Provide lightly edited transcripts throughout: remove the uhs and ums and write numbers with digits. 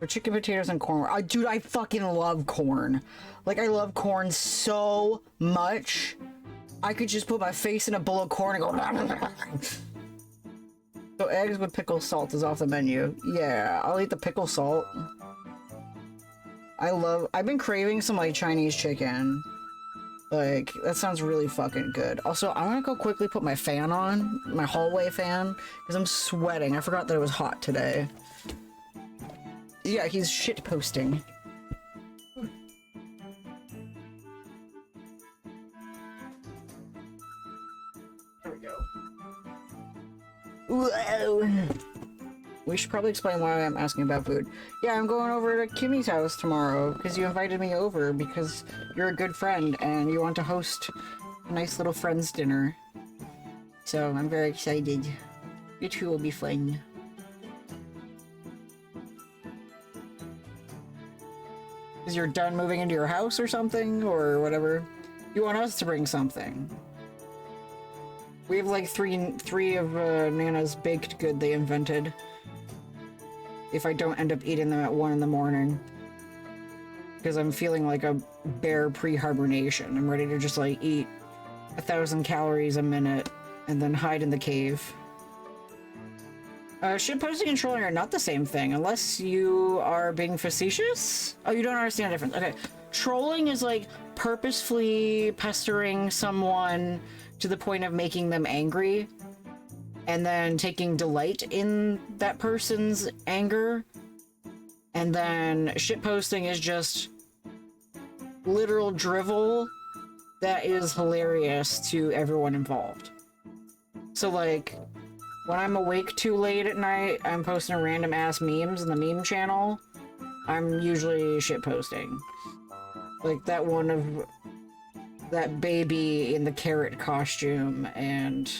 Or chicken, potatoes, and corn. Dude, I fucking love corn. Like, I love corn so much. I could just put my face in a bowl of corn and go... So eggs with pickle salt is off the menu. Yeah, I'll eat the pickle salt. I've been craving some, like, Chinese chicken. Like, that sounds really fucking good. Also, I want to go quickly put my fan on. My hallway fan. Because I'm sweating. I forgot that it was hot today. Yeah, he's shit posting. There we go. Whoa. We should probably explain why I'm asking about food. Yeah, I'm going over to Kimmy's house tomorrow because you invited me over because you're a good friend and you want to host a nice little friends dinner. So I'm very excited. You two will be fun. Because you're done moving into your house or something or whatever. You want us to bring something. We have like three of Nana's baked good they invented. If I don't end up eating them at 1 in the morning. Because I'm feeling like a bear pre-hibernation. I'm ready to just like eat 1,000 calories a minute and then hide in the cave. Shitposting and trolling are not the same thing, unless you are being facetious? Oh, you don't understand the difference. Okay. Trolling is like purposefully pestering someone to the point of making them angry. And then taking delight in that person's anger. And then shitposting is just literal drivel that is hilarious to everyone involved. So like, when I'm awake too late at night, I'm posting random ass memes in the meme channel. I'm usually shitposting. Like that one of that baby in the carrot costume and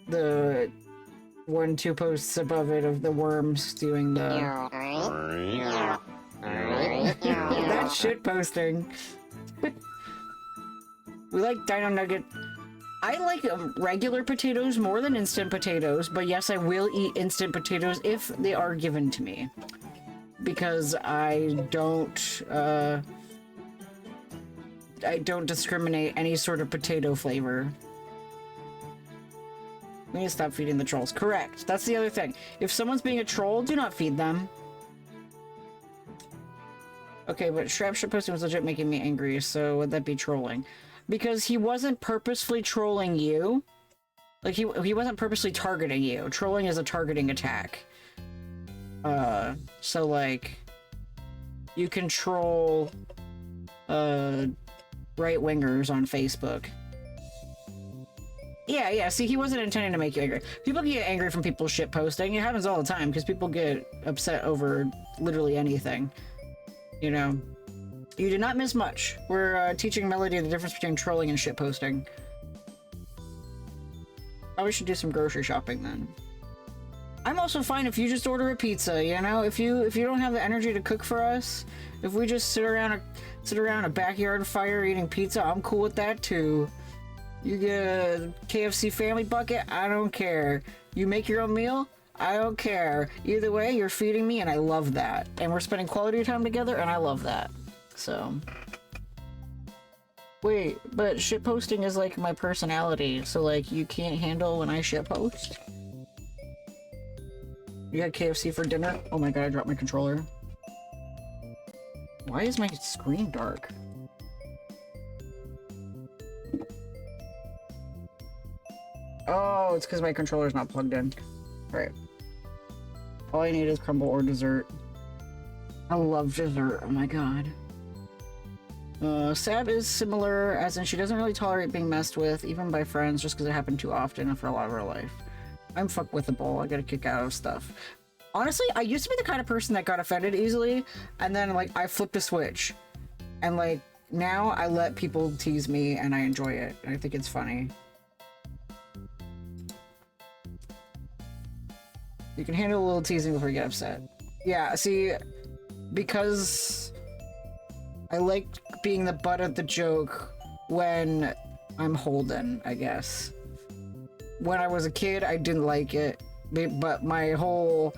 the 1-2 posts above it of the worms doing the that's shit posting. We like Dino Nugget. I like regular potatoes more than instant potatoes, but yes, I will eat instant potatoes if they are given to me. Because I don't discriminate any sort of potato flavor. We need to stop feeding the trolls. Correct. That's the other thing. If someone's being a troll, do not feed them. Okay, but Shrap shitposting was legit making me angry, so would that be trolling? Because he wasn't purposefully trolling you. Like, he wasn't purposely targeting you. Trolling is a targeting attack. So, like, you can troll, right-wingers on Facebook. Yeah, see, he wasn't intending to make you angry. People get angry from people shitposting. It happens all the time, because people get upset over literally anything. You know? You did not miss much. We're teaching Melody the difference between trolling and shitposting. Probably should do some grocery shopping then. I'm also fine if you just order a pizza, you know? If you don't have the energy to cook for us, if we just sit around a backyard fire eating pizza, I'm cool with that too. You get a KFC family bucket, I don't care. You make your own meal, I don't care. Either way, you're feeding me and I love that. And we're spending quality time together and I love that. So. Wait, but shitposting is like my personality, so like you can't handle when I shitpost? You had KFC for dinner? Oh my god, I dropped my controller. Why is my screen dark? Oh, it's because my controller's not plugged in. Right. All I need is crumble or dessert. I love dessert, oh my god. Sab is similar, as in she doesn't really tolerate being messed with, even by friends, just because it happened too often and for a lot of her life. I'm fuck with the bowl, I get a kick out of stuff. Honestly, I used to be the kind of person that got offended easily, and then, like, I flipped a switch. And, like, now I let people tease me, and I enjoy it. I think it's funny. You can handle a little teasing before you get upset. Yeah, see, because I like being the butt of the joke when I'm Holden, I guess. When I was a kid, I didn't like it, but my whole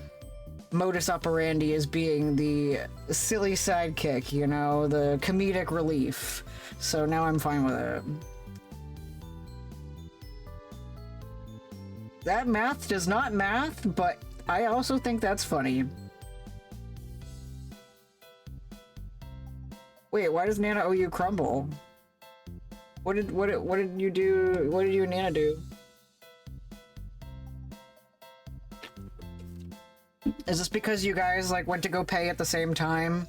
modus operandi is being the silly sidekick, you know, the comedic relief. So now I'm fine with it. That math does not math, but I also think that's funny. Wait, why does Nana owe you crumble? What did you do? What did you and Nana do? Is this because you guys like went to go pay at the same time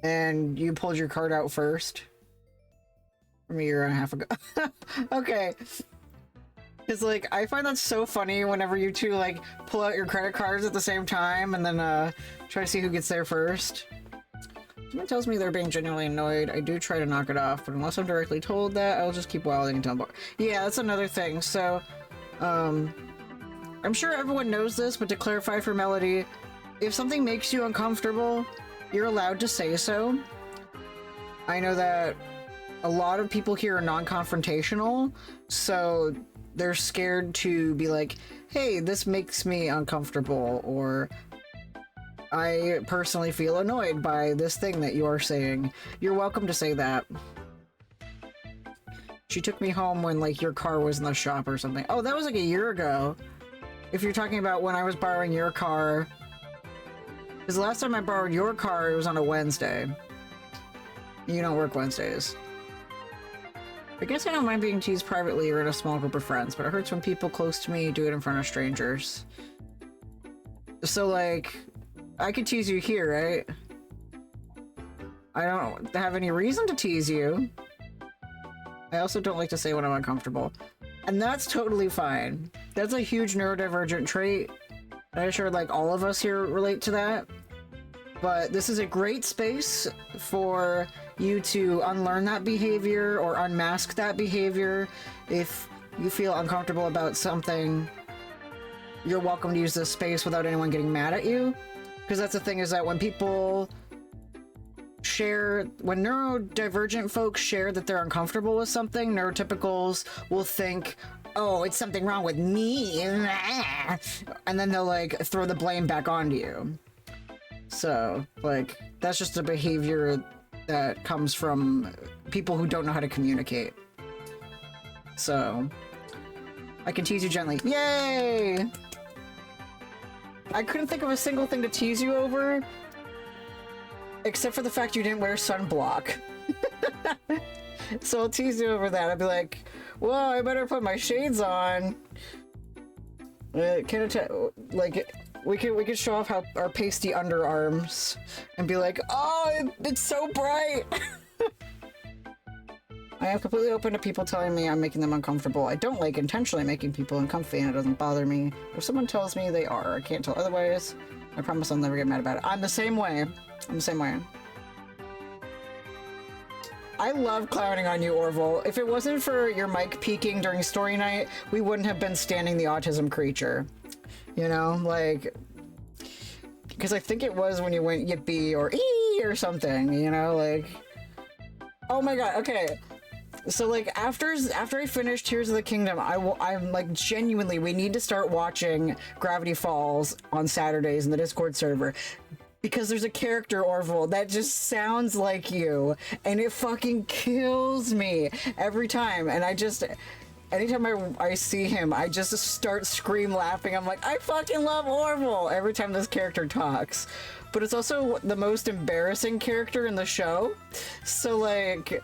and you pulled your card out first? From a year and a half ago. Okay. Because like I find that so funny whenever you two like pull out your credit cards at the same time and then try to see who gets there first. Someone tells me they're being genuinely annoyed. I do try to knock it off, but unless I'm directly told that, I'll just keep wilding until I'm bored. Yeah, that's another thing. So, I'm sure everyone knows this, but to clarify for Melody, if something makes you uncomfortable, you're allowed to say so. I know that a lot of people here are non-confrontational, so they're scared to be like, hey, this makes me uncomfortable, or I personally feel annoyed by this thing that you are saying. You're welcome to say that. She took me home when, like, your car was in the shop or something. Oh, that was like a year ago. If you're talking about when I was borrowing your car. Because the last time I borrowed your car, it was on a Wednesday. You don't work Wednesdays. I guess I don't mind being teased privately or in a small group of friends, but it hurts when people close to me do it in front of strangers. So, like, I could tease you here, right? I don't have any reason to tease you. I also don't like to say when I'm uncomfortable. And that's totally fine. That's a huge neurodivergent trait. I'm sure like all of us here relate to that. But this is a great space for you to unlearn that behavior or unmask that behavior. If you feel uncomfortable about something, you're welcome to use this space without anyone getting mad at you. Because that's the thing, is that when people share, when neurodivergent folks share that they're uncomfortable with something, neurotypicals will think, oh, it's something wrong with me, and then they'll like throw the blame back onto you. So like that's just a behavior that comes from people who don't know how to communicate. So I can tease you gently. Yay! I couldn't think of a single thing to tease you over, except for the fact you didn't wear sunblock. So I'll tease you over that. I'll be like, well, I better put my shades on. Like, we could show off how our pasty underarms and be like, oh, it's so bright. I am completely open to people telling me I'm making them uncomfortable. I don't like intentionally making people uncomfy, and it doesn't bother me. If someone tells me they are, I can't tell otherwise. I promise I'll never get mad about it. I'm the same way. I'm the same way. I love clowning on you, Orville. If it wasn't for your mic peaking during story night, we wouldn't have been standing the autism creature. You know, like, because I think it was when you went yippee or ee or something, you know, like, oh my god, okay. So like after I finish Tears of the Kingdom, I'm like genuinely, we need to start watching Gravity Falls on Saturdays in the Discord server. Because there's a character, Orville, that just sounds like you, and it fucking kills me every time. And anytime I see him, I just start scream laughing. I'm like, I fucking love Orville every time this character talks. But it's also the most embarrassing character in the show. So like,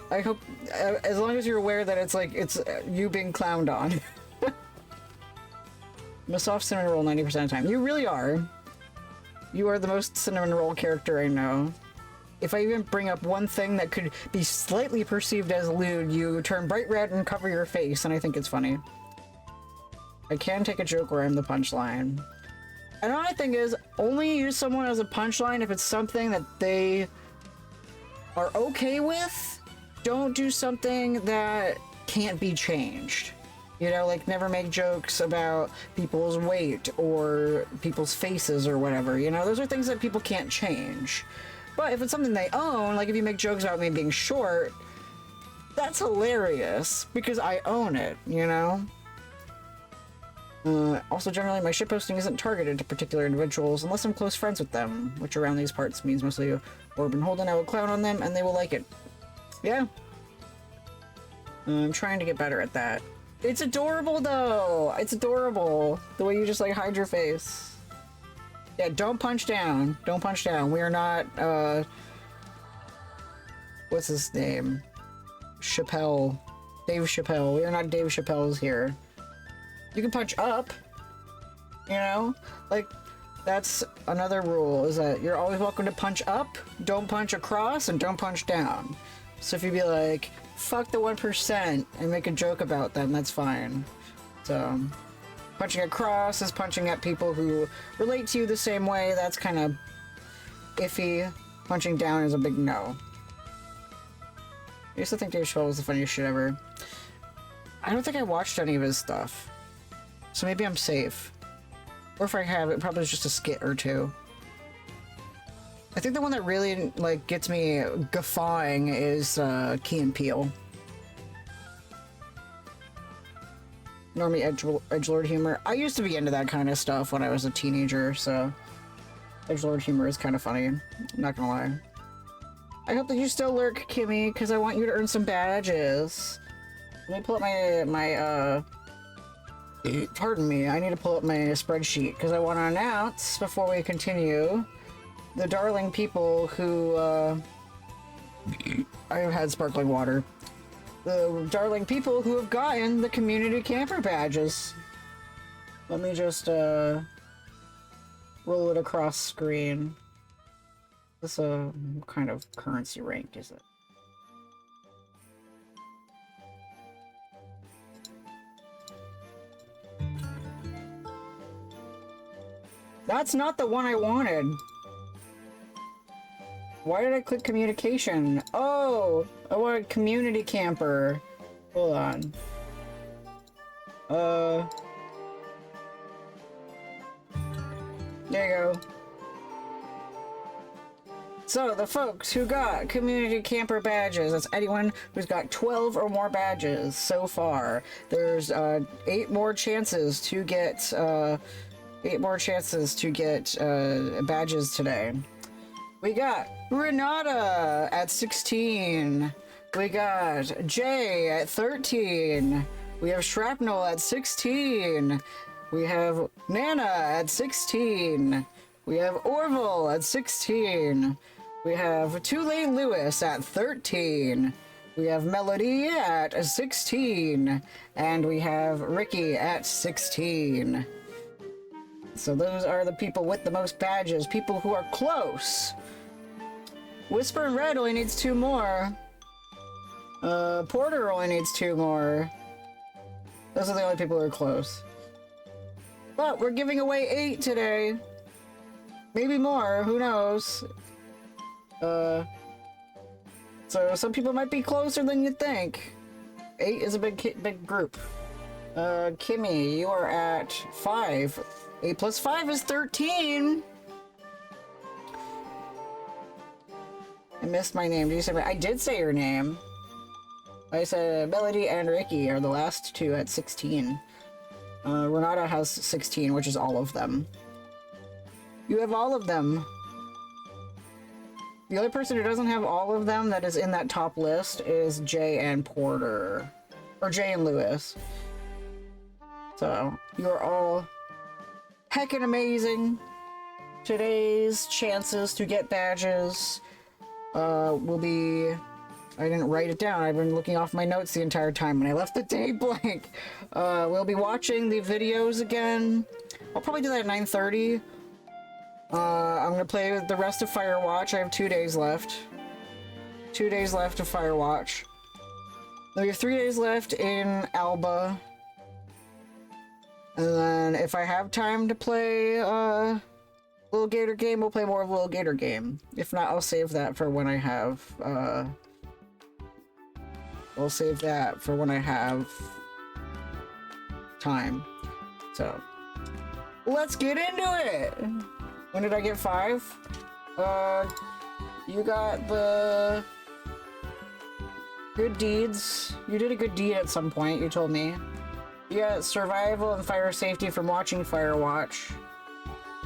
I hope, as long as you're aware that it's like, it's you being clowned on. I'm a soft cinnamon roll 90% of the time. You really are. You are the most cinnamon roll character I know. If I even bring up one thing that could be slightly perceived as lewd, you turn bright red and cover your face, and I think it's funny. I can take a joke where I'm the punchline. And another thing is, only use someone as a punchline if it's something that they are okay with. Don't do something that can't be changed. You know, like never make jokes about people's weight or people's faces or whatever. You know, those are things that people can't change. But if it's something they own, like if you make jokes about me being short, that's hilarious because I own it, you know? Also, generally, my shitposting isn't targeted to particular individuals unless I'm close friends with them, which around these parts means mostly Orb and Holden. I will clown on them and they will like it. Yeah. I'm trying to get better at that. It's adorable, though! It's adorable! The way you just, like, hide your face. Yeah, don't punch down. Don't punch down. We are not, what's his name? Chappelle. Dave Chappelle. We are not Dave Chappelle's here. You can punch up. You know? Like, that's another rule, is that you're always welcome to punch up, don't punch across, and don't punch down. So if you be like, fuck the 1% and make a joke about them, that's fine. So, punching across is punching at people who relate to you the same way. That's kind of iffy. Punching down is a big no. I used to think Dave Chappelle was the funniest shit ever. I don't think I watched any of his stuff. So maybe I'm safe. Or if I have, it probably is just a skit or two. I think the one that really, like, gets me guffawing is Key and Peele. Normie edgelord humor. I used to be into that kind of stuff when I was a teenager, so edgelord humor is kind of funny. I'm not gonna lie. I hope that you still lurk, Kimmy, because I want you to earn some badges. Let me pull up my pardon me, I need to pull up my spreadsheet, because I want to announce, before we continue, the darling people who, I have had sparkling water. The darling people who have gotten the community camper badges. Let me just, roll it across screen. This, what kind of currency rank is it? That's not the one I wanted. Why did I click communication? Oh, I wanted community camper. Hold on. There you go. So, the folks who got community camper badges, that's anyone who's got 12 or more badges so far. There's 8 more chances to get badges today. We got Renata at 16. We got Jay at 13. We have Shrapnel at 16. We have Nana at 16. We have Orville at 16. We have Tulane Lewis at 13. We have Melody at 16. And we have Ricky at 16. So those are the people with the most badges, people who are close. Whisper and Red only needs 2 more. Porter only needs 2 more. Those are the only people who are close. But we're giving away 8 today. Maybe more, who knows? So some people might be closer than you think. 8 is a big group. Kimmy, you are at 5. 8 plus 5 is 13. I missed my name. Did you say I did say your name. I said Melody and Ricky are the last 2 at 16. Renata has 16, which is all of them. You have all of them. The only person who doesn't have all of them that is in that top list is Jay and Porter. Or Jay and Lewis. So, you're all heckin' amazing. Today's chances to get badges will be... I didn't write it down. I've been looking off my notes the entire time and I left the day blank. We'll be watching the videos again. I'll probably do that at 9:30. I'm gonna play the rest of Firewatch. I have 2 days left. 2 days left of Firewatch. Then we have 3 days left in Alba. And then if I have time to play Little Gator Game, we'll play more of Little Gator Game. If not, I'll save that for when I have I'll save that for when I have time. So let's get into it. When did I get 5? You got the good deeds. You did a good deed at some point, you told me. Yeah, survival and fire safety from watching Firewatch.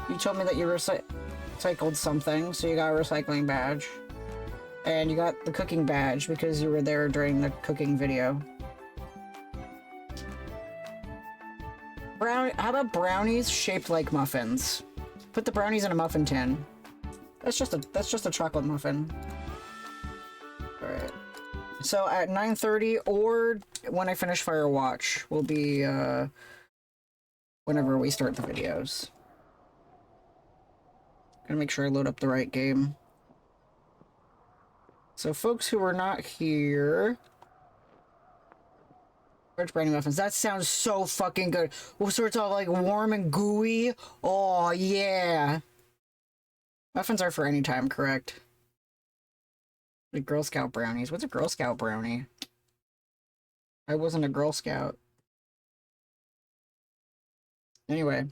You told me that you recycled something, so you got a recycling badge. And you got the cooking badge because you were there during the cooking video. How about brownies shaped like muffins? Put the brownies in a muffin tin. That's just a chocolate muffin. All right. So at 9:30 or when I finish Firewatch will be whenever we start the videos. Gotta make sure I load up the right game. So folks who are not here. Large brownie muffins. That sounds so fucking good. Well, so it's all like warm and gooey. Oh yeah. Muffins are for any time, correct? Like Girl Scout brownies. What's a Girl Scout brownie? I wasn't a Girl Scout. Anyway,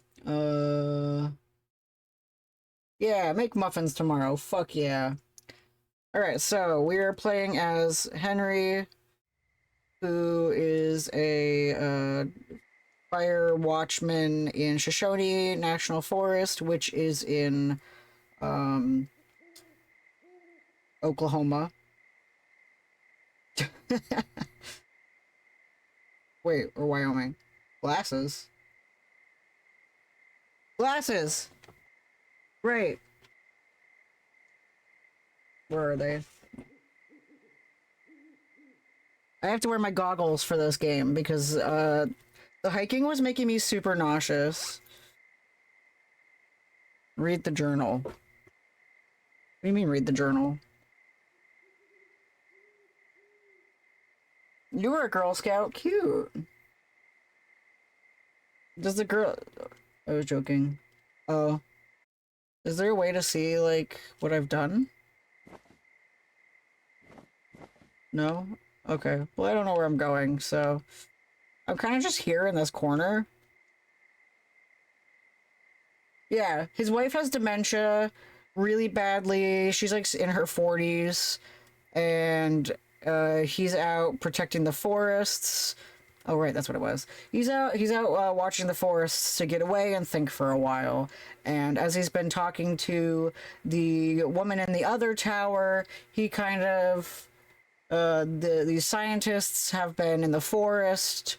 yeah, make muffins tomorrow. Fuck yeah. Alright, so we are playing as Henry, who is a fire watchman in Shoshone National Forest, which is in Oklahoma. Wait, or Wyoming. Glasses? Glasses! Right. Where are they? I have to wear my goggles for this game because the hiking was making me super nauseous. Read the journal. What do you mean read the journal? You were a Girl Scout? Cute. Does the girl... I was joking. Oh. Is there a way to see, like, what I've done? No? Okay. Well, I don't know where I'm going, so... I'm kind of just here in this corner. Yeah, his wife has dementia really badly. She's, like, in her 40s. And he's out protecting the forests. Oh, right, that's what it was. He's out watching the forests to get away and think for a while. And as he's been talking to the woman in the other tower, he kind of... these scientists have been in the forest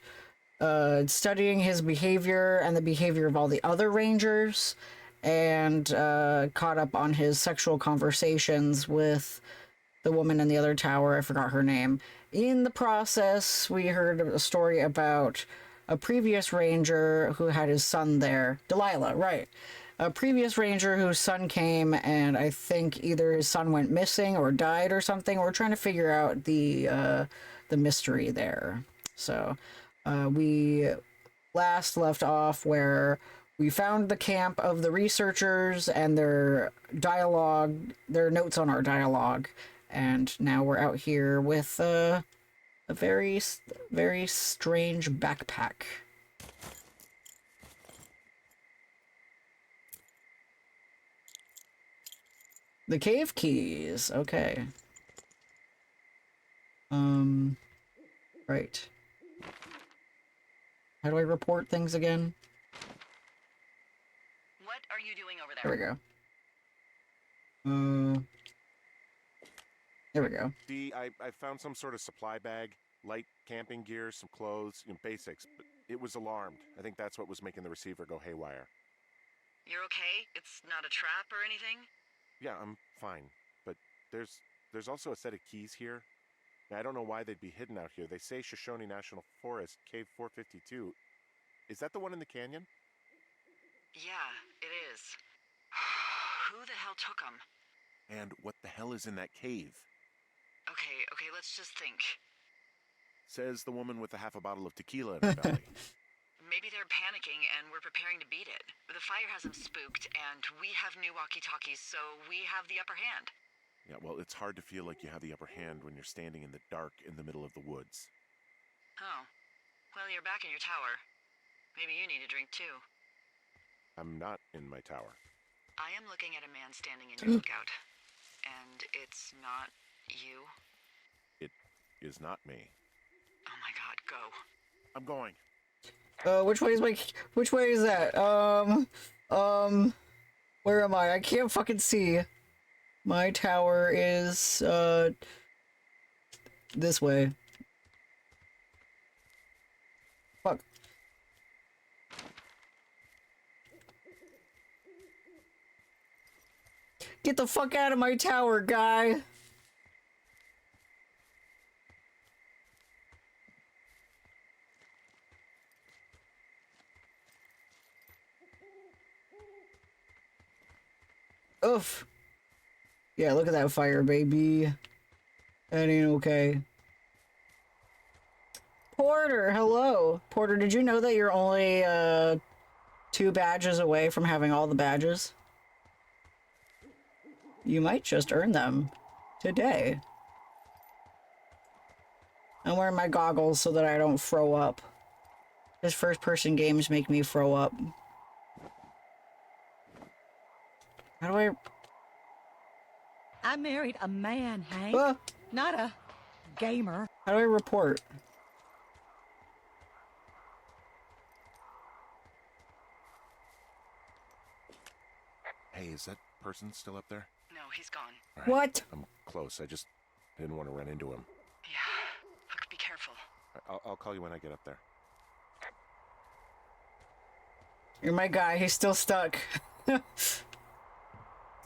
studying his behavior and the behavior of all the other rangers, and caught up on his sexual conversations with the woman in the other tower. I forgot her name. In the process, we heard a story about a previous ranger who had his son there. Delilah, right. A previous ranger whose son came, and I think either his son went missing or died or something. We're trying to figure out the mystery there. So we last left off where we found the camp of the researchers and their dialogue, their notes on our dialogue. And now we're out here with a very, very strange backpack. The cave keys. Okay. Right. How do I report things again? What are you doing over there? There we go. There we go. I found some sort of supply bag, light camping gear, some clothes, basics, but it was alarmed. I think that's what was making the receiver go haywire. You're okay? It's not a trap or anything? Yeah, I'm fine, but there's also a set of keys here. Now, I don't know why they'd be hidden out here. They say Shoshone National Forest, Cave 452. Is that the one in the canyon? Yeah, it is. Who the hell took them? And what the hell is in that cave? Okay, let's just think. Says the woman with a half a bottle of tequila in her belly. Maybe they're panicking and we're preparing to beat it. The fire has them spooked, and we have new walkie-talkies, so we have the upper hand. Yeah, well, it's hard to feel like you have the upper hand when you're standing in the dark in the middle of the woods. Oh. Well, you're back in your tower. Maybe you need a drink, too. I'm not in my tower. I am looking at a man standing in your lookout. And it's not you? It is not me. Oh my god, go. I'm going. which way is that? Where am I? I can't fucking see. My tower is, this way. Fuck. Get the fuck out of my tower, guy! Oof. Yeah, look at that fire, baby. That ain't okay. Porter, hello. Porter, did you know that you're only, 2 badges away from having all the badges? You might just earn them today. I'm wearing my goggles so that I don't throw up. This first-person games make me throw up. How do I married a man, Hank. Ah! Not a gamer. How do I report? Hey, is that person still up there? No, he's gone. All right. What? I'm close. I didn't want to run into him. Yeah. Look, be careful. I'll call you when I get up there. You're my guy. He's still stuck.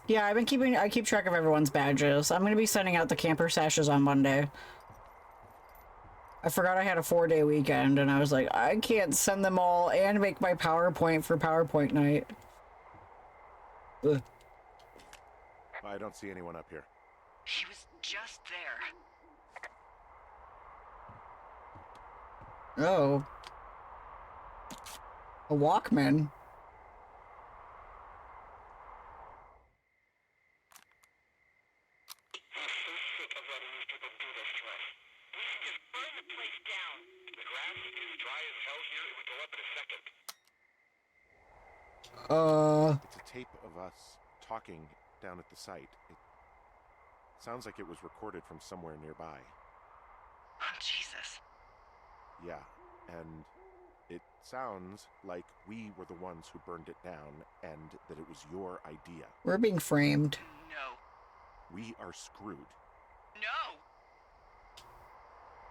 Yeah, I keep track of everyone's badges. I'm gonna be sending out the camper sashes on Monday. I forgot I had a 4-day weekend, and I was like, I can't send them all and make my PowerPoint for PowerPoint night. Ugh. I don't see anyone up here. He was just there. Oh. A Walkman. It's a tape of us talking down at the site. It sounds like it was recorded from somewhere nearby. Oh, Jesus. Yeah, and it sounds like we were the ones who burned it down and that it was your idea. We're being framed. No. We are screwed. No!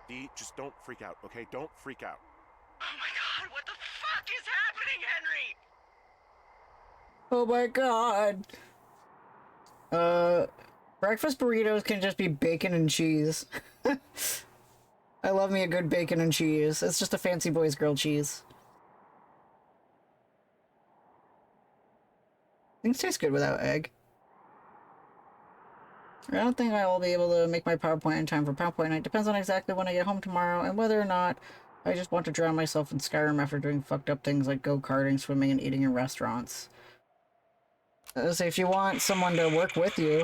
Dee, just don't freak out, okay? Don't freak out. Oh my god, what the fuck is happening, Henry? Oh my god. Breakfast burritos can just be bacon and cheese. I love me a good bacon and cheese. It's just a fancy boy's grilled cheese. Things taste good without egg. I don't think I will be able to make my PowerPoint in time for PowerPoint night. Depends on exactly when I get home tomorrow and whether or not I just want to drown myself in Skyrim after doing fucked up things like go-karting, swimming, and eating in restaurants. So if you want someone to work with you... I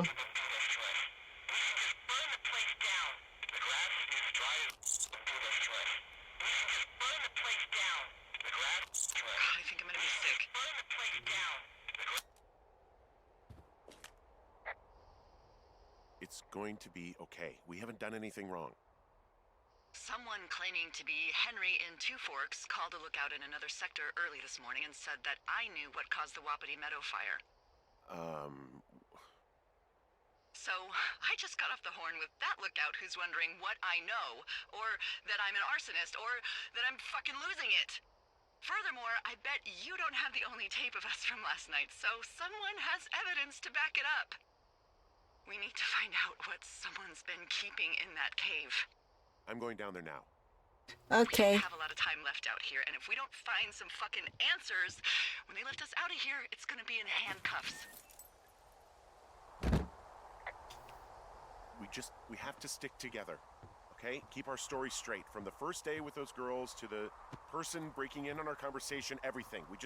think I'm gonna be sick. It's going to be okay. We haven't done anything wrong. Someone claiming to be Henry in Two Forks called a lookout in another sector early this morning and said that I knew what caused the Wapiti Meadow fire. So, I just got off the horn with that lookout who's wondering what I know, or that I'm an arsonist, or that I'm fucking losing it. Furthermore, I bet you don't have the only tape of us from last night, so someone has evidence to back it up. We need to find out what someone's been keeping in that cave. I'm going down there now. Okay. We don't have a lot of time left out here, and if we don't find some fucking answers, when they lift us out of here, it's gonna be in handcuffs. We have to stick together, okay? Keep our story straight. From the first day with those girls to the person breaking in on our conversation, everything. We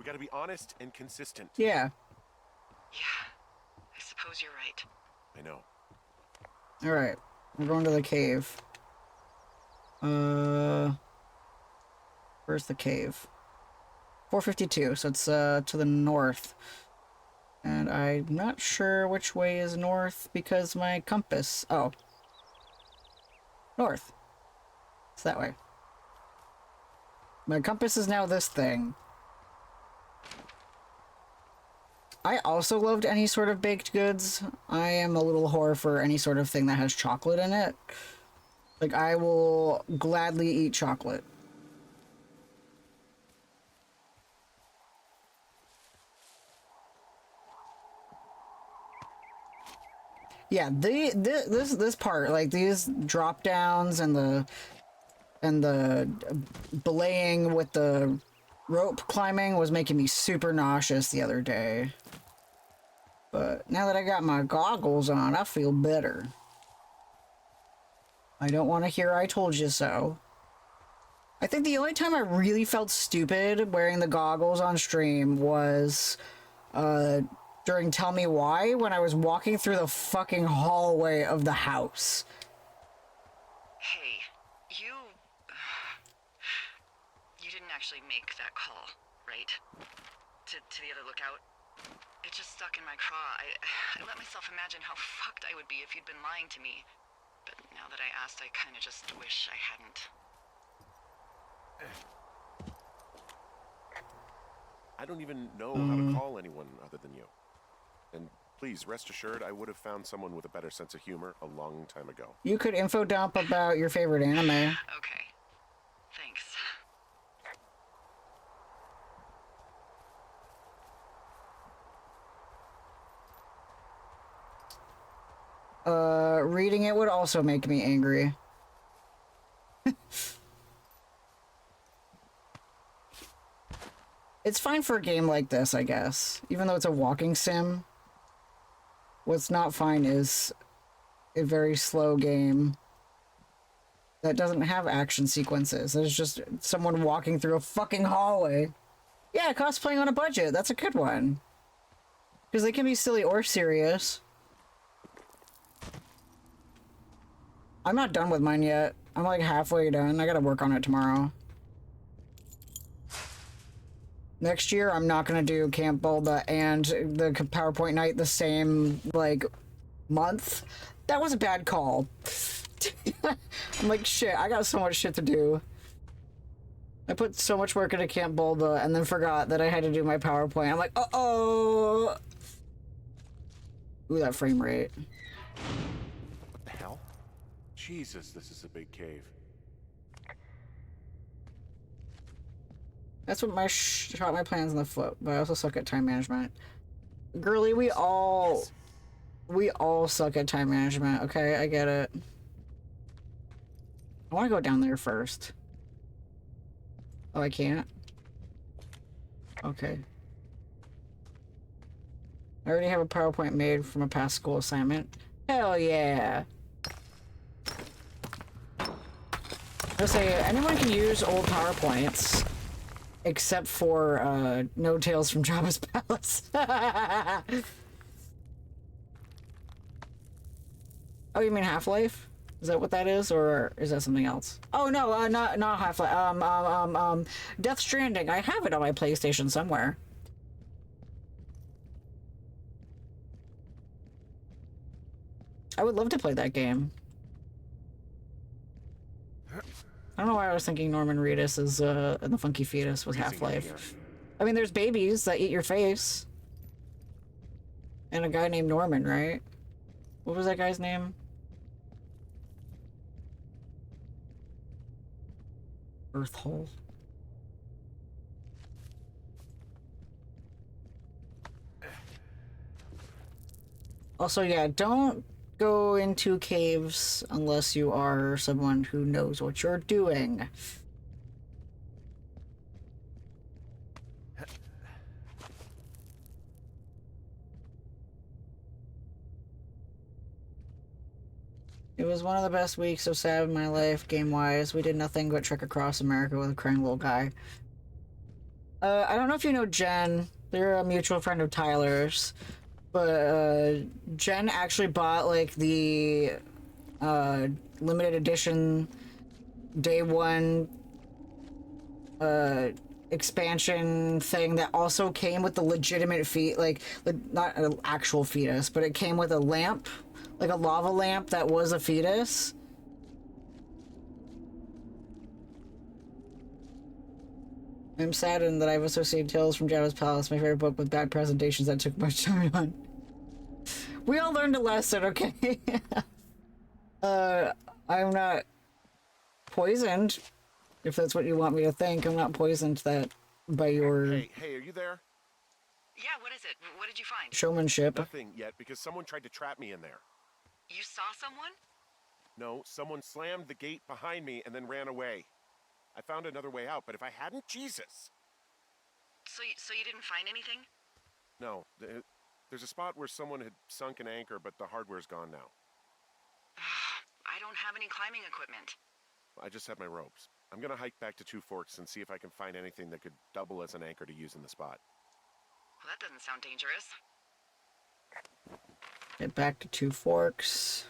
gotta be honest and consistent. Yeah. Yeah, I suppose you're right. I know. Alright. We're going to the cave. Where's the cave? 452, so it's, to the north. And I'm not sure which way is north because my compass... Oh. North. It's that way. My compass is now this thing. I also loved any sort of baked goods. I am a little whore for any sort of thing that has chocolate in it. Like, I will gladly eat chocolate. Yeah, this part, like these drop downs and the belaying with the rope climbing was making me super nauseous the other day. But now that I got my goggles on, I feel better. I don't want to hear I told you so. I think the only time I really felt stupid wearing the goggles on stream was during Tell Me Why, when I was walking through the fucking hallway of the house. Hey, you didn't actually make that call, right? To the other lookout? It just stuck in my craw. I let myself imagine how fucked I would be if you'd been lying to me. But now that I asked, I kind of just wish I hadn't. I don't even know how to call anyone other than you. And please, rest assured, I would have found someone with a better sense of humor a long time ago. You could info dump about your favorite anime. Okay. Thanks. Reading it would also make me angry. It's fine for a game like this, I guess. Even though it's a walking sim. What's not fine is a very slow game that doesn't have action sequences. There's just someone walking through a fucking hallway. Yeah, cosplaying on a budget. That's a good one. Because they can be silly or serious. I'm not done with mine yet. I'm like halfway done. I gotta work on it tomorrow. Next year, I'm not gonna do Camp Bulba and the PowerPoint night the same, like, month. That was a bad call. I'm like, shit, I got so much shit to do. I put so much work into Camp Bulba and then forgot that I had to do my PowerPoint. I'm like, uh-oh! Ooh, that frame rate. What the hell? Jesus, this is a big cave. That's what shot my plans in the foot, but I also suck at time management. Girly, we all suck at time management, okay? I get it. I want to go down there first. Oh, I can't? Okay. I already have a PowerPoint made from a past school assignment. Hell yeah! I'll say, anyone can use old PowerPoints. Except for, No Tales from Jabba's Palace. Oh, you mean Half-Life? Is that what that is, or is that something else? Oh, no, not Half-Life. Death Stranding. I have it on my PlayStation somewhere. I would love to play that game. I don't know why I was thinking Norman Reedus is in the Funky Fetus with Half-Life. I mean, there's babies that eat your face. And a guy named Norman, right? What was that guy's name? Earthhole. Also, yeah, don't go into caves unless you are someone who knows what you're doing. It was one of the best weeks of sad in my life, game-wise. We did nothing but trek across America with a crying little guy. I don't know if you know Jen. They're a mutual friend of Tyler's. But Jen actually bought like the limited edition day one expansion thing that also came with the legitimate not an actual fetus, but it came with a lamp, like a lava lamp that was a fetus. I'm saddened that I've associated Tales from Jabba's Palace, my favorite book, with bad presentations that took much time on. We all learned a lesson, okay? I'm not poisoned, if that's what you want me to think. I'm not poisoned that by your Hey, are you there? Yeah, what is it? What did you find? showmanship. Nothing yet, because someone tried to trap me in there. You saw someone? No, someone slammed the gate behind me and then ran away. I found another way out, but if I hadn't, Jesus! So you didn't find anything? No, there's a spot where someone had sunk an anchor, but the hardware's gone now. I don't have any climbing equipment. I just have my ropes. I'm gonna hike back to Two Forks and see if I can find anything that could double as an anchor to use in the spot. Well, that doesn't sound dangerous. Get back to Two Forks,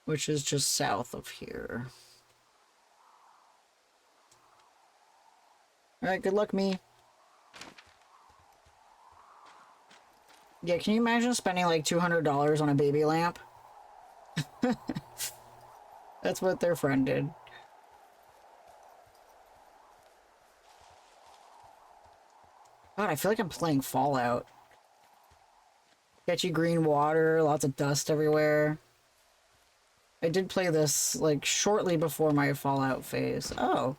which is just south of here. Alright, good luck, me. Yeah, can you imagine spending like $200 on a baby lamp? That's what their friend did. God, I feel like I'm playing Fallout. Sketchy green water, lots of dust everywhere. I did play this, like, shortly before my Fallout phase. Oh.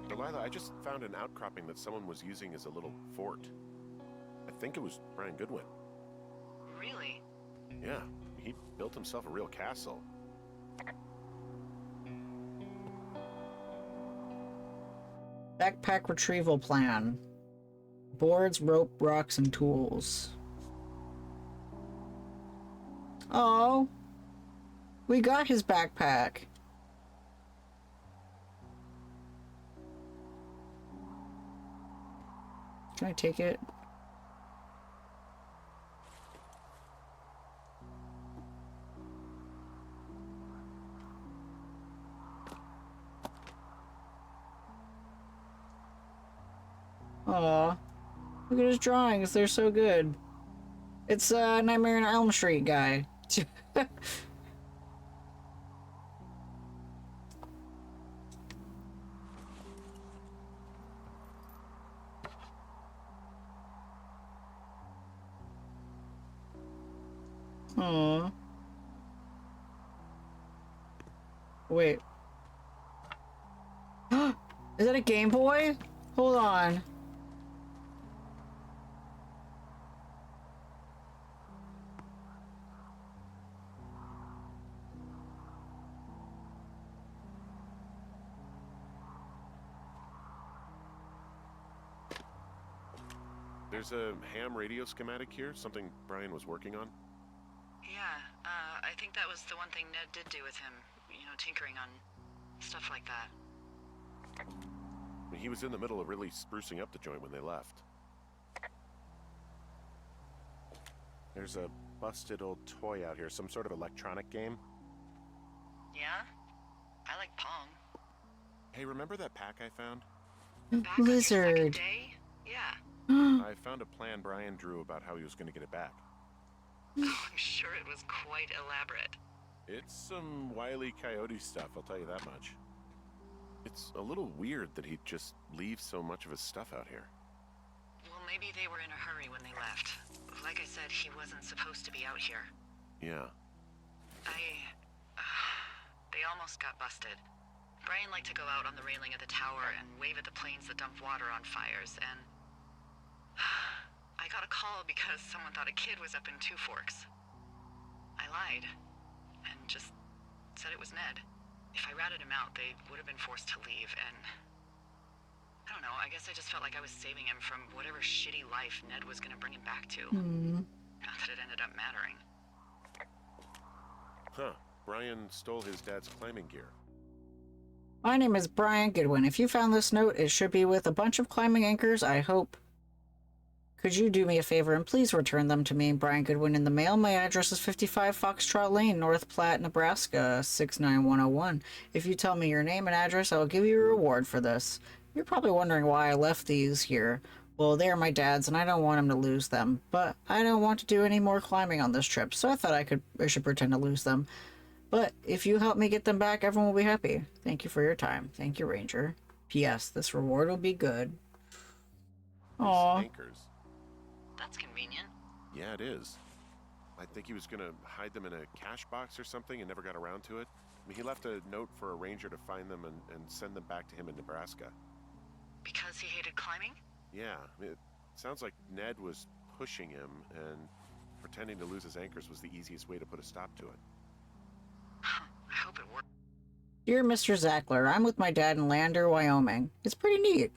Delilah, I just found an outcropping that someone was using as a little fort. I think it was Brian Goodwin. Really? Yeah, he built himself a real castle. Backpack retrieval plan. Boards, rope, rocks, and tools. Oh. We got his backpack. Can I take it? Aw. Look at his drawings, they're so good. It's Nightmare on Elm Street guy. Aw. Wait. Is that a Game Boy? Hold on. There's a ham radio schematic here, something Brian was working on. Yeah, I think that was the one thing Ned did do with him. You know, tinkering on stuff like that. He was in the middle of really sprucing up the joint when they left. There's a busted old toy out here, some sort of electronic game. Yeah? I like Pong. Hey, remember that pack I found? Back on your second Lizard. day? Yeah. I found a plan Brian drew about how he was going to get it back. Oh, I'm sure it was quite elaborate. It's some Wile E. Coyote stuff, I'll tell you that much. It's a little weird that he'd just leave so much of his stuff out here. Well, maybe they were in a hurry when they left. Like I said, he wasn't supposed to be out here. Yeah. They almost got busted. Brian liked to go out on the railing of the tower and wave at the planes that dumped water on fires, and I got a call because someone thought a kid was up in Two Forks. I lied, and just said it was Ned. If I ratted him out, they would have been forced to leave, and I don't know, I guess I just felt like I was saving him from whatever shitty life Ned was gonna bring him back to. Not that it ended up mattering. Huh. Brian stole his dad's climbing gear. My name is Brian Goodwin. If you found this note, it should be with a bunch of climbing anchors, I hope. Could you do me a favor and please return them to me, Brian Goodwin, in the mail? My address is 55 Foxtrot Lane, North Platte, Nebraska, 69101. If you tell me your name and address, I will give you a reward for this. You're probably wondering why I left these here. Well, they are my dad's, and I don't want him to lose them. But I don't want to do any more climbing on this trip, so I thought I should pretend to lose them. But if you help me get them back, everyone will be happy. Thank you for your time. Thank you, Ranger. P.S. This reward will be good. These Aw. anchors. That's convenient. Yeah, it is. I think he was gonna hide them in a cash box or something and never got around to it. I mean, he left a note for a ranger to find them and send them back to him in Nebraska. Because he hated climbing? Yeah, I mean, it sounds like Ned was pushing him, and pretending to lose his anchors was the easiest way to put a stop to it. I hope it works. Dear Mr. Zackler, I'm with my dad in Lander, Wyoming. It's pretty neat.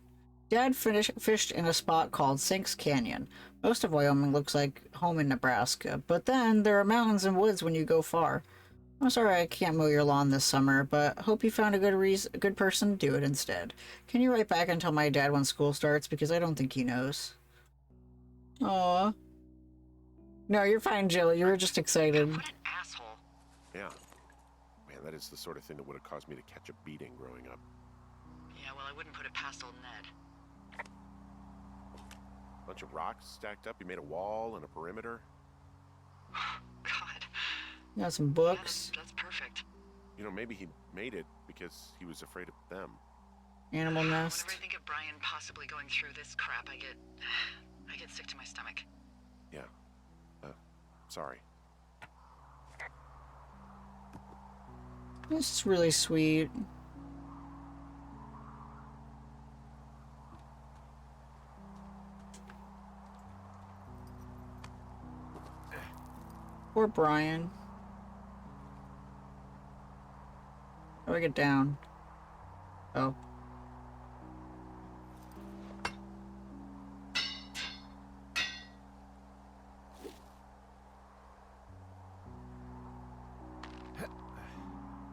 Dad fished in a spot called Sinks Canyon. Most of Wyoming looks like home in Nebraska, but then there are mountains and woods when you go far. I'm sorry I can't mow your lawn this summer, but hope you found a good person to do it instead. Can you write back and tell my dad when school starts, because I don't think he knows. Aww. No, you're fine, Jill. You were just excited. What an asshole. Yeah. Man, that is the sort of thing that would have caused me to catch a beating growing up. Yeah, well, I wouldn't put it past old Ned. Bunch of rocks stacked up. He made a wall and a perimeter. God. Got some Yeah, books. that's perfect. You know, maybe he made it because he was afraid of them. Animal nest. Whenever I think of Brian possibly going through this crap, I get sick to my stomach. Yeah. Sorry. This is really sweet. Poor Brian. How do I get down? Oh.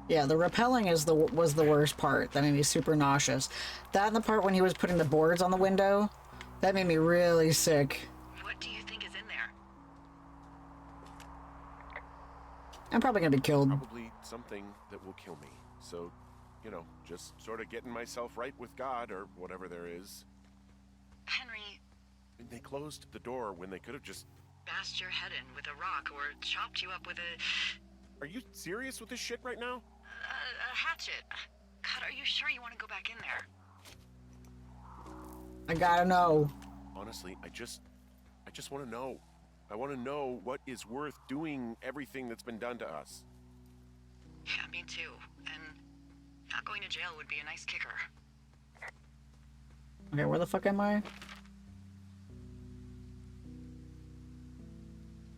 Yeah, the rappelling was the worst part. That made me super nauseous. That and the part when he was putting the boards on the window, that made me really sick. What do you think is in there? I'm probably gonna be killed. Probably something that will kill me. So, you know, just sort of getting myself right with God or whatever there is. Henry, And they closed the door when they could have just... bashed your head in with a rock or chopped you up with a Are you serious with this shit right now? hatchet. God, are you sure you want to go back in there? I gotta know. Honestly, I just want to know. I want to know what is worth doing everything that's been done to us. Yeah, me too. And not going to jail would be a nice kicker. Okay, where the fuck am I?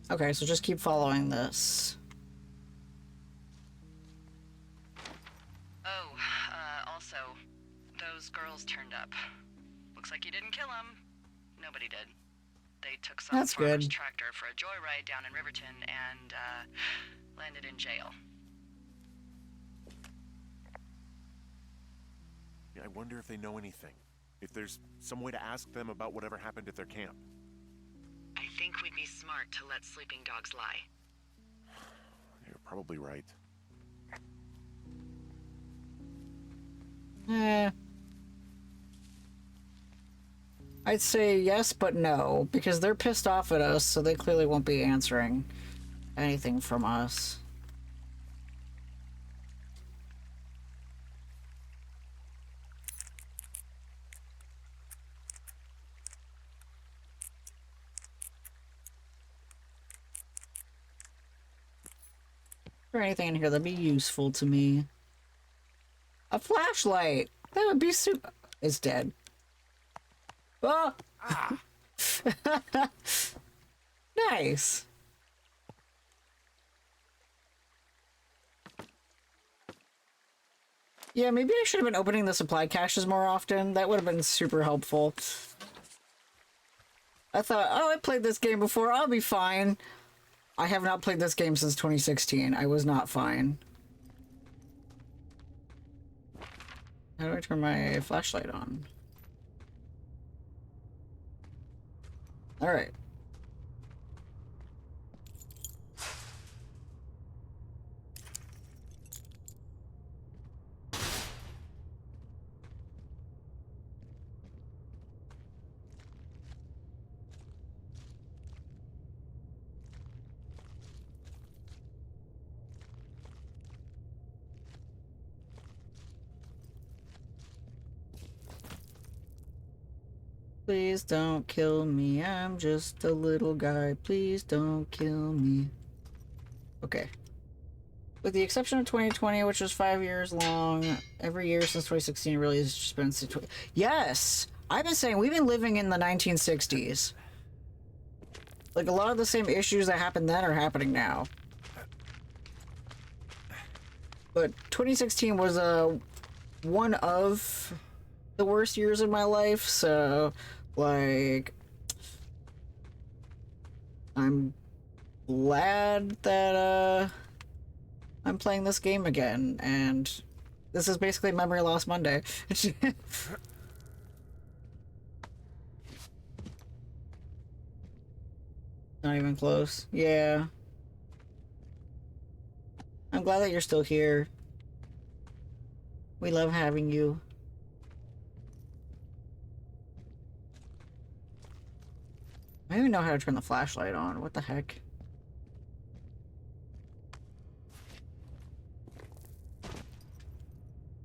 Okay, so just keep following this. Oh, also, those girls turned up. Looks like you didn't kill them. Nobody did. They took some That's farmer's good. tractor for a joyride down in Riverton and, landed in jail. I wonder if they know anything. If there's some way to ask them about whatever happened at their camp. I think we'd be smart to let sleeping dogs lie. You're probably right. I'd say yes, but no, because they're pissed off at us, so they clearly won't be answering anything from us. Or anything in here that'd be useful to me. A flashlight! That would be super... It's dead. Oh! Nice. Yeah, maybe I should have been opening the supply caches more often. That would have been super helpful. I thought, oh, I played this game before. I'll be fine. I have not played this game since 2016. I was not fine. How do I turn my flashlight on? All right. Please don't kill me. I'm just a little guy. Please don't kill me. Okay. With the exception of 2020, which was 5 years long, every year since 2016 really has just been... Yes! I've been saying we've been living in the 1960s. Like, a lot of the same issues that happened then are happening now. But 2016 was one of the worst years of my life, so, like... I'm glad that, I'm playing this game again, and this is basically Memory Loss Monday. Not even close. Yeah. I'm glad that you're still here. We love having you. I don't even know how to turn the flashlight on. What the heck?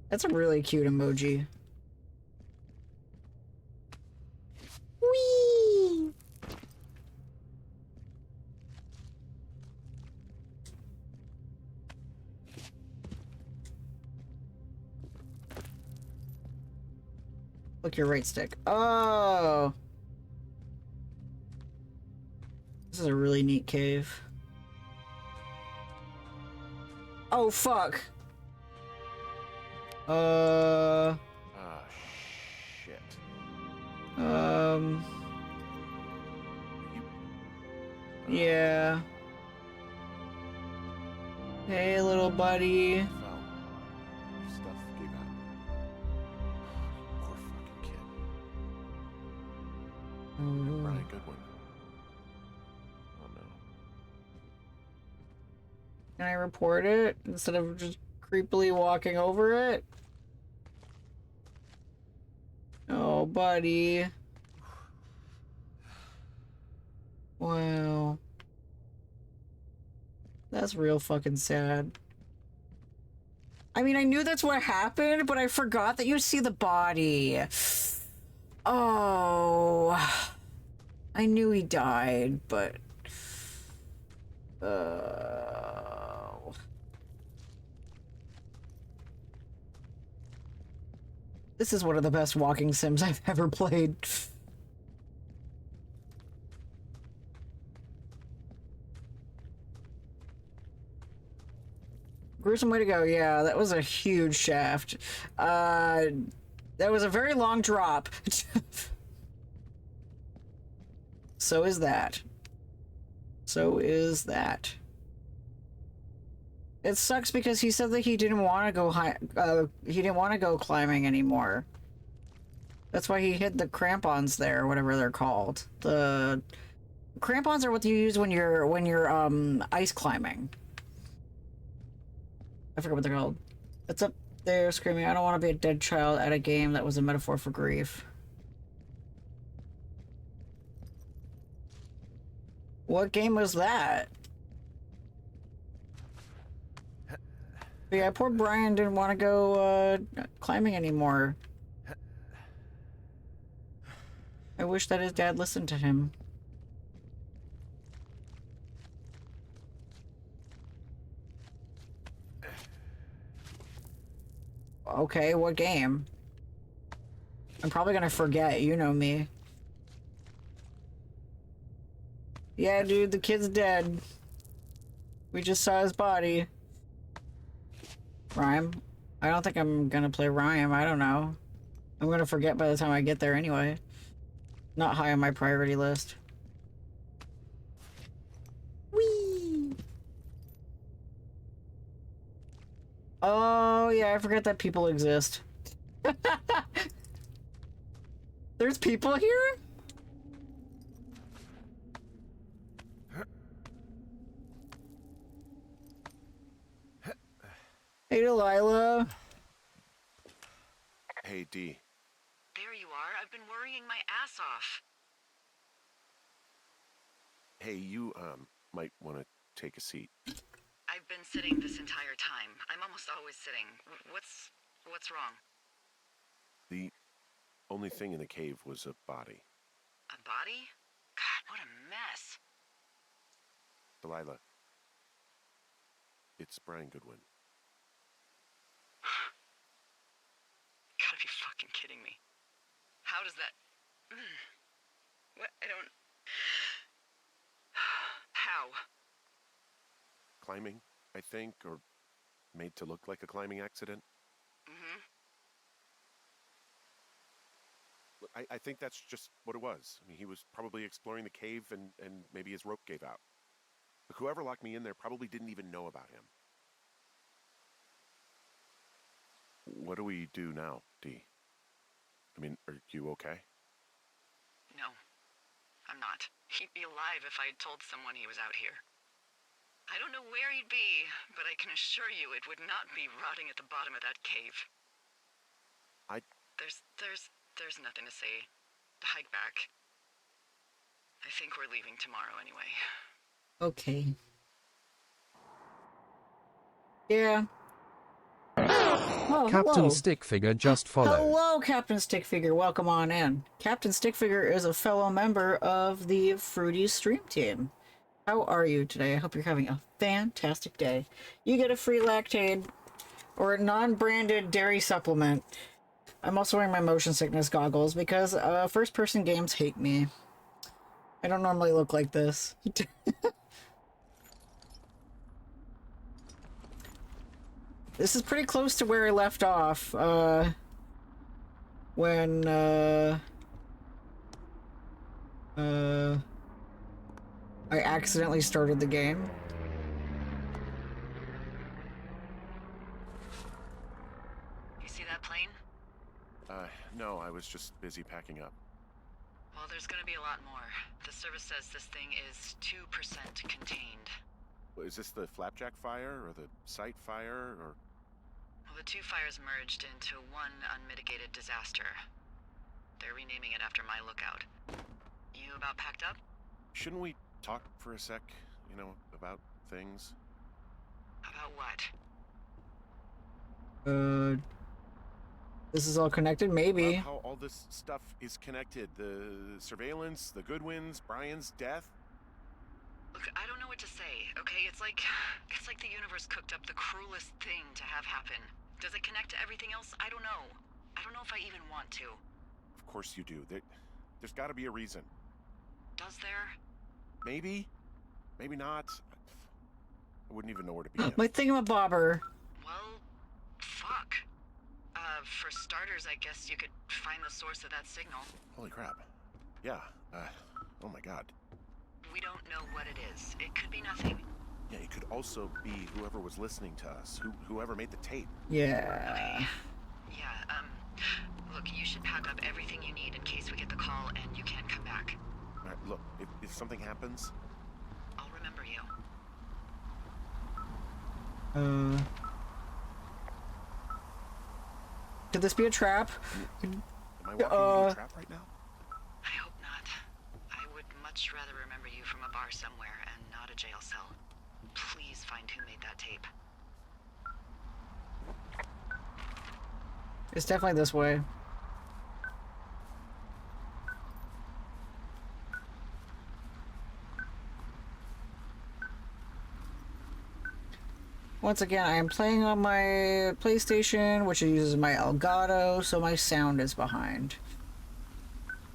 That's a really cute emoji. Whee! Look, your right stick. Oh! This is a really neat cave. Oh, fuck! Ah, shit. Yeah. Hey, little buddy. Fell. Your stuff gave out. Poor fucking kid. Brian Goodwin. Oh no. Can I report it instead of just creepily walking over it? Oh, buddy. Wow. That's real fucking sad. I mean, I knew that's what happened, but I forgot that you see the body. Oh. I knew he died, but... This is one of the best walking sims I've ever played. Gruesome way to go. Yeah, that was a huge shaft. That was a very long drop. So is that. So is that. It sucks because he said that he didn't want to go he didn't want to go climbing anymore. That's why he hid the crampons there, whatever they're called. The crampons are what you use when you're ice climbing. I forget what they're called. It's up there screaming, I don't want to be a dead child at a game that was a metaphor for grief. What game was that? But yeah, poor Brian didn't want to go climbing anymore. I wish that his dad listened to him. Okay, what game? I'm probably gonna forget, you know me. Yeah, dude, the kid's dead. We just saw his body. Rhyme? I don't think I'm gonna play Rhyme, I don't know. I'm gonna forget by the time I get there anyway. Not high on my priority list. Whee! Oh, yeah, I forgot that people exist. There's people here? Hey, Delilah. Hey, D. There you are. I've been worrying my ass off. Hey, you, might want to take a seat. I've been sitting this entire time. I'm almost always sitting. What's wrong? The only thing in the cave was a body. body? God, what a mess. Delilah. It's Brian Goodwin. Gotta be fucking kidding me. How does that... What? I don't... How? Climbing, I think, or made to look like a climbing accident. Mm-hmm. Look, I think that's just what it was. I mean, he was probably exploring the cave and maybe his rope gave out. But whoever locked me in there probably didn't even know about him. What do we do now, Dee? I mean, are you okay? No, I'm not. He'd be alive if I had told someone he was out here. I don't know where he'd be, but I can assure you it would not be rotting at the bottom of that cave. There's nothing to say. Hike back. I think we're leaving tomorrow anyway. Okay. Yeah. Oh, Captain hello. Stickfigure just followed. Hello, Captain Stickfigure. Welcome on in. Captain Stickfigure is a fellow member of the Fruity Stream Team. How are you today? I hope you're having a fantastic day. You get a free Lactaid or a non-branded dairy supplement. I'm also wearing my motion sickness goggles because first-person games hate me. I don't normally look like this. This is pretty close to where I left off, when, I accidentally started the game. You see that plane? No, I was just busy packing up. Well, there's gonna be a lot more. The service says this thing is 2% contained. Is this the Flapjack fire, or the site fire, or... Well, the two fires merged into one unmitigated disaster. They're renaming it after my lookout. You about packed up? Shouldn't we talk for a sec, you know, about things? About what? This is all connected? Maybe. About how all this stuff is connected. The surveillance, the Goodwins, Brian's death. Look, I don't know what to say, okay? It's like the universe cooked up the cruelest thing to have happen. Does it connect to everything else? I don't know. I don't know if I even want to. Of course you do. There's got to be a reason. Does there? Maybe. Maybe not. I wouldn't even know where to begin. My thingamabobber. Well, fuck. For starters, I guess you could find the source of that signal. Holy crap. Yeah. Oh my god. We don't know what it is. It could be nothing. Yeah, it could also be whoever was listening to us. Whoever made the tape. Yeah. Yeah, look, you should pack up everything you need in case we get the call and you can't come back. All right, look, if something happens... I'll remember you. Could this be a trap? Am I walking into a trap right now? I hope not. I would much rather remember you from a bar somewhere and not a jail cell. Please find who made that tape. It's definitely this way. Once again, I am playing on my PlayStation, which uses my Elgato, so my sound is behind.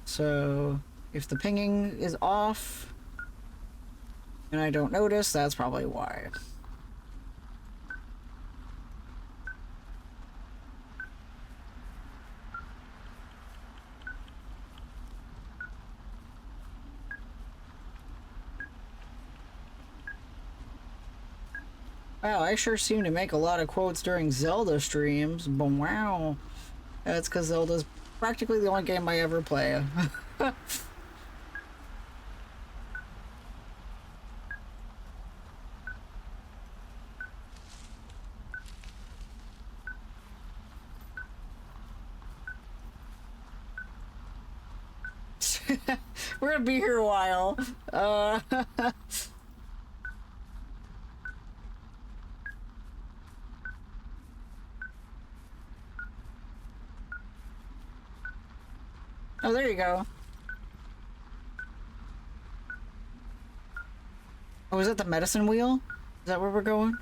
So, if the pinging is off, and I don't notice, that's probably why. Wow, I sure seem to make a lot of quotes during Zelda streams, but wow. That's because Zelda's practically the only game I ever play. We're gonna be here a while. Oh, there you go. Oh, is that the medicine wheel? Is that where we're going?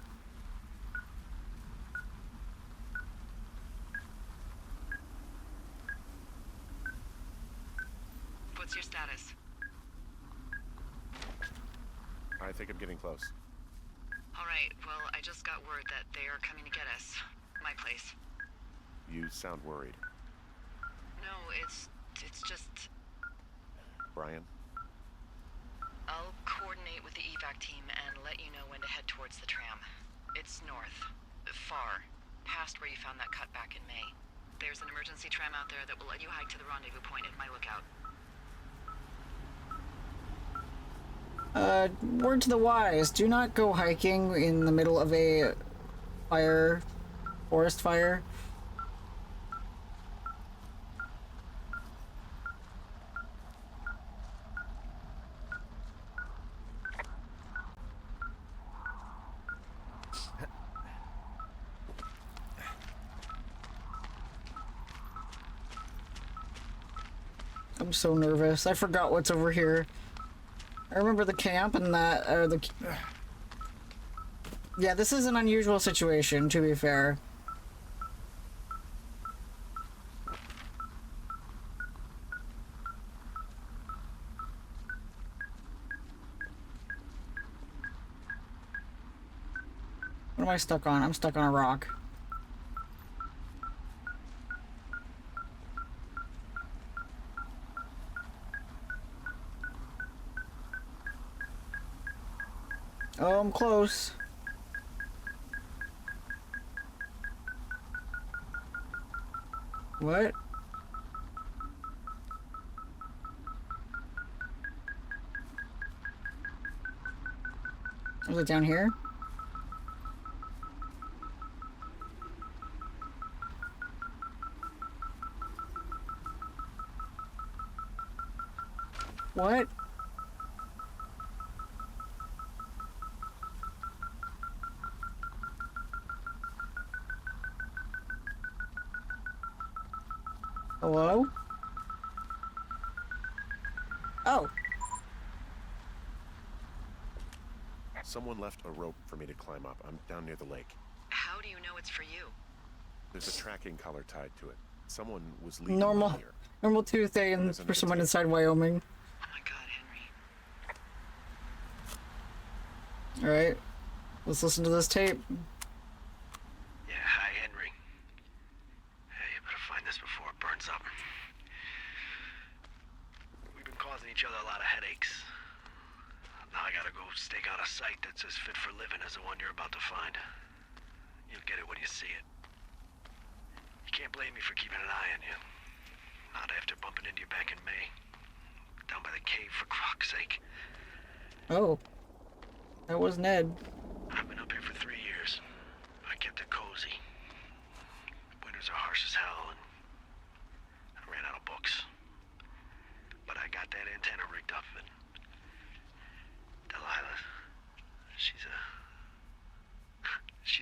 What's your status? I think I'm getting close. All right, well, I just got word that they are coming to get us. My place. You sound worried. No, it's just... Brian? I'll coordinate with the evac team and let you know when to head towards the tram. It's north. Far. Past where you found that cut back in May. There's an emergency tram out there that will let you hike to the rendezvous point at my lookout. Word to the wise, do not go hiking in the middle of a forest fire. I'm so nervous. I forgot what's over here. I remember the camp and that, yeah, this is an unusual situation, to be fair. What am I stuck on? I'm stuck on a rock. Oh, I'm close. What? Was it down here? What? Hello? Oh. Someone left a rope for me to climb up. I'm down near the lake. How do you know it's for you? There's a tracking collar tied to it. Someone was leaving Normal. here. Normal Tuesday and for someone inside Wyoming. Oh my god, Henry. Alright. Let's listen to this tape. Yeah, hi, Henry. Hey, you better find this before it burns up. We've been causing each other a lot of headaches. Now I gotta go stake out a site that's as fit for living as the one you're about to find. You'll get it when you see it. You can't blame me for keeping an eye on you. Not after bumping into you back in May. Down by the cave, for croc's sake. Oh. That was Ned. I've been up here for 3 years. I kept it cozy. Winters are harsh as hell, and I ran out of books. But I got that antenna rigged up, and Delilah, she's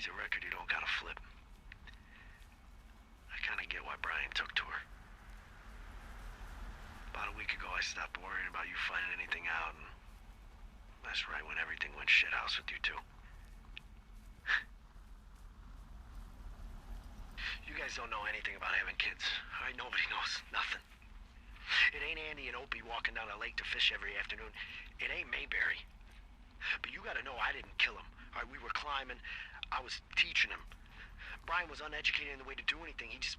a record you don't gotta flip. I kinda get why Brian took to her. About a week ago, I stopped worrying about you finding anything out, and that's right when everything went shithouse with you two. You guys don't know anything about having kids. All right, nobody knows nothing. It ain't Andy and Opie walking down the lake to fish every afternoon. It ain't Mayberry. But you gotta know I didn't kill him. All right, we were climbing. I was teaching him. Brian was uneducated in the way to do anything. He just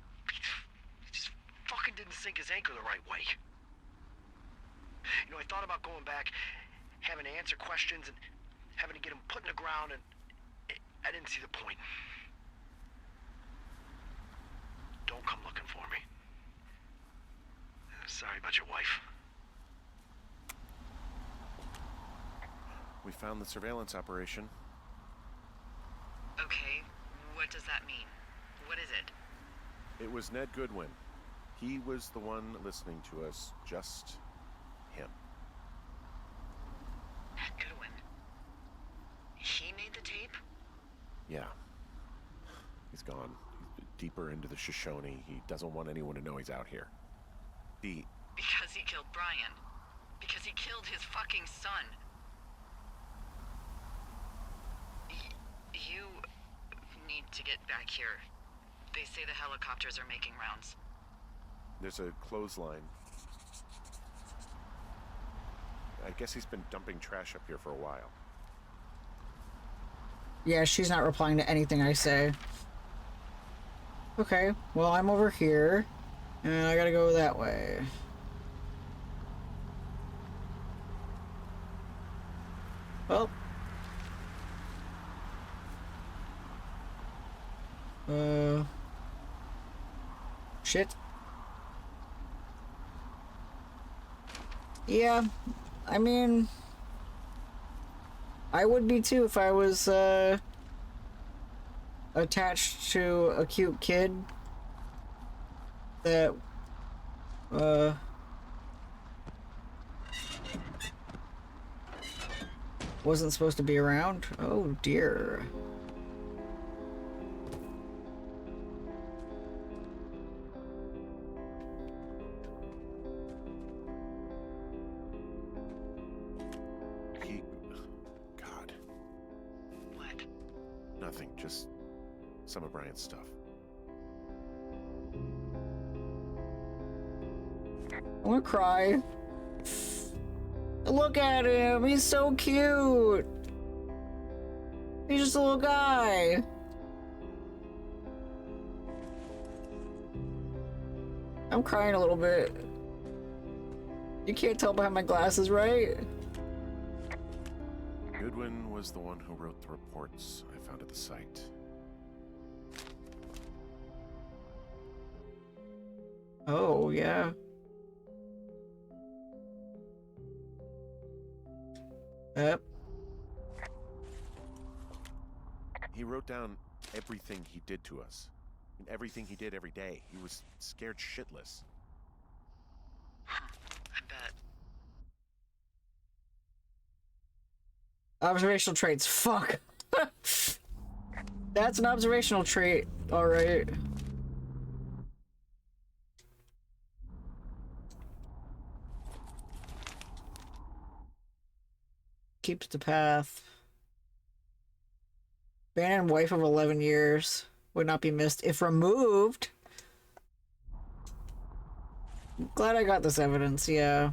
fucking didn't sink his anchor the right way. You know, I thought about going back, having to answer questions and having to get him put in the ground, and I didn't see the point. Don't come looking for me. Sorry about your wife. We found the surveillance operation. Okay, what does that mean? What is it? It was Ned Goodwin. He was the one listening to us, just him. Ned Goodwin. He made the tape? Yeah. He's gone. He's deeper into the Shoshone. He doesn't want anyone to know he's out here. Because he killed Brian. Because he killed his fucking son. to get back here. They say the helicopters are making rounds. There's a clothesline. I guess he's been dumping trash up here for a while. Yeah, she's not replying to anything I say. Okay, well, I'm over here, and I gotta go that way. Well. Shit. Yeah, I mean, I would be too if I was, attached to a cute kid that, wasn't supposed to be around. Oh dear. God. What? Nothing, just some of Brian's stuff. I'm gonna cry. Look at him, he's so cute. He's just a little guy. I'm crying a little bit. You can't tell behind my glasses, right? Goodwin was the one who wrote the reports I found at the site. Oh, yeah. Yep. He wrote down everything he did to us. And everything he did every day. He was scared shitless. I bet. Observational traits. Fuck. That's an observational trait. Alright. Keeps the path. Abandoned wife of 11 years. Would not be missed if removed. Glad I got this evidence, yeah.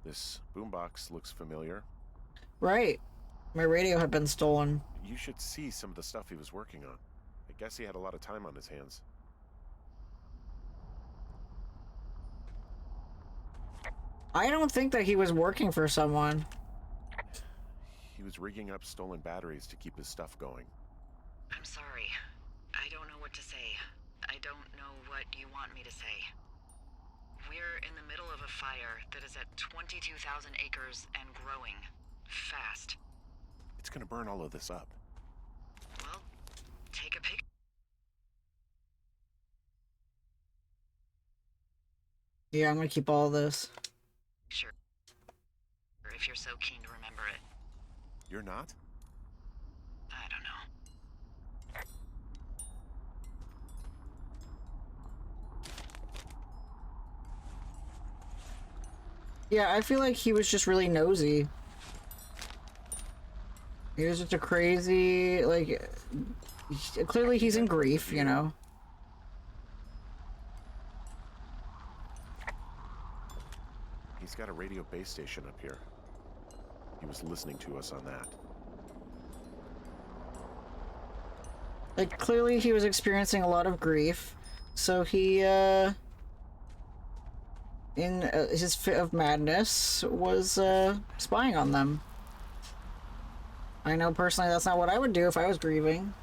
This boombox looks familiar. Right. My radio had been stolen. You should see some of the stuff he was working on. I guess he had a lot of time on his hands. I don't think that he was working for someone. He was rigging up stolen batteries to keep his stuff going. I'm sorry. I don't know what to say. I don't know what you want me to say. We're in the middle of a fire that is at 22,000 acres and growing. Fast. It's gonna burn all of this up. Well, take a picture. Yeah, I'm gonna keep all this. Sure. If you're so keen to remember it. You're not? I don't know. Yeah, I feel like he was just really nosy. He was just a crazy, like, clearly he's in grief, you know. He's got a radio base station up here. He was listening to us on that. Like, clearly he was experiencing a lot of grief, so he, in his fit of madness, was, spying on them. I know personally that's not what I would do if I was grieving.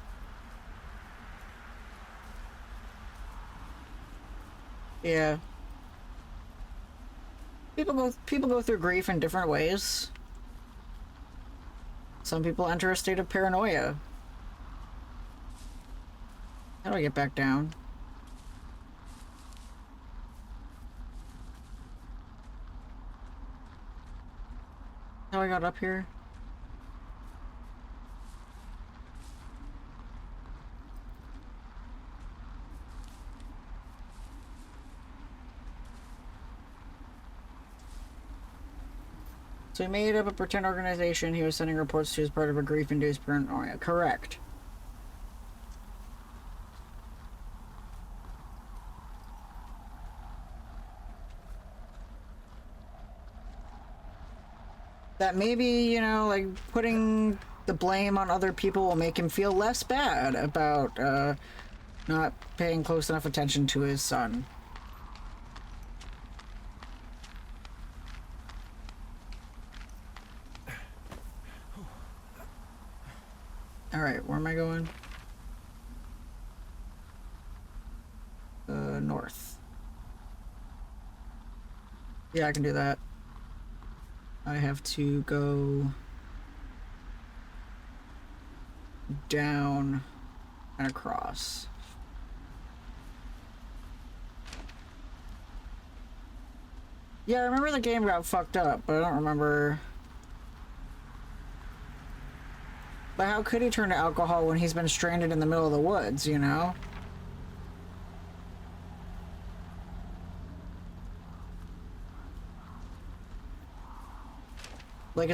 Yeah. People go through grief in different ways. Some people enter a state of paranoia. How do I get back down? How I got up here? So he made up a pretend organization he was sending reports to as part of a grief-induced paranoia. Correct. That maybe, you know, like putting the blame on other people will make him feel less bad about not paying close enough attention to his son. Alright, where am I going? North. Yeah, I can do that. I have to go down and across. Yeah, I remember the game got fucked up, but I don't remember. But how could he turn to alcohol when he's been stranded in the middle of the woods, you know? Like,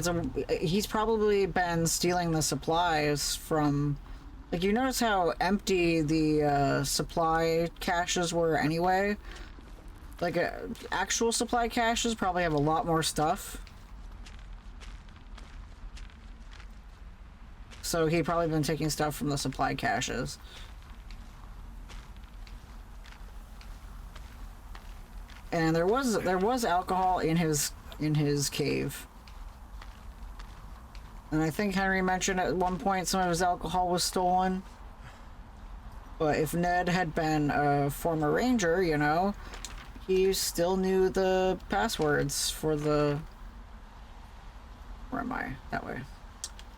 he's probably been stealing the supplies from, like, you notice how empty the supply caches were anyway? Like, actual supply caches probably have a lot more stuff. So he'd probably been taking stuff from the supply caches. And there was alcohol in his cave. And I think Henry mentioned at one point some of his alcohol was stolen. But if Ned had been a former ranger, you know, he still knew the passwords for the... Where am I? That way.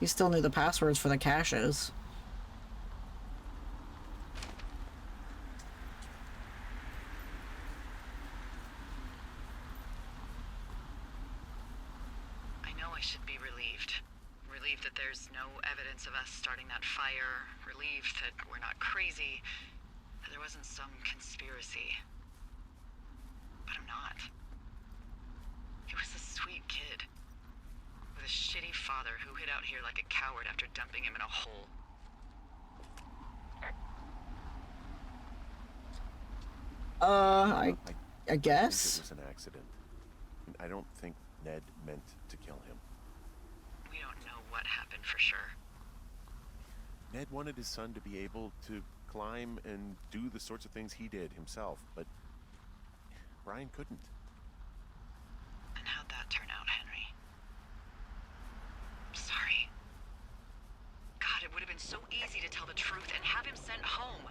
He still knew the passwords for the caches. I know I should be relieved. Relieved that there's no evidence of us starting that fire. Relieved that we're not crazy. That there wasn't some conspiracy. But I'm not. He was a sweet kid. With a shitty father who hid out here like a coward after dumping him in a hole. I guess. It was an accident. I don't think Ned meant to kill him. We don't know what happened for sure. Ned wanted his son to be able to climb and do the sorts of things he did himself, but Brian couldn't. And how'd that turn out, Henry? I'm sorry. God, it would have been so easy to tell the truth and have him sent home.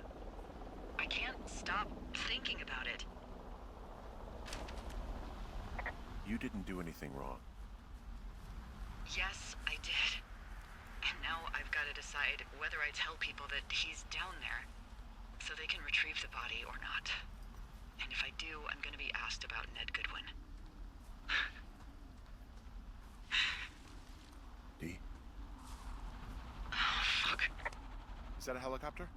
I can't stop thinking about it. You didn't do anything wrong. Yes, I did. And now I've got to decide whether I tell people that he's down there so they can retrieve the body or not. And if I do, I'm going to be asked about Ned Goodwin. Dee? Oh, fuck. Is that a helicopter?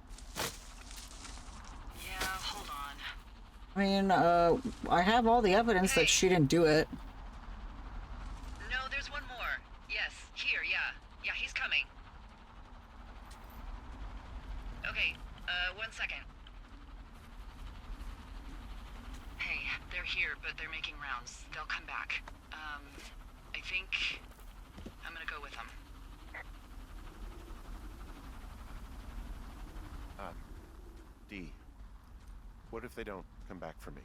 Yeah, hold on. I mean, I have all the evidence that she didn't do it. No, there's one more. Yes, here, yeah. Yeah, he's coming. Okay, 1 second. Hey, they're here, but they're making rounds. They'll come back. I think I'm gonna go with them. Dee, what if they don't come back for me?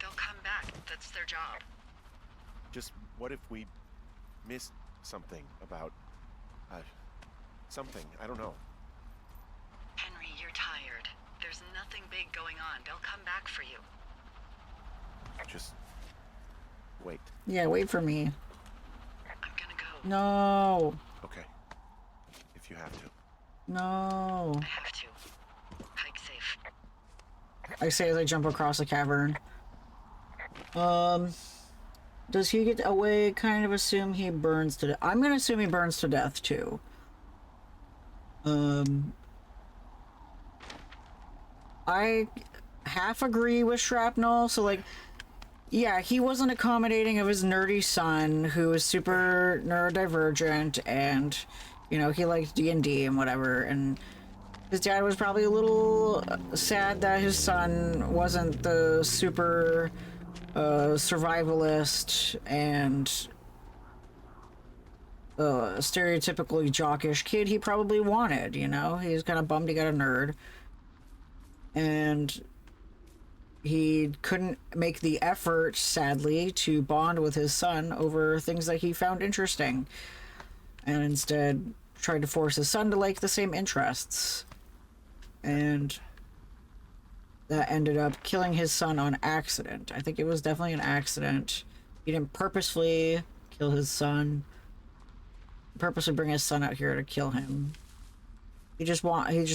They'll come back. That's their job. Just what if we missed something about, something, I don't know. Henry, you're tired. There's nothing big going on. They'll come back for you. Just wait. Yeah, wait for me. I'm gonna go. No. Okay. If you have to. No. I have to. Hike safe. I say as I jump across the cavern. Does he get away? Kind of assume he burns to death. I'm gonna assume he burns to death too. I half agree with shrapnel, so like Yeah, he wasn't accommodating of his nerdy son, who was super neurodivergent, and, you know, he liked D&D and whatever, and his dad was probably a little sad that his son wasn't the super survivalist and stereotypically jockish kid he probably wanted, you know? He's kind of bummed he got a nerd. And he couldn't make the effort, sadly, to bond with his son over things that he found interesting. And instead tried to force his son to like the same interests. And that ended up killing his son on accident. I think it was definitely an accident. He didn't purposefully kill his son. Purposely bring his son out here to kill him. He just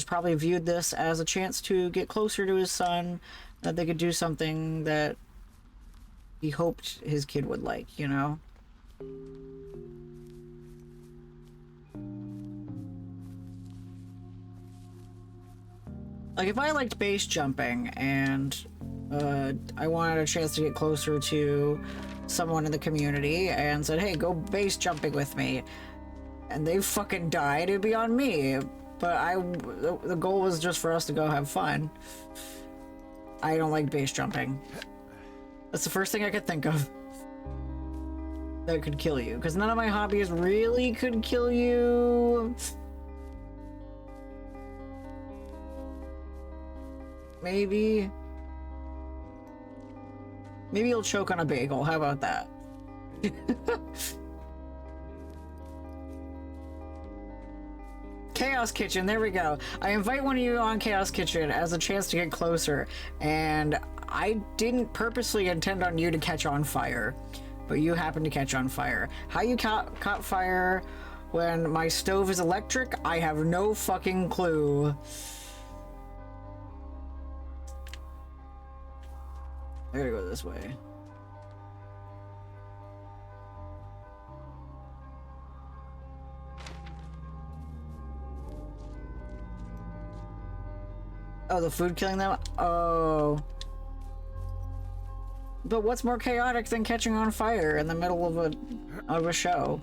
probably viewed this as a chance to get closer to his son, that they could do something that he hoped his kid would like, you know? Like, if I liked base jumping and I wanted a chance to get closer to someone in the community and said, hey, go base jumping with me, and they fucking died, it'd be on me. But the goal was just for us to go have fun. I don't like base jumping. That's the first thing I could think of that could kill you, because none of my hobbies really could kill you. Maybe you'll choke on a bagel. How about that? Chaos Kitchen, there we go. I invite one of you on Chaos Kitchen as a chance to get closer, and I didn't purposely intend on you to catch on fire, but you happened to catch on fire. How you caught fire when my stove is electric, I have no fucking clue. I gotta go this way. Oh, the food killing them? Oh. But what's more chaotic than catching on fire in the middle of a show?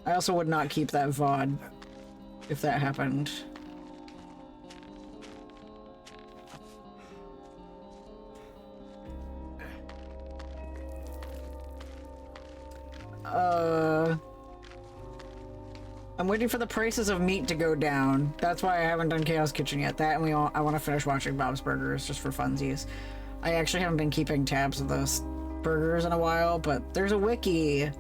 I also would not keep that VOD if that happened. I'm waiting for the prices of meat to go down. That's why I haven't done Chaos Kitchen yet. That and I want to finish watching Bob's Burgers just for funsies. I actually haven't been keeping tabs of those burgers in a while, but there's a wiki.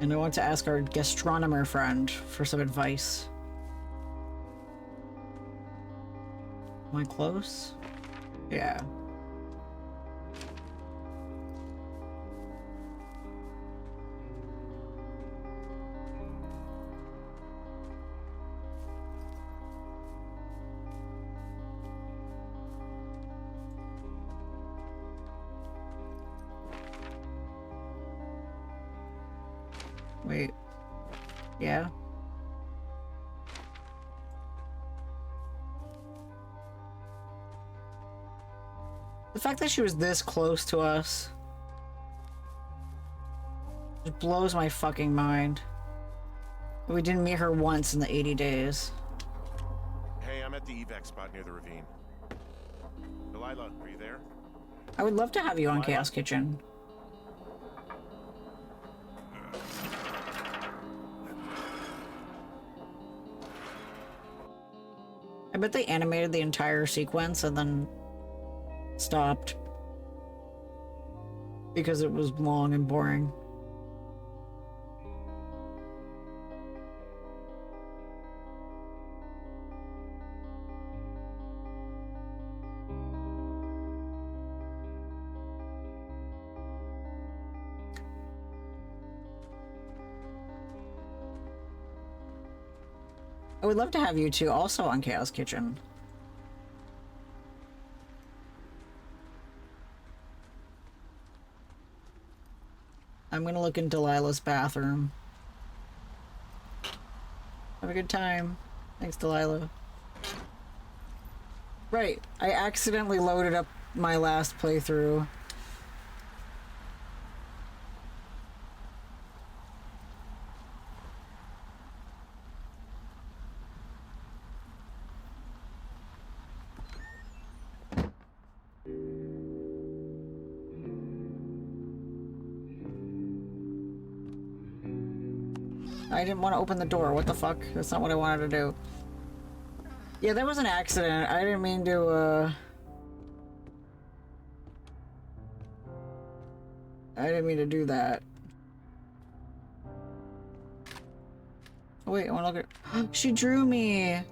And I want to ask our gastronomer friend for some advice. Am I close? Yeah. Wait. Yeah? The fact that she was this close to us just blows my fucking mind. We didn't meet her once in the 80 days. Hey, I'm at the evac spot near the ravine. Delilah, are you there? I would love to have you on Chaos Kitchen. I bet they animated the entire sequence and then stopped because it was long and boring. I would love to have you two also on Chaos Kitchen. I'm gonna look in Delilah's bathroom. Have a good time. Thanks, Delilah. Right. I accidentally loaded up my last playthrough. I didn't want to open the door. What the fuck? That's not what I wanted to do. Yeah, that was an accident. I didn't mean to, I didn't mean to do that. Oh, wait, I want to look at... She drew me!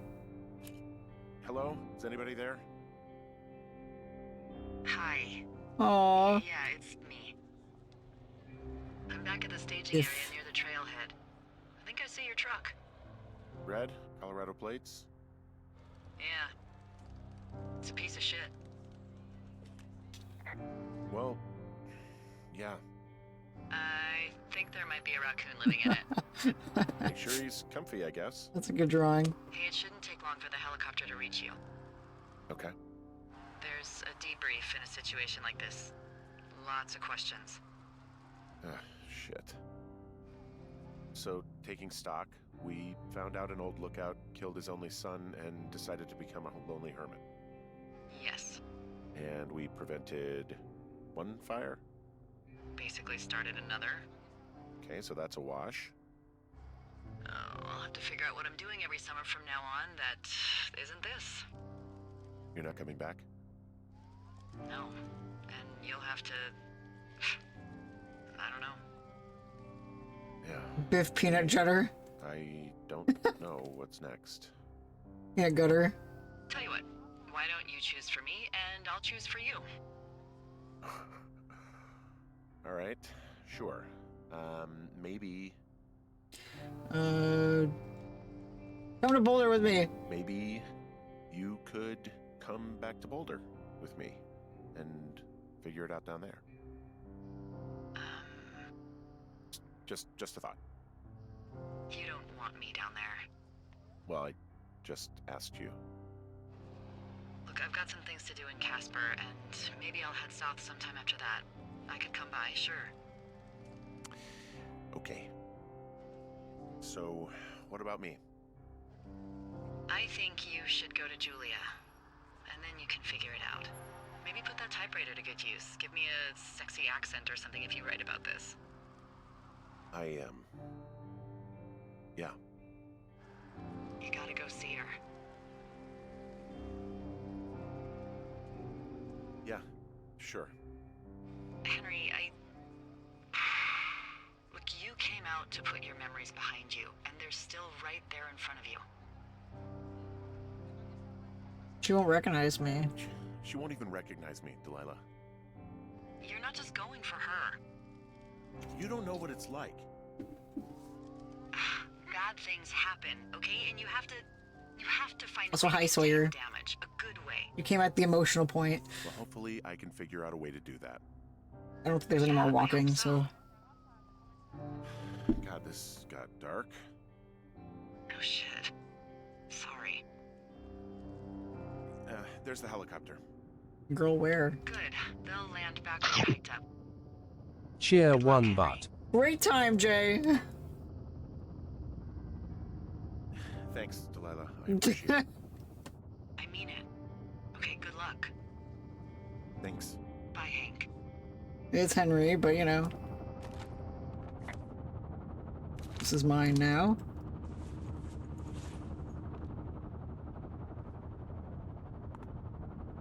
Hello? Is anybody there? Hi. Aww. Yeah, it's me. I'm back at the staging area near the trailhead. I think I see your truck. Red? Colorado plates? Yeah. It's a piece of shit. Well, yeah. I think there might be a raccoon living in it. Make sure he's comfy, I guess. That's a good drawing. Hey, it shouldn't take long for the helicopter to reach you. Okay. There's a debrief in a situation like this. Lots of questions. Shit. So, taking stock, we found out an old lookout killed his only son and decided to become a lonely hermit. Yes. And we prevented one fire? Basically started another. Okay, so that's a wash. Oh, I'll have to figure out what I'm doing every summer from now on that isn't this. You're not coming back? No. And you'll have to... I don't know. Yeah. Biff peanut butter. I don't know what's next. Peanut gutter. Tell you what, why don't you choose for me and I'll choose for you? All right, sure. Maybe Come to Boulder with me. maybe you could come back to Boulder with me and figure it out down there. Just a thought. You don't want me down there. Well, I just asked you. Look, I've got some things to do in Casper, and maybe I'll head south sometime after that. I could come by, sure. Okay. So, what about me? I think you should go to Julia, and then you can figure it out. Maybe put that typewriter to good use. Give me a sexy accent or something if you write about this. Yeah. You gotta go see her. Yeah, sure. Henry, Look, you came out to put your memories behind you, and they're still right there in front of you. She won't recognize me. She won't even recognize me, Delilah. You're not just going for her. You don't know what it's like. Bad things happen, okay? And you have to find Also, a way hi, to Sawyer. contain damage, a good way. You came at the emotional point. Well, hopefully I can figure out a way to do that. I don't think there's any Yeah, more I walking, hope so... God, this got dark. Oh shit. Sorry. There's the helicopter. Girl, where? Good. They'll land back when you're picked up. Cheer Good luck, one Henry. butt. Great time, Jay. Thanks, Delilah. I appreciate it. I mean it. Okay, good luck. Thanks. Bye, Hank. It's Henry, but you know. This is mine now.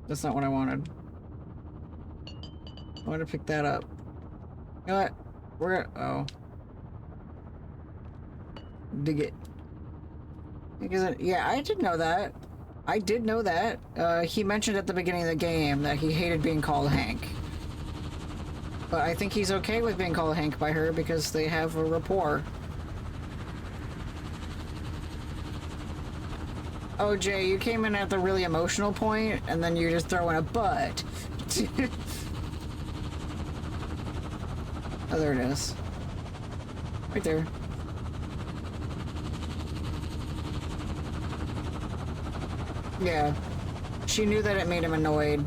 That's not what I wanted. I wanted to pick that up. You know what? We're gonna... Oh. Dig it. Because yeah, I did know that. I did know that. He mentioned at the beginning of the game that he hated being called Hank. But I think he's okay with being called Hank by her because they have a rapport. Oh, Jay, you came in at the really emotional point, and then you're just throwing a butt. Oh, there it is. Right there. Yeah. She knew that it made him annoyed.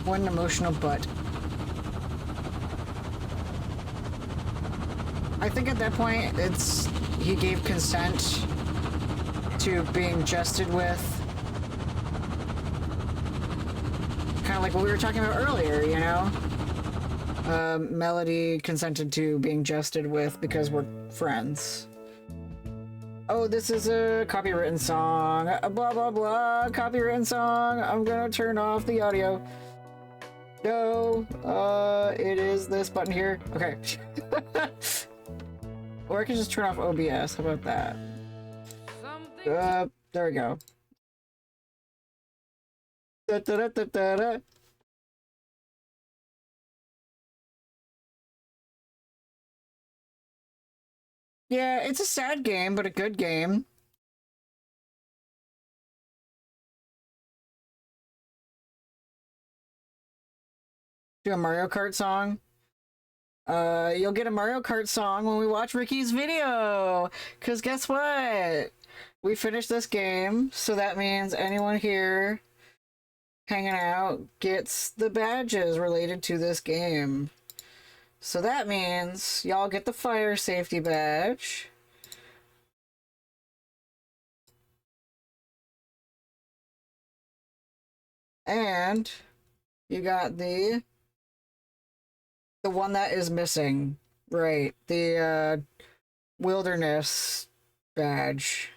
One emotional butt. I think at that point, he gave consent to being jested with. Kind of like what we were talking about earlier, you know? Melody consented to being jested with because we're friends. Oh, this is a copywritten song. Blah, blah, blah. Copywritten song. I'm gonna turn off the audio. No, it is this button here. Okay. Or I can just turn off OBS. How about that? There we go. Da, da, da, da, da, da. Yeah, it's a sad game, but a good game. Do a Mario Kart song. You'll get a Mario Kart song when we watch Ricky's video. Cause guess what? We finished this game, so that means anyone here hanging out gets the badges related to this game. So that means y'all get the fire safety badge. And you got the one that is missing. Right. The wilderness badge.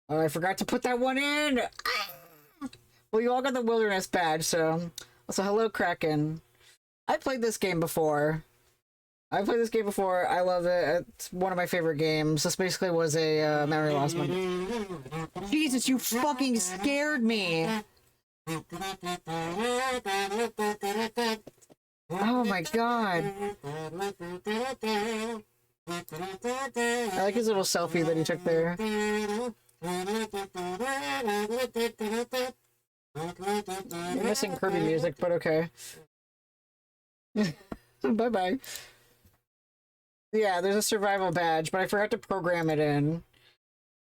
Oh, I forgot to put that one in. Well, you all got the wilderness badge, so hello, Kraken. I played this game before. I love it. It's one of my favorite games. This basically was a memory loss one. Jesus, you fucking scared me. Oh my god. I like his little selfie that he took there. You're missing Kirby music, but okay. Bye-bye. Yeah, there's a survival badge, but I forgot to program it in.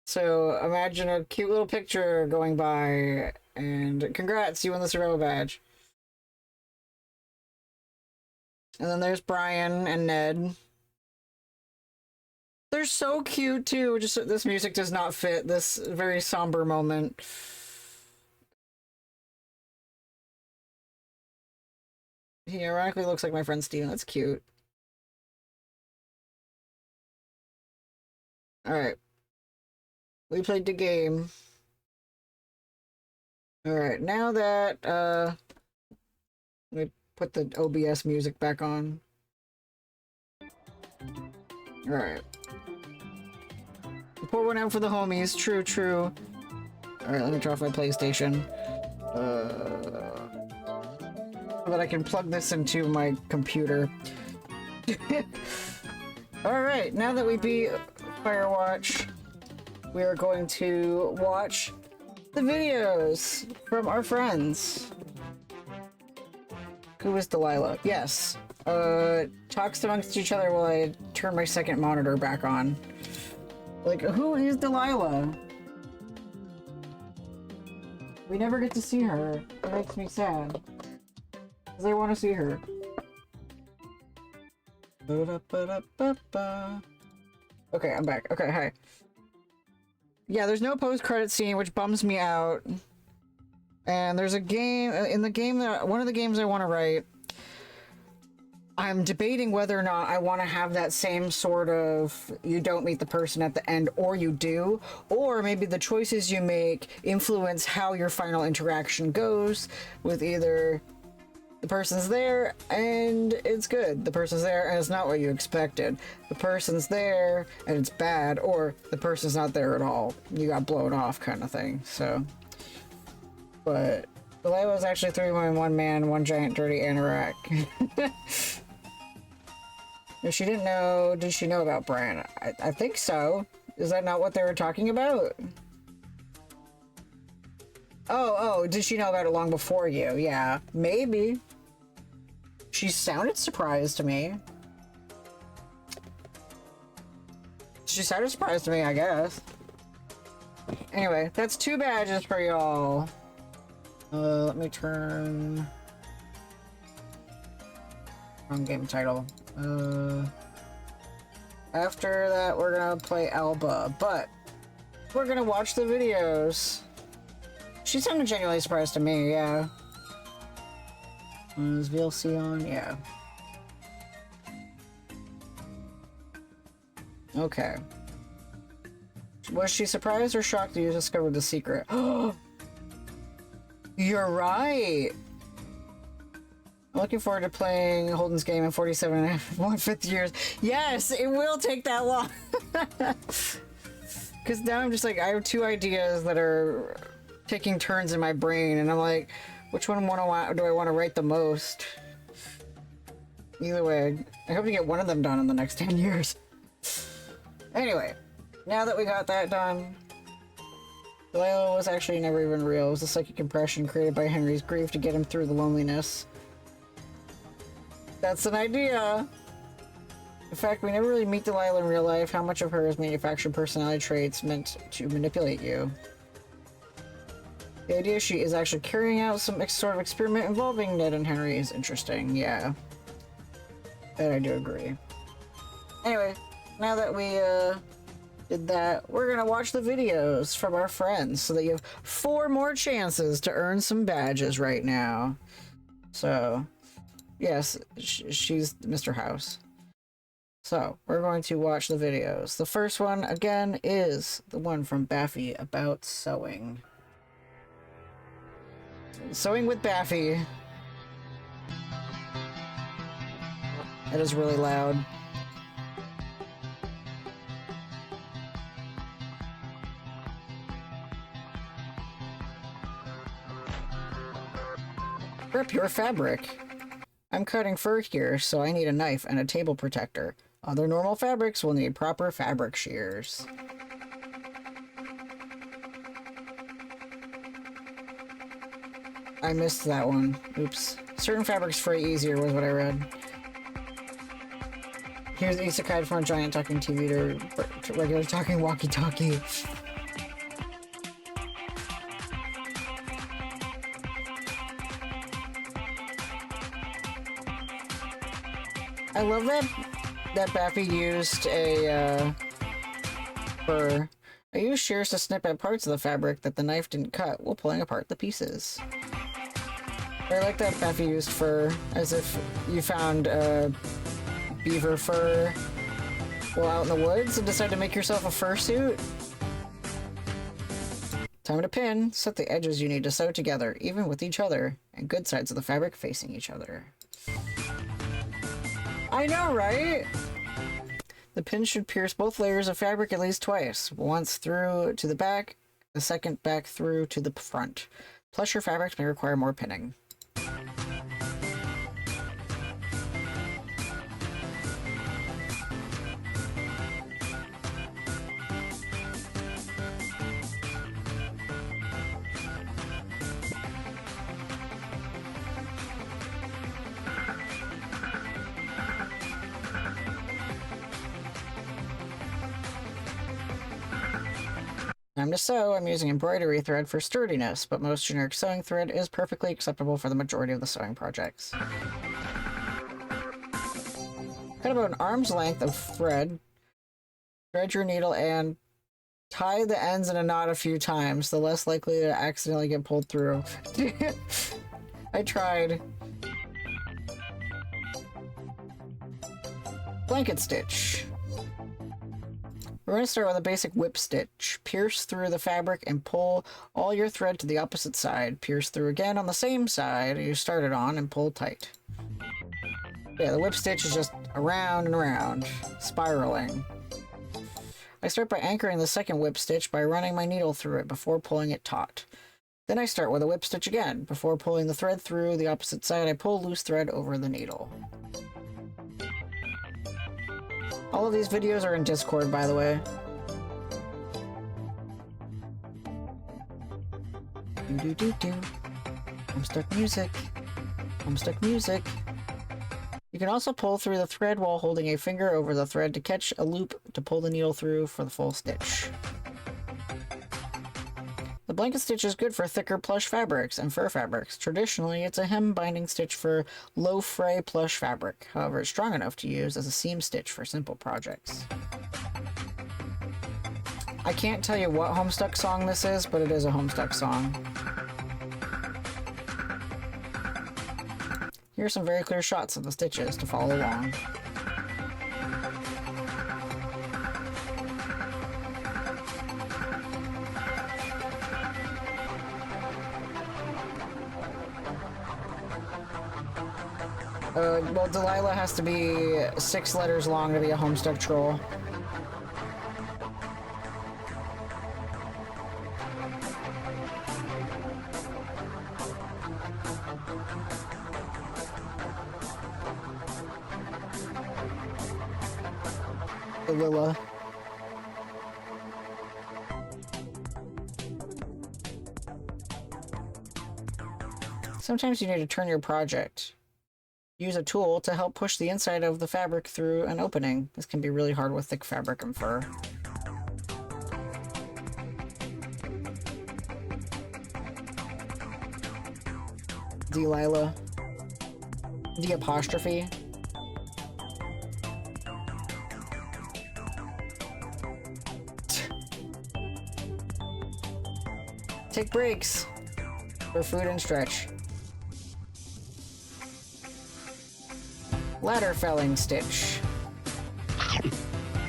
So imagine a cute little picture going by, and congrats, you won the survival badge. And then there's Brian and Ned. They're so cute too. Just this music does not fit this very somber moment. He ironically looks like my friend Steven. That's cute. Alright. We played the game. Alright, now that, let me put the OBS music back on. Alright. Pour one out for the homies. True, true. Alright, let me turn off my PlayStation. So that I can plug this into my computer. Alright, now that we beat Firewatch, we are going to watch the videos from our friends. Who is Delilah? Yes. Talks amongst each other while I turn my second monitor back on. Like, who is Delilah? We never get to see her. It makes me sad. Because I want to see her. Okay, I'm back. Okay, hi. Yeah, there's no post-credit scene, which bums me out. And there's a game, in the game that, one of the games I want to write, I'm debating whether or not I want to have that same sort of, you don't meet the person at the end, or you do, or maybe the choices you make influence how your final interaction goes, with either the person's there and it's good, the person's there and it's not what you expected, the person's there and it's bad, or the person's not there at all, you got blown off kind of thing. So, but Delilah was actually 3 women, 1 man, 1 giant dirty anorak. If she didn't know, did she know about Brian? I think so. Is that not what they were talking about? Oh, did she know about it long before you? Yeah, maybe. She sounded surprised to me. She sounded surprised to me, I guess. Anyway, that's 2 badges for y'all. Let me turn... Wrong game title. After that, we're gonna play Alba, but we're gonna watch the videos. She sounded genuinely surprised to me, yeah. Is VLC on? Yeah. Okay. Was she surprised or shocked that you discovered the secret? You're right! I'm looking forward to playing Holden's game in 47 and 1/5 years. Yes, it will take that long! Because now I'm just like, I have 2 ideas that are taking turns in my brain, and I'm like, which one do I want to write the most? Either way, I hope to get one of them done in the next 10 years. Anyway, now that we got that done, Delilah was actually never even real. It was a psychic impression created by Henry's grief to get him through the loneliness. That's an idea! In fact, we never really meet Delilah in real life. How much of her is manufactured personality traits meant to manipulate you? The idea she is actually carrying out some sort of experiment involving Ned and Henry is interesting, yeah. That I do agree. Anyway, now that we did that, we're gonna watch the videos from our friends so that you have 4 more chances to earn some badges right now. So, yes, she's Mr. House. So, we're going to watch the videos. The first one, again, is the one from Baffy about sewing. Sewing with Baffy. That is really loud. Prep your fabric. I'm cutting fur here, so I need a knife and a table protector. Other normal fabrics will need proper fabric shears. I missed that one. Oops. Certain fabrics fray easier was what I read. Here's the isekai from a giant talking TV to regular talking walkie-talkie. I love that Baffy used a fur. I used shears to snip at parts of the fabric that the knife didn't cut while pulling apart the pieces. I like that Baffy used fur, as if you found beaver fur while out in the woods and decided to make yourself a fursuit. Time to pin. Set the edges you need to sew together, even with each other, and good sides of the fabric facing each other. I know, right? The pin should pierce both layers of fabric at least twice. Once through to the back, the second back through to the front. Plus your fabrics may require more pinning. Time to sew. I'm using embroidery thread for sturdiness, but most generic sewing thread is perfectly acceptable for the majority of the sewing projects. Cut about an arm's length of thread. Thread your needle and tie the ends in a knot a few times, the less likely to accidentally get pulled through. I tried. Blanket stitch. We're going to start with a basic whip stitch. Pierce through the fabric and pull all your thread to the opposite side. Pierce through again on the same side you started on and pull tight. Yeah, the whip stitch is just around and around, spiraling. I start by anchoring the second whip stitch by running my needle through it before pulling it taut. Then I start with a whip stitch again. Before pulling the thread through the opposite side, I pull loose thread over the needle. All of these videos are in Discord, by the way. Do-do-do-do. Homestuck music. Homestuck music. You can also pull through the thread while holding a finger over the thread to catch a loop to pull the needle through for the full stitch. The blanket stitch is good for thicker plush fabrics and fur fabrics. Traditionally, it's a hem binding stitch for low fray plush fabric. However, it's strong enough to use as a seam stitch for simple projects. I can't tell you what Homestuck song this is, but it is a Homestuck song. Here are some very clear shots of the stitches to follow along. Well, Delilah has to be 6 letters long to be a Homestuck troll. Delilah. Sometimes you need to turn your project. Use a tool to help push the inside of the fabric through an opening. This can be really hard with thick fabric and fur. Delilah. The apostrophe. Take breaks for food and stretch. Ladder felling stitch.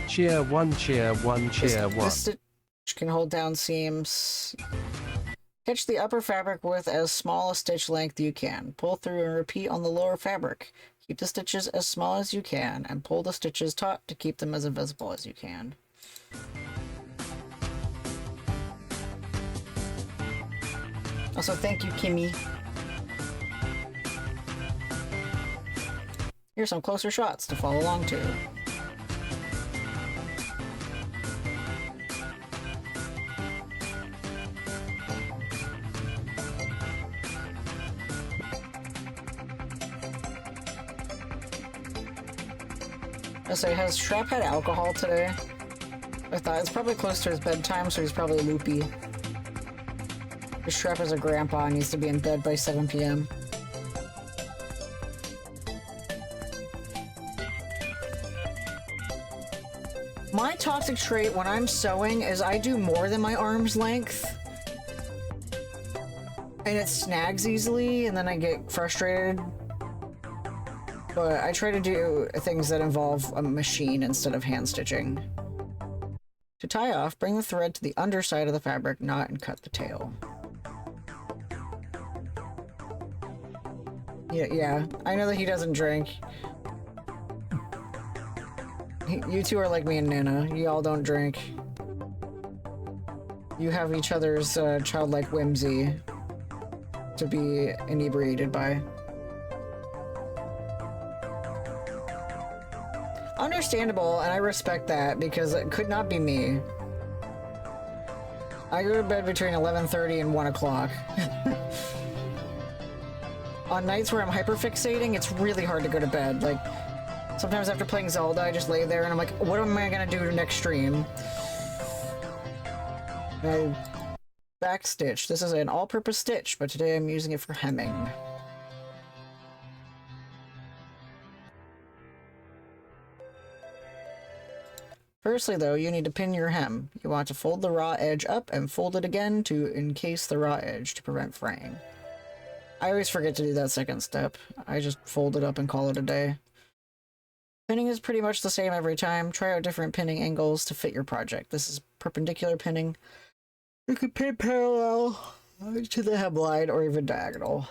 Cheer one, cheer one, cheer one. This stitch can hold down seams. Catch the upper fabric with as small a stitch length you can. Pull through and repeat on the lower fabric. Keep the stitches as small as you can, and pull the stitches taut to keep them as invisible as you can. Also, thank you, Kimmy. Here's some closer shots to follow along to. I say, has Shrap had alcohol today? I thought it's probably close to his bedtime, so he's probably loopy. Shrap is a grandpa and needs to be in bed by 7 p.m. My toxic trait when I'm sewing is I do more than my arm's length. And it snags easily, and then I get frustrated. But I try to do things that involve a machine instead of hand stitching. To tie off, bring the thread to the underside of the fabric knot and cut the tail. Yeah, I know that he doesn't drink. You two are like me and Nana. You all don't drink. You have each other's childlike whimsy to be inebriated by. Understandable, and I respect that, because it could not be me. I go to bed between 11:30 and 1 o'clock. On nights where I'm hyperfixating, it's really hard to go to bed. Like, sometimes after playing Zelda, I just lay there and I'm like, what am I gonna do next stream? And I backstitch. This is an all-purpose stitch, but today I'm using it for hemming. Firstly, though, you need to pin your hem. You want to fold the raw edge up and fold it again to encase the raw edge to prevent fraying. I always forget to do that second step. I just fold it up and call it a day. Pinning is pretty much the same every time. Try out different pinning angles to fit your project. This is perpendicular pinning. You can pin parallel to the hemline or even diagonal.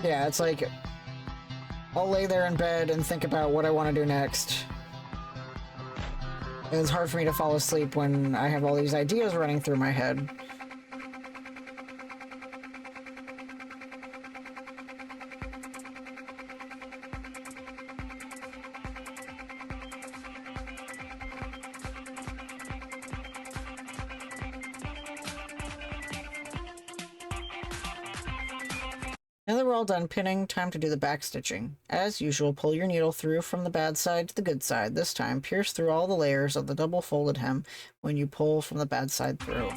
Yeah, it's like, I'll lay there in bed and think about what I want to do next. And it's hard for me to fall asleep when I have all these ideas running through my head. Now that we're all done pinning, time to do the back stitching. As usual, pull your needle through from the bad side to the good side. This time, pierce through all the layers of the double folded hem when you pull from the bad side through.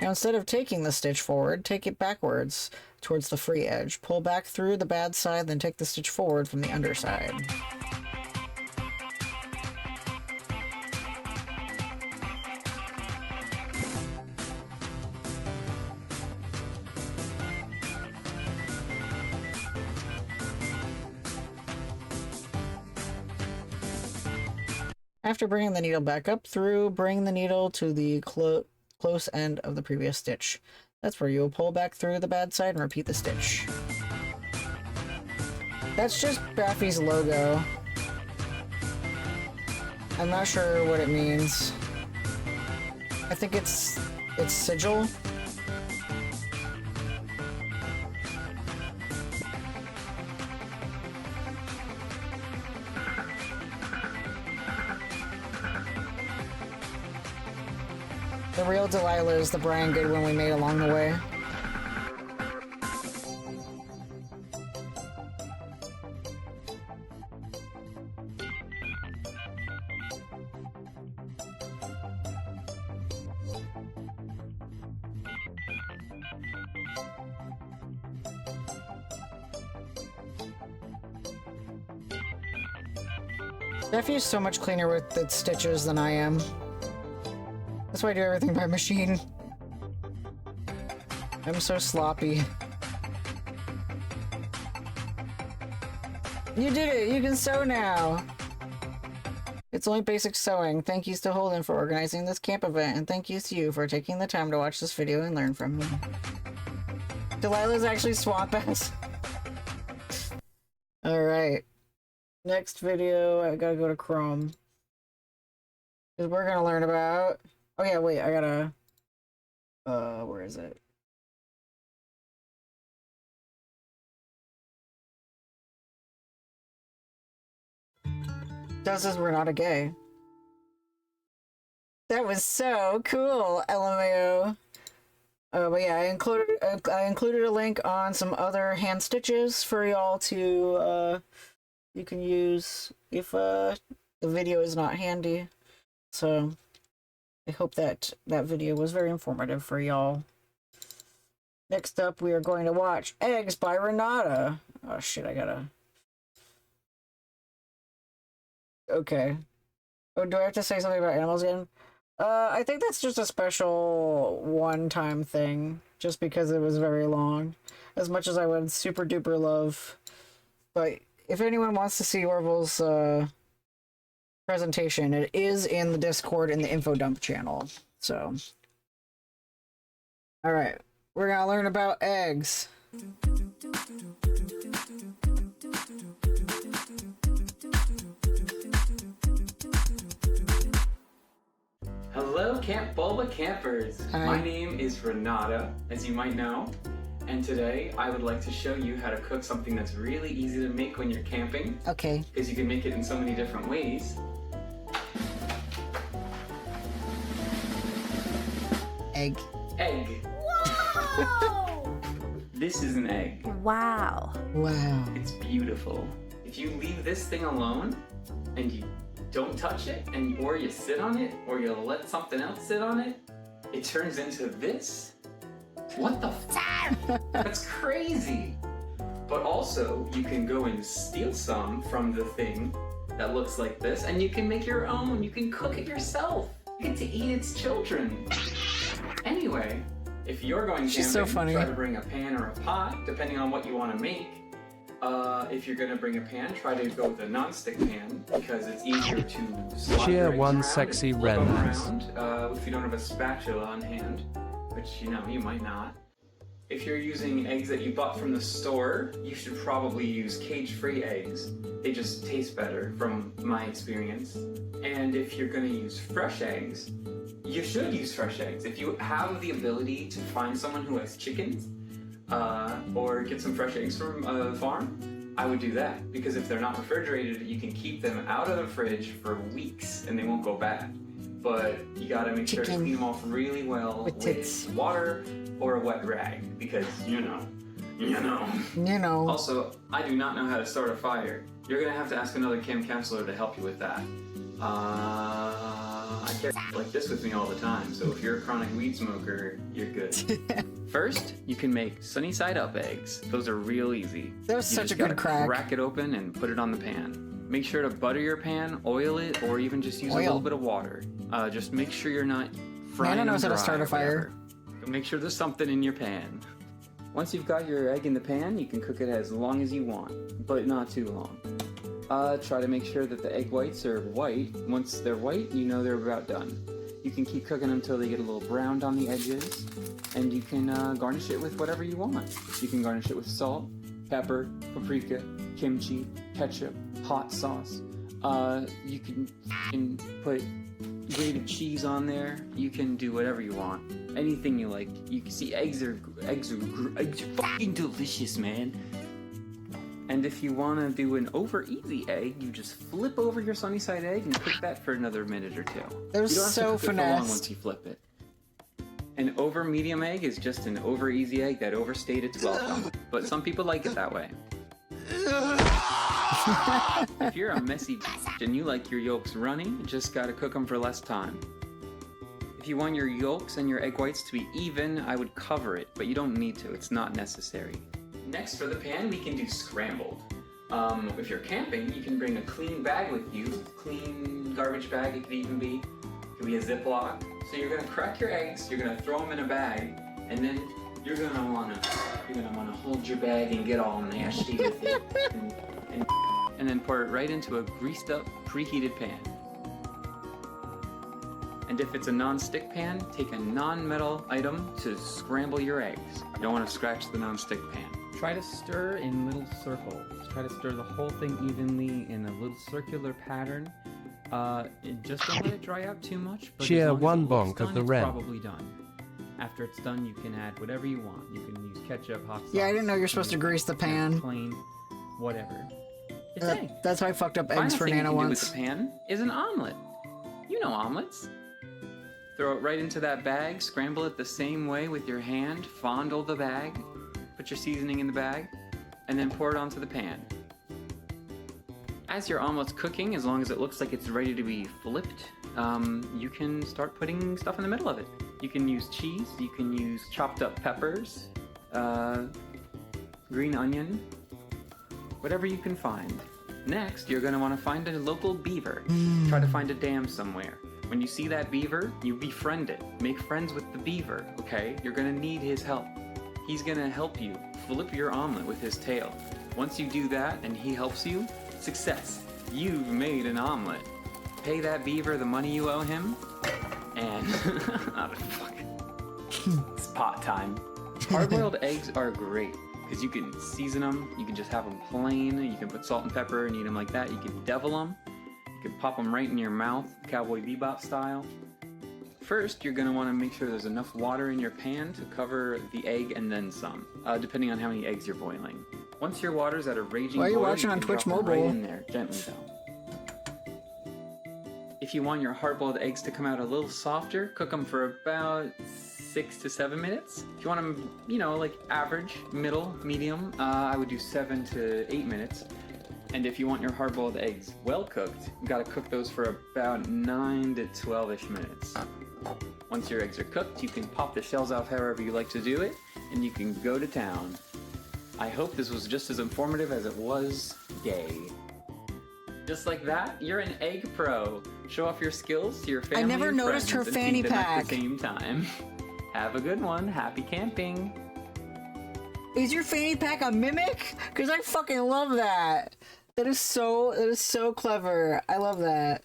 Now instead of taking the stitch forward, take it backwards towards the free edge. Pull back through the bad side, then take the stitch forward from the underside. After bringing the needle back up through, bring the needle to the close end of the previous stitch. That's where you will pull back through the bad side and repeat the stitch. That's just Baffy's logo. I'm not sure what it means. I think it's sigil. The real Delilah is the Brian Goodwin we made along the way. Baffy is so much cleaner with the stitches than I am. That's why I do everything by machine. I'm so sloppy. You did it! You can sew now! It's only basic sewing. Thank yous to Holden for organizing this camp event, and thank yous to you for taking the time to watch this video and learn from me. Delilah's actually Swamp Ass. Alright. Next video, I gotta go to Chrome. Because we're gonna learn about... Oh yeah, wait, I gotta... where is it? Says we're not a gay. That was so cool, LMAO. But yeah, I included a link on some other hand stitches for y'all to, you can use if, the video is not handy. So... I hope that video was very informative for y'all. Next up, we are going to watch Eggs by Renata. Oh shit, I gotta... Okay. Oh, do I have to say something about animals again? I think that's just a special one-time thing, just because it was very long. As much as I would super duper love. But if anyone wants to see Orville's, presentation, it is in the Discord in the info dump channel. So, all right, we're gonna learn about eggs. Hello, Camp Bulba campers. Hi. My name is Renata, as you might know, and today I would like to show you how to cook something that's really easy to make when you're camping. Okay. Because you can make it in so many different ways. Egg. Egg. Whoa! This is an egg. Wow. Wow. It's beautiful. If you leave this thing alone and you don't touch it, or you sit on it, or you let something else sit on it, it turns into this. What the f? That's crazy. But also, you can go and steal some from the thing that looks like this, and you can make your own. You can cook it yourself. You get to eat its children. Anyway, if you're going She's camping, so funny. try to bring a pan or a pot, depending on what you want to make. If you're gonna bring a pan, try to go with a non-stick pan because it's easier to slot Cheer your eggs one around sexy and flip 'em Rens. around, if you don't have a spatula on hand, which you know you might not. If you're using eggs that you bought from the store, you should probably use cage-free eggs. They just taste better from my experience. And if you're gonna use fresh eggs, you should use fresh eggs. If you have the ability to find someone who has chickens, or get some fresh eggs from a farm, I would do that. Because if they're not refrigerated, you can keep them out of the fridge for weeks and they won't go bad. but you gotta make sure to Chicken. clean them off really well With tits. water or a wet rag, because you know. You know. Also, I do not know how to start a fire. You're gonna have to ask another camp counselor to help you with that. I carry like this with me all the time, so if you're a chronic weed smoker, you're good. First, you can make sunny side up eggs. Those are real easy. That was You such just a good gotta crack. Crack it open and put it on the pan. Make sure to butter your pan, oil it, or even just use a Oil. little bit of water. Just make sure you're not frying Nana knows them how to dry start a or fire. whatever. Make sure there's something in your pan. Once you've got your egg in the pan, you can cook it as long as you want, but not too long. Try to make sure that the egg whites are white. Once they're white, you know they're about done. You can keep cooking them until they get a little browned on the edges, and you can garnish it with whatever you want. You can garnish it with salt, pepper, paprika, kimchi, ketchup, hot sauce. You can put grated cheese on there. You can do whatever you want. Anything you like. You can see eggs are fucking delicious, man. And if you want to do an over easy egg, you just flip over your sunny side egg and cook that for another minute or two. That was you don't have so to cook it for long finessed. once you flip it. An over medium egg is just an over easy egg that overstayed its welcome, but some people like it that way. If you're a messy bitch and you like your yolks runny, you just gotta cook them for less time. If you want your yolks and your egg whites to be even, I would cover it, but you don't need to, it's not necessary. Next for the pan, we can do scrambled. If you're camping, you can bring a clean bag with you. Clean garbage bag, it could even be. It could be a Ziploc. So you're gonna crack your eggs, you're gonna throw them in a bag, and then you're gonna wanna hold your bag and get all nasty with it. And then pour it right into a greased up, preheated pan. And if it's a non-stick pan, take a non-metal item to scramble your eggs. You don't want to scratch the non-stick pan. Try to stir in little circles. Try to stir the whole thing evenly in a little circular pattern. Just don't let it dry out too much. But Cheer as long as one it looks bonk of done, the it's wren. probably done. After it's done, you can add whatever you want. You can use ketchup, hot sauce. Yeah, I didn't know you're supposed to grease the pan. Plain, whatever. It's egg. That's how I fucked up eggs Final for thing you Nana can do once. with the pan is an omelet. You know omelets. Throw it right into that bag, scramble it the same way with your hand, fondle the bag, put your seasoning in the bag, and then pour it onto the pan. As your omelet's cooking, as long as it looks like it's ready to be flipped, you can start putting stuff in the middle of it. You can use cheese, you can use chopped up peppers, green onion, whatever you can find. Next, you're gonna wanna find a local beaver. Try to find a dam somewhere. When you see that beaver, you befriend it. Make friends with the beaver, okay? You're gonna need his help. He's gonna help you flip your omelet with his tail. Once you do that and he helps you, success. You've made an omelet. Pay that beaver the money you owe him, and it's pot time. Hard-boiled eggs are great because you can season them. You can just have them plain. You can put salt and pepper and eat them like that. You can devil them. You can pop them right in your mouth, Cowboy Bebop style. First, you're going to want to make sure there's enough water in your pan to cover the egg and then some, depending on how many eggs you're boiling. Once your water's at a raging Why are you boil, watching you on can Twitch drop them right Mobile? in there, gently though. If you want your hard-boiled eggs to come out a little softer, cook them for about 6 to 7 minutes. If you want them, like average, middle, medium, I would do 7 to 8 minutes. And if you want your hard-boiled eggs well cooked, you gotta cook those for about 9 to 12-ish minutes. Once your eggs are cooked, you can pop the shells off however you like to do it, and you can go to town. I hope this was just as informative as it was gay. Just like that, you're an egg pro. Show off your skills to your family never and noticed friends her and fanny feed them pack. at the same time. Have a good one. Happy camping. Is your fanny pack a mimic? Because I fucking love that. That is so clever. I love that.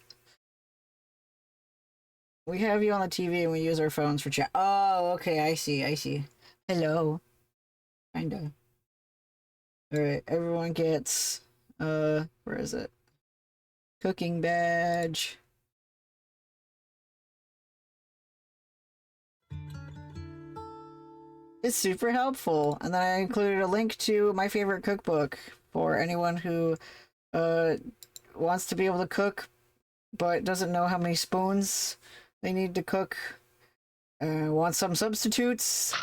We have you on the TV and we use our phones for chat. Oh, okay, I see. Hello. Kinda. Alright, everyone gets, where is it? Cooking badge. It's super helpful. And then I included a link to my favorite cookbook for anyone who wants to be able to cook but doesn't know how many spoons They need to cook. Want some substitutes?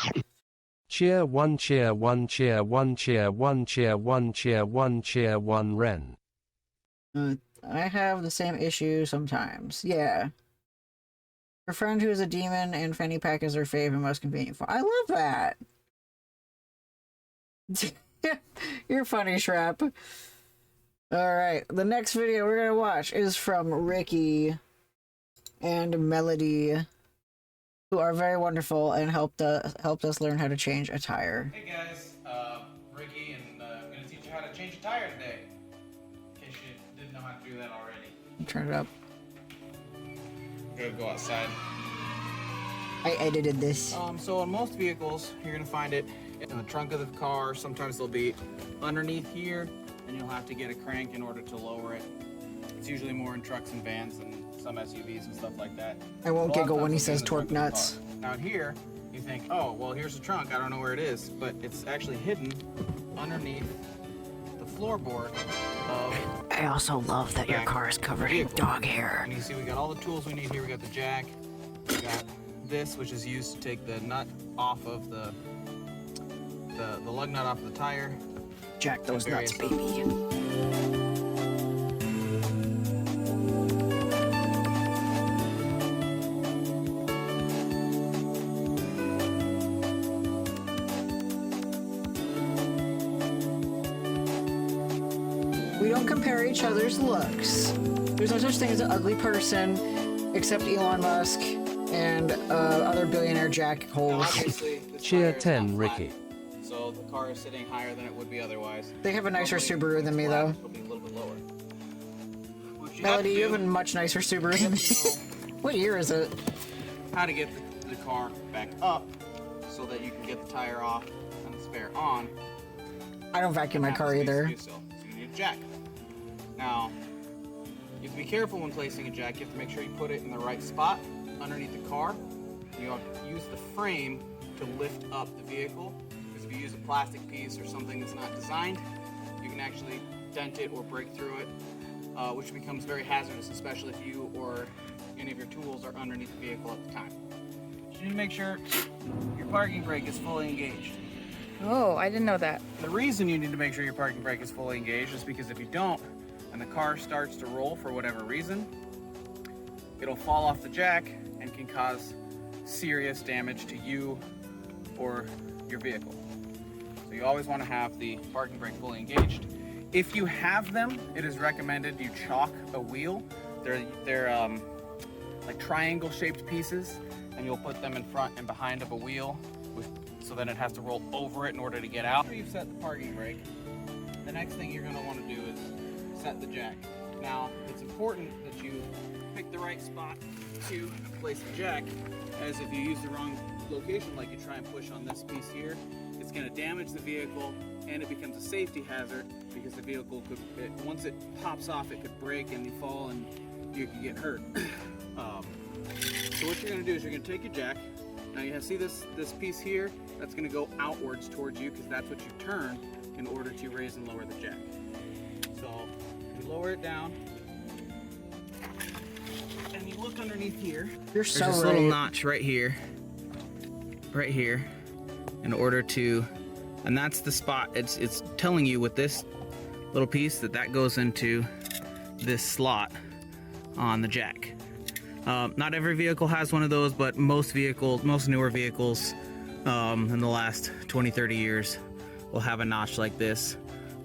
Cheer 1 cheer 1 cheer 1 cheer 1 cheer 1 cheer 1 cheer 1 Ren. I have the same issue sometimes. Yeah. Her friend who is a demon and fanny pack is her fave and most convenient for. I love that. You're funny, Shrap. Alright, the next video we're gonna watch is from Ricky and Melody, who are very wonderful and helped us learn how to change a tire. Hey guys, Ricky, and I'm going to teach you how to change a tire today, in case you didn't know how to do that already. Turn it up. I'm going to go outside. I edited this. So on most vehicles, you're going to find it in the trunk of the car. Sometimes they'll be underneath here, and you'll have to get a crank in order to lower it. It's usually more in trucks and vans than some SUVs and stuff like that. I won't A lot of giggle times when he they'll be in says the torque trunk of the nuts. car. Now here, you think, oh, well, here's the trunk. I don't know where it is, but it's actually hidden underneath the floorboard of. I also love that your back car is covered in vehicle. dog hair. And you see we got all the tools we need here. We got the jack, we got this, which is used to take the nut off of the lug nut off of the tire. Jack those nuts, various baby. We don't compare each other's looks. There's no such thing as an ugly person, except Elon Musk and other billionaire jack Now, holes. obviously, this Cheer tire is 10 not flat, Ricky. so the car is sitting higher than it would be otherwise. They have a nicer Normally, Subaru than me, flat, though. It'll be a little bit lower. What you Melody, you have have to a much nicer Subaru than me. What year is it? do, how to get the car back up so that you can get the tire off and the spare on. I don't vacuum my Have the car space to either. do so. So you need a jack. Now, you have to be careful when placing a jack. You have to make sure you put it in the right spot underneath the car. You have to use the frame to lift up the vehicle, because if you use a plastic piece or something that's not designed, you can actually dent it or break through it, which becomes very hazardous, especially if you or any of your tools are underneath the vehicle at the time. So you need to make sure your parking brake is fully engaged. Oh, I didn't know that. The reason you need to make sure your parking brake is fully engaged is because if you don't, and the car starts to roll for whatever reason, it'll fall off the jack and can cause serious damage to you or your vehicle. So you always want to have the parking brake fully engaged. If you have them, it is recommended you chalk a wheel. They're like triangle shaped pieces, and you'll put them in front and behind of a wheel so then it has to roll over it in order to get out. After you've set the parking brake, the next thing you're going to want to do is set the jack. Now, it's important that you pick the right spot to place the jack, as if you use the wrong location, like you try and push on this piece here, it's going to damage the vehicle and it becomes a safety hazard, because the vehicle could, once it pops off, it could break and you fall and you could get hurt. So what you're going to do is you're going to take your jack. Now you see this piece here, that's going to go outwards towards you, because that's what you turn in order to raise and lower the jack. So you lower it down, and you look underneath here. You're There's so this right. little notch right here, in order to, and that's the spot. It's telling you with this little piece that goes into this slot on the jack. Not every vehicle has one of those, but most newer vehicles in the last 20-30 years will have a notch like this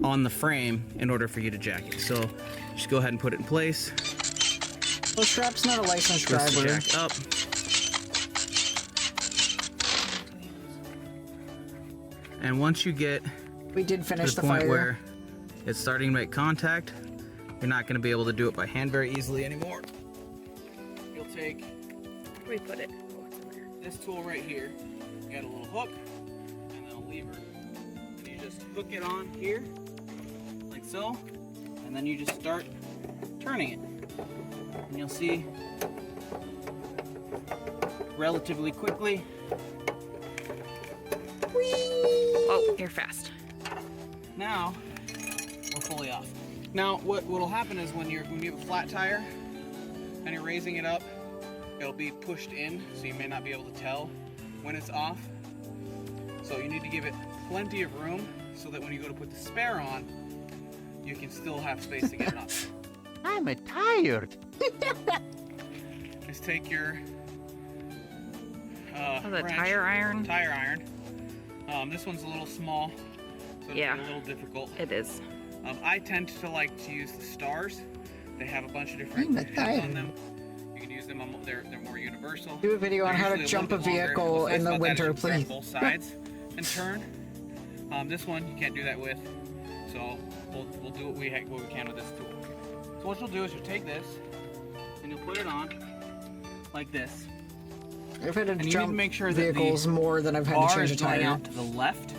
on the frame in order for you to jack it. So just go ahead and put it in place. Well, Shrap's not a licensed Twist the driver. jack up. And once you get We did to finish the the point fire. where it's starting to make contact, you're not going to be able to do it by hand very easily anymore. You'll take Where do we put it? Oh, it's in there. this tool right here, you got a little hook and then a lever, and you just hook it on here like so, and then you just start turning it, and you'll see relatively quickly. Oh, you're fast. Now we're fully off. Now what'll happen is when you have a flat tire and you're raising it up, it'll be pushed in, so you may not be able to tell when it's off. So you need to give it plenty of room so that when you go to put the spare on, you can still have space to get it off. I'm tired. Just take your Oh, the wrench, tire iron? Tire iron. This one's a little small, so it'll Yeah. be a little difficult. It is. I tend to like to use the stars. They have a bunch of different heads on them. You can use them on, they're more universal. Do a video on They're how to usually jump a little bit longer. vehicle What's nice in the about that is winter, you can grab please. both sides and turn. This one you can't do that with, so we'll do what we can with this tool. So what you'll do is you'll take this and you'll put it on like this. I've had to And you need jump to make sure that the vehicles more than I've had to bar change a is going tire. out to the left,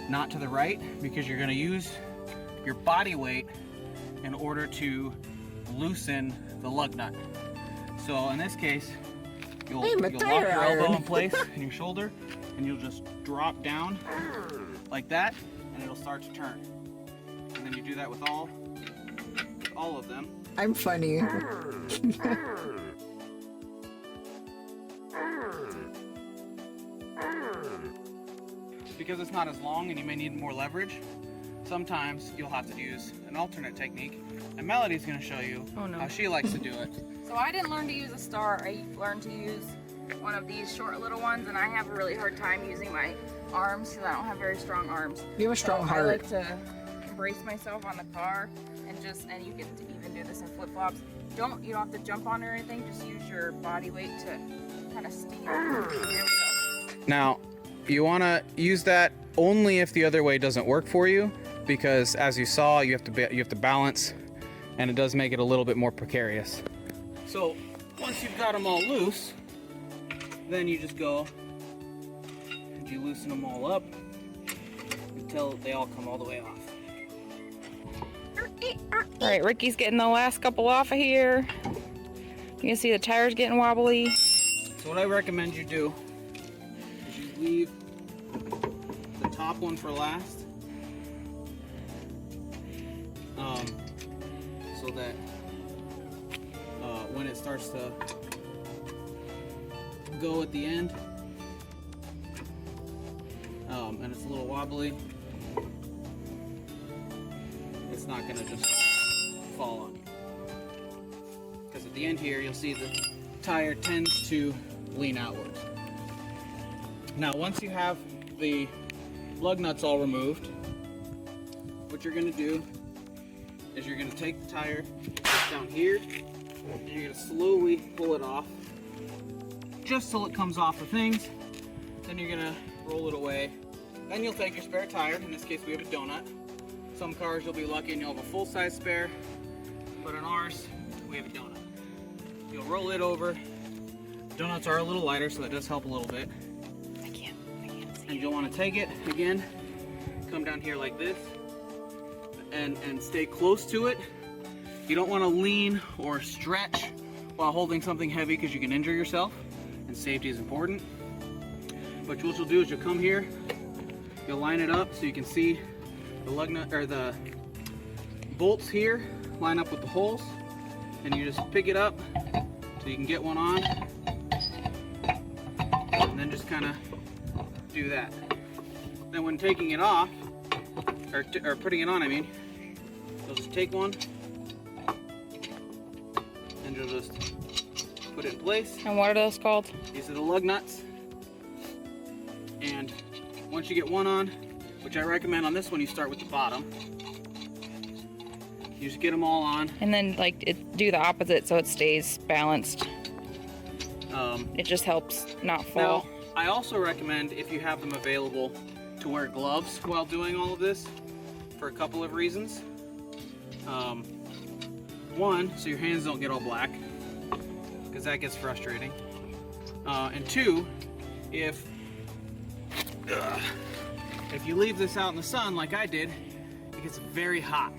not to the right, because you're going to use your body weight in order to loosen the lug nut. So in this case, you'll Hey, my lock your tire elbow iron. in place in your shoulder, and you'll just drop down like that, and it'll start to turn. And then you do that with all of them. I'm funny. Because it's not as long and you may need more leverage, sometimes you'll have to use an alternate technique. And Melody's going to show you how she likes to do it. So I didn't learn to use a star. I learned to use one of these short little ones, and I have a really hard time using my arms because I don't have very strong arms. You have a strong I heart. like to brace myself on the car and you can even do this in flip-flops. You don't have to jump on or anything, just use your body weight to kind of steer. There we go. Now, you want to use that only if the other way doesn't work for you, because as you saw, you have to balance, and it does make it a little bit more precarious. So once you've got them all loose, then you just go and you loosen them all up until they all come all the way off. All right, Ricky's getting the last couple off of here. You can see the tires getting wobbly. So what I recommend you do is you leave the top one for last, so that when it starts to go at the end, and it's a little wobbly, it's not gonna just fall on you. Because at the end here, you'll see the tire tends to lean outwards. Now, once you have the lug nuts all removed, what you're gonna do is you're gonna take the tire down here, and you're gonna slowly pull it off, just till it comes off the things. Then you're gonna roll it away. Then you'll take your spare tire. In this case, we have a donut. Some cars you'll be lucky and you'll have a full-size spare, but in ours, we have a donut. You'll roll it over. Donuts are a little lighter, so that does help a little bit. I can't see. And you'll want to take it again, come down here like this, and stay close to it. You don't want to lean or stretch while holding something heavy because you can injure yourself, and safety is important. But what you'll do is you'll come here, you'll line it up so you can see the lug nut or the bolts here line up with the holes, and you just pick it up so you can get one on, and then just kind of do that. Then when taking it off, or putting it on, I mean, you'll just take one and you'll just put it in place. And what are those called? These are the lug nuts. And once you get one on, which I recommend on this one, you start with the bottom. You just get them all on. And then do the opposite so it stays balanced. It just helps not fall. Now, I also recommend, if you have them available, to wear gloves while doing all of this for a couple of reasons. One, so your hands don't get all black, because that gets frustrating. And two, if you leave this out in the sun like I did, it gets very hot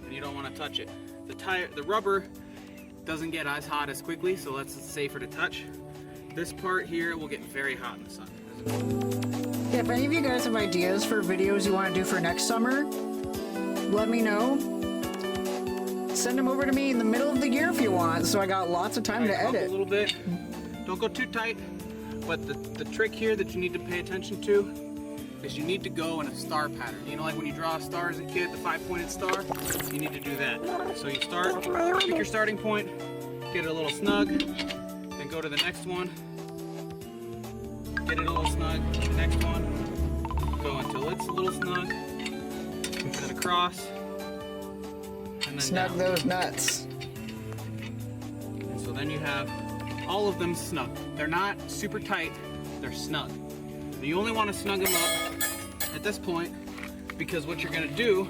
and you don't want to touch it. The rubber doesn't get as hot as quickly, so that's safer to touch. This part here will get very hot in the sun. Yeah, if any of you guys have ideas for videos you want to do for next summer, let me know. send them over to me in the middle of the year if you want, so I got lots of time to Up a edit. little bit. Don't go too tight. But the trick here that you need to pay attention to is you need to go in a star pattern. You know, like when you draw a star as a kid, the 5-pointed star, you need to do that. So you start, pick your starting point, get it a little snug, then go to the next one, get it a little snug, the next one, go until it's a little snug, then across, and then Snug down. those nuts. And so then you have all of them snug. They're not super tight, they're snug. And you only want to snug them up at this point because what you're going to do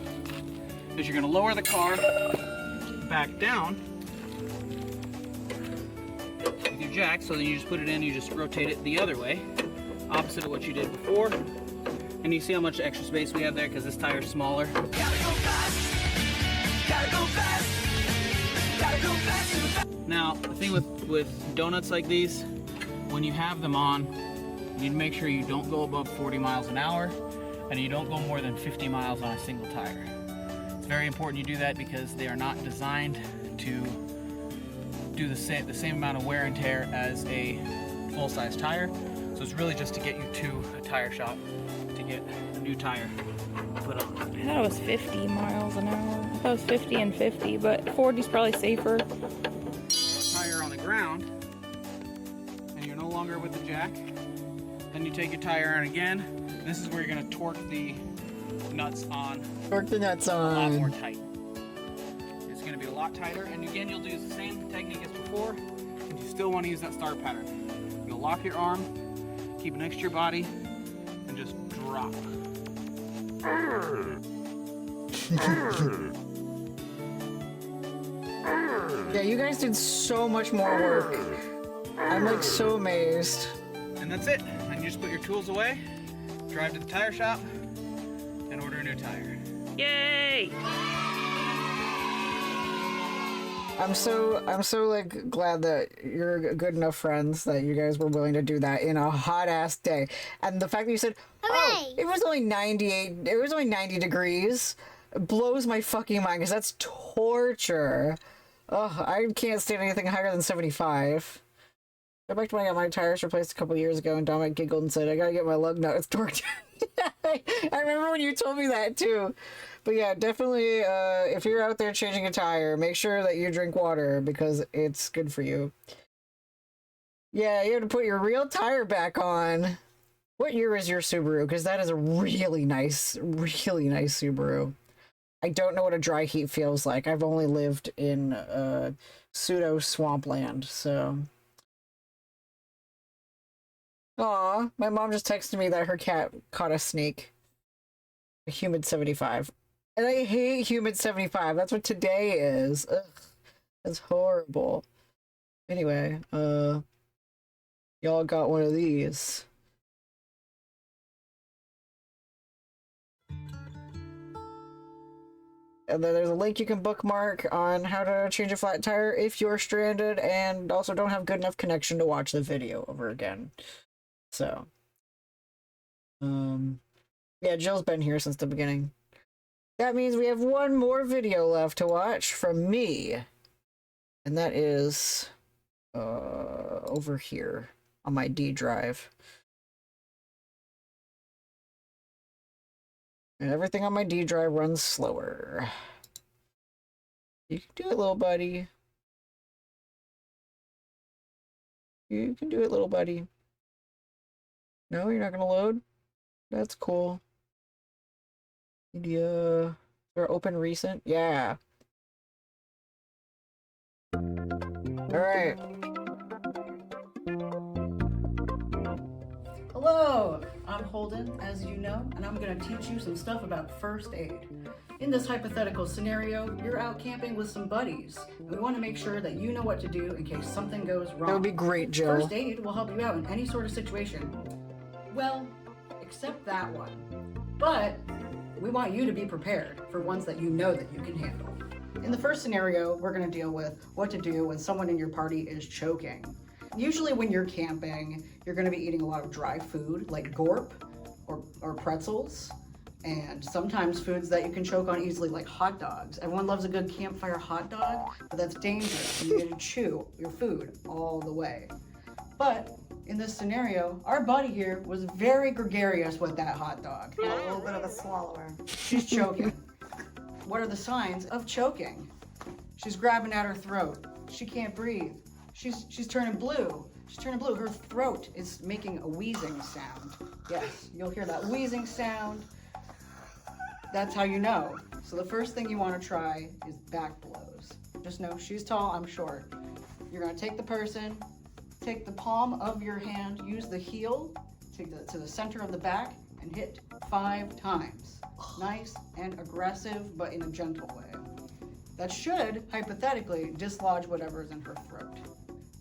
is you're going to lower the car back down with your jack, so then you just put it in, you just rotate it the other way, opposite of what you did before. And you see how much extra space we have there because this tire's smaller. Gotta go fast. Gotta go fast. Gotta go fast. Now, the thing with donuts like these, when you have them on, you need to make sure you don't go above 40 miles an hour and you don't go more than 50 miles on a single tire. It's very important you do that because they are not designed to do the same amount of wear and tear as a full-size tire. So it's really just to get you to a tire shop to get a new tire put on. I thought it was 50 miles an hour. I thought it was 50 and 50, but 40 is probably safer. Tire on the ground and you're no longer with the jack. Then you take your tire on again. This is where you're going to torque the nuts on. Torque the nuts A lot on. more tight. It's going to be a lot tighter, and again, you'll do the same technique as before, and you still want to use that star pattern. You'll lock your arm, keep it next to your body, and just drop. Yeah, you guys did so much more work. I'm like so amazed. And that's it. And you just put your tools away, drive to the tire shop, and order a new tire. Yay! I'm so like glad that you're good enough friends that you guys were willing to do that in a hot ass day. And the fact that you said, "Oh, it was only 90 degrees," blows my fucking mind because that's torture. Ugh, I can't stand anything higher than 75. I back to when I got my tires replaced a couple years ago, and Dominic giggled and said, "I gotta get my lug nuts torqued." I remember when you told me that too. But yeah, definitely, if you're out there changing a tire, make sure that you drink water because it's good for you. Yeah, you have to put your real tire back on. What year is your Subaru? Because that is a really nice Subaru. I don't know what a dry heat feels like. I've only lived in pseudo swampland, so. Aw, my mom just texted me that her cat caught a snake. A humid 75. And I hate humid 75. That's what today is. Ugh. That's horrible. Anyway, y'all got one of these. And then there's a link you can bookmark on how to change a flat tire if you're stranded and also don't have good enough connection to watch the video over again. So, yeah, Jill's been here since the beginning. That means we have one more video left to watch from me. And that is, over here on my D drive. And everything on my D drive runs slower. You can do it, little buddy. You can do it, little buddy. No, you're not gonna load? That's cool. Media or open recent? Yeah. Alright. Hello, I'm Holden, as you know, and I'm going to teach you some stuff about first aid. In this hypothetical scenario, you're out camping with some buddies. We want to make sure that you know what to do in case something goes wrong. That would be great, Jill. First aid will help you out in any sort of situation. Well, except that one. But we want you to be prepared for ones that you know that you can handle. In the first scenario, we're going to deal with what to do when someone in your party is choking. Usually when you're camping, you're going to be eating a lot of dry food like gorp or pretzels. And sometimes foods that you can choke on easily, like hot dogs. Everyone loves a good campfire hot dog, but that's dangerous. You need to chew your food all the way. But in this scenario, our buddy here was very gregarious with that hot dog. A little bit of a swallower. She's choking. What are the signs of choking? She's grabbing at her throat. She can't breathe. She's turning blue. She's turning blue. Her throat is making a wheezing sound. Yes, you'll hear that wheezing sound. That's how you know. So the first thing you want to try is back blows. Just know she's tall, I'm short. You're going to take the person, take the palm of your hand, use the heel to the center of the back, and hit 5 times. Nice and aggressive, but in a gentle way. That should, hypothetically, dislodge whatever is in her throat.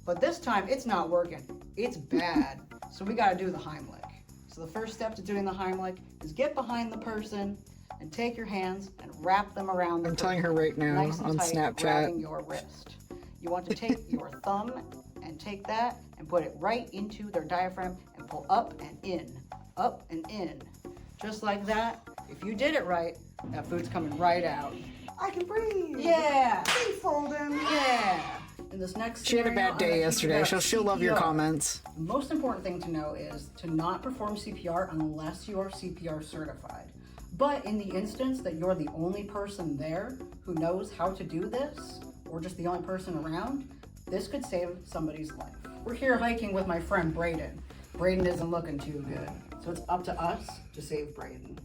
But this time, it's not working. It's bad. So we got to do the Heimlich. So the first step to doing the Heimlich is get behind the person and take your hands and wrap them around the I'm person. telling her right now Nice and on tight, Snapchat. grabbing your wrist. You want to take your thumb and take that and put it right into their diaphragm and pull up and in, up and in. Just like that. If you did it right, that food's coming right out. I can breathe. Yeah. Please hold him. Yeah. In this next She had a scenario, bad day I'm gonna yesterday. teach you She'll love your CPR. comments. The most important thing to know is to not perform CPR unless you are CPR certified. But in the instance that you're the only person there who knows how to do this, or just the only person around, this could save somebody's life. We're here hiking with my friend Braden. Braden isn't looking too good, so it's up to us to save Braden.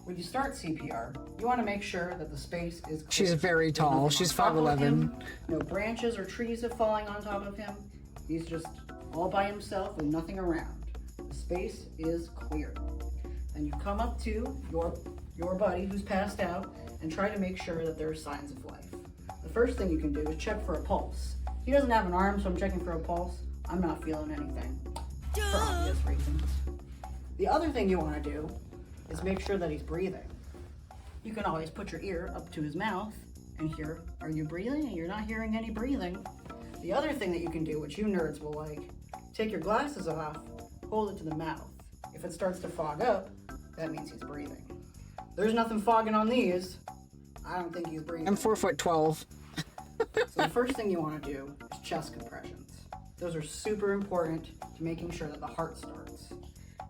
When you start CPR, you want to make sure that the space is clear. She's very There's tall. nothing She's on top of 5'11". him, no branches or trees are falling on top of him. He's just all by himself with nothing around. The space is clear. Then you come up to your buddy who's passed out and try to make sure that there are signs of life. The first thing you can do is check for a pulse. He doesn't have an arm, so I'm checking for a pulse. I'm not feeling anything, for obvious reasons. The other thing you want to do is make sure that he's breathing. You can always put your ear up to his mouth and hear, are you breathing? And you're not hearing any breathing. The other thing that you can do, which you nerds will like, take your glasses off, hold it to the mouth. If it starts to fog up, that means he's breathing. There's nothing fogging on these. I don't think he's breathing. I'm 4'12". So the first thing you want to do is chest compressions. Those are super important to making sure that the heart starts.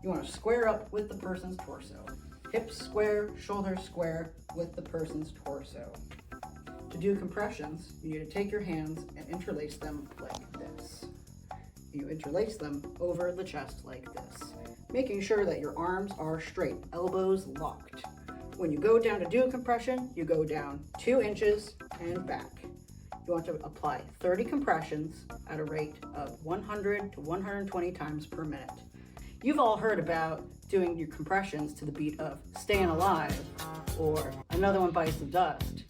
You want to square up with the person's torso. Hips square, shoulders square with the person's torso. To do compressions, you need to take your hands and interlace them like this. You interlace them over the chest like this, making sure that your arms are straight, elbows locked. When you go down to do a compression, you go down 2 inches and back. You want to apply 30 compressions at a rate of 100 to 120 times per minute. You've all heard about doing your compressions to the beat of Staying Alive or Another One Bites the Dust.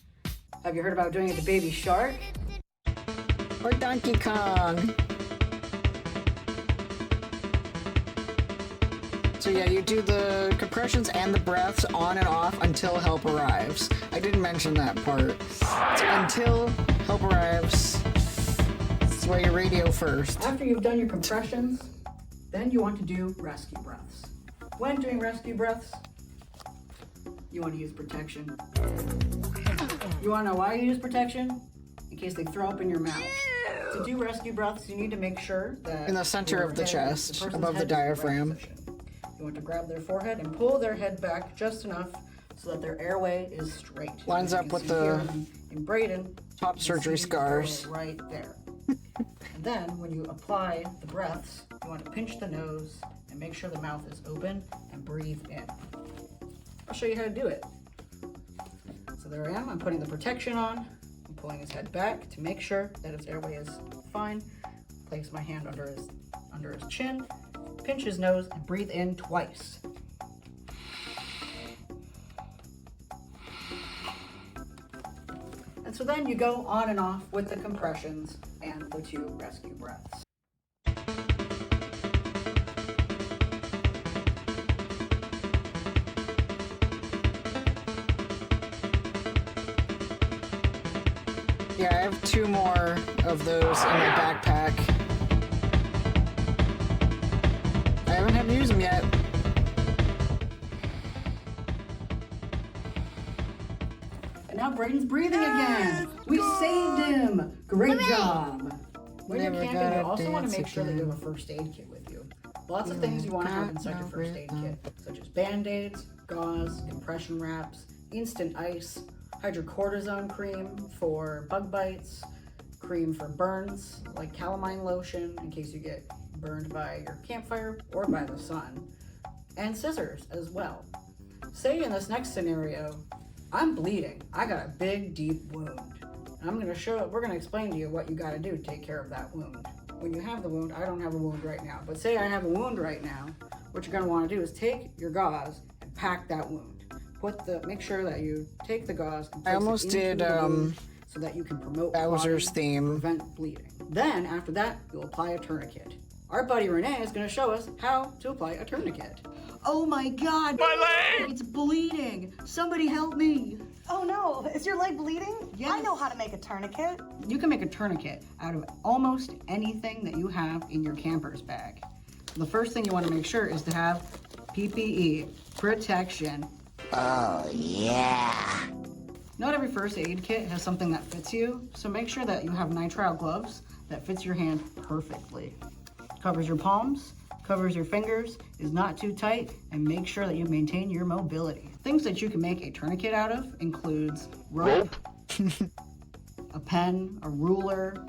Have you heard about doing it to Baby Shark? Or Donkey Kong. So yeah, you do the compressions and the breaths on and off until help arrives. I didn't mention that part. So until help arrives, that's why you radio first. After you've done your compressions, then you want to do rescue breaths. When doing rescue breaths, you want to use protection. You want to know why you use protection? In case they throw up in your mouth. To do rescue breaths, you need to make sure that In the center your of the head- chest, person's above the head is in right diaphragm. position. You want to grab their forehead and pull their head back just enough so that their airway is straight. Lines You up can with see the here in Braden, top you can surgery see the airway scars. right there. And then when you apply the breaths, you want to pinch the nose and make sure the mouth is open and breathe in. I'll show you how to do it. So there I am. I'm putting the protection on. I'm pulling his head back to make sure that his airway is fine. Place my hand under his chin, pinch his nose, and breathe in twice. And so then you go on and off with the compressions and the 2 rescue breaths. Yeah, I have 2 more of those in my backpack. I haven't had to use them yet. And now Brayden's breathing again. We saved him. Great job. When you're camping, you also want to make sure that you have a first aid kit with you. Lots of things you want to have inside your first aid kit, such as band-aids, gauze, compression wraps, instant ice, hydrocortisone cream for bug bites, cream for burns, like calamine lotion in case you get burned by your campfire or by the sun, and scissors as well. Say in this next scenario, I'm bleeding. I got a big, deep wound. And we're gonna explain to you what you gotta do to take care of that wound. When you have the wound, I don't have a wound right now, but say I have a wound right now, what you're gonna wanna do is take your gauze and pack that wound. Make sure that you take the gauze and place I almost it into did, the wound so that you can promote Bowser's clotting, theme. prevent bleeding. Then, after that, you'll apply a tourniquet. Our buddy Renee is gonna show us how to apply a tourniquet. Oh my God! My leg! It's bleeding! Somebody help me! Oh no, is your leg bleeding? Yes. I know how to make a tourniquet. You can make a tourniquet out of almost anything that you have in your camper's bag. The first thing you want to make sure is to have PPE, protection. Oh, yeah. Not every first aid kit has something that fits you, so make sure that you have nitrile gloves that fits your hand perfectly. Covers your palms, covers your fingers, is not too tight, and make sure that you maintain your mobility. Things that you can make a tourniquet out of includes rope, a pen, a ruler,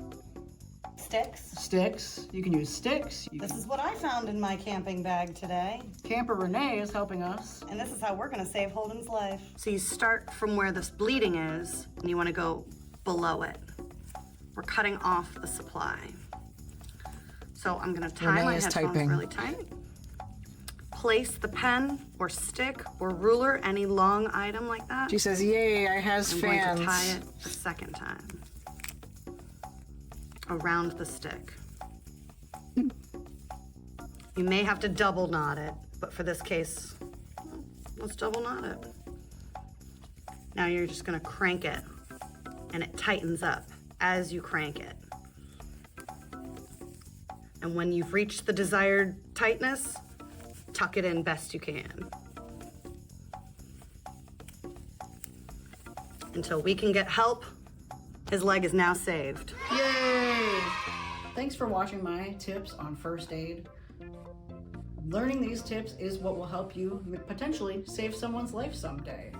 Sticks. You can use sticks. This is what I found in my camping bag today. Camper Renee is helping us. And this is how we're gonna save Holden's life. So you start from where this bleeding is, and you wanna go below it. We're cutting off the supply. So I'm gonna tie my headphones really tight. Place the pen or stick or ruler, any long item like that. She says, yay, I has I'm fans. going to tie it a second time. Around the stick. You may have to double knot it, but for this case, let's double knot it. Now you're just gonna crank it, and it tightens up as you crank it. And when you've reached the desired tightness, tuck it in best you can. Until we can get help, his leg is now saved. Yay! Thanks for watching my tips on first aid. Learning these tips is what will help you potentially save someone's life someday.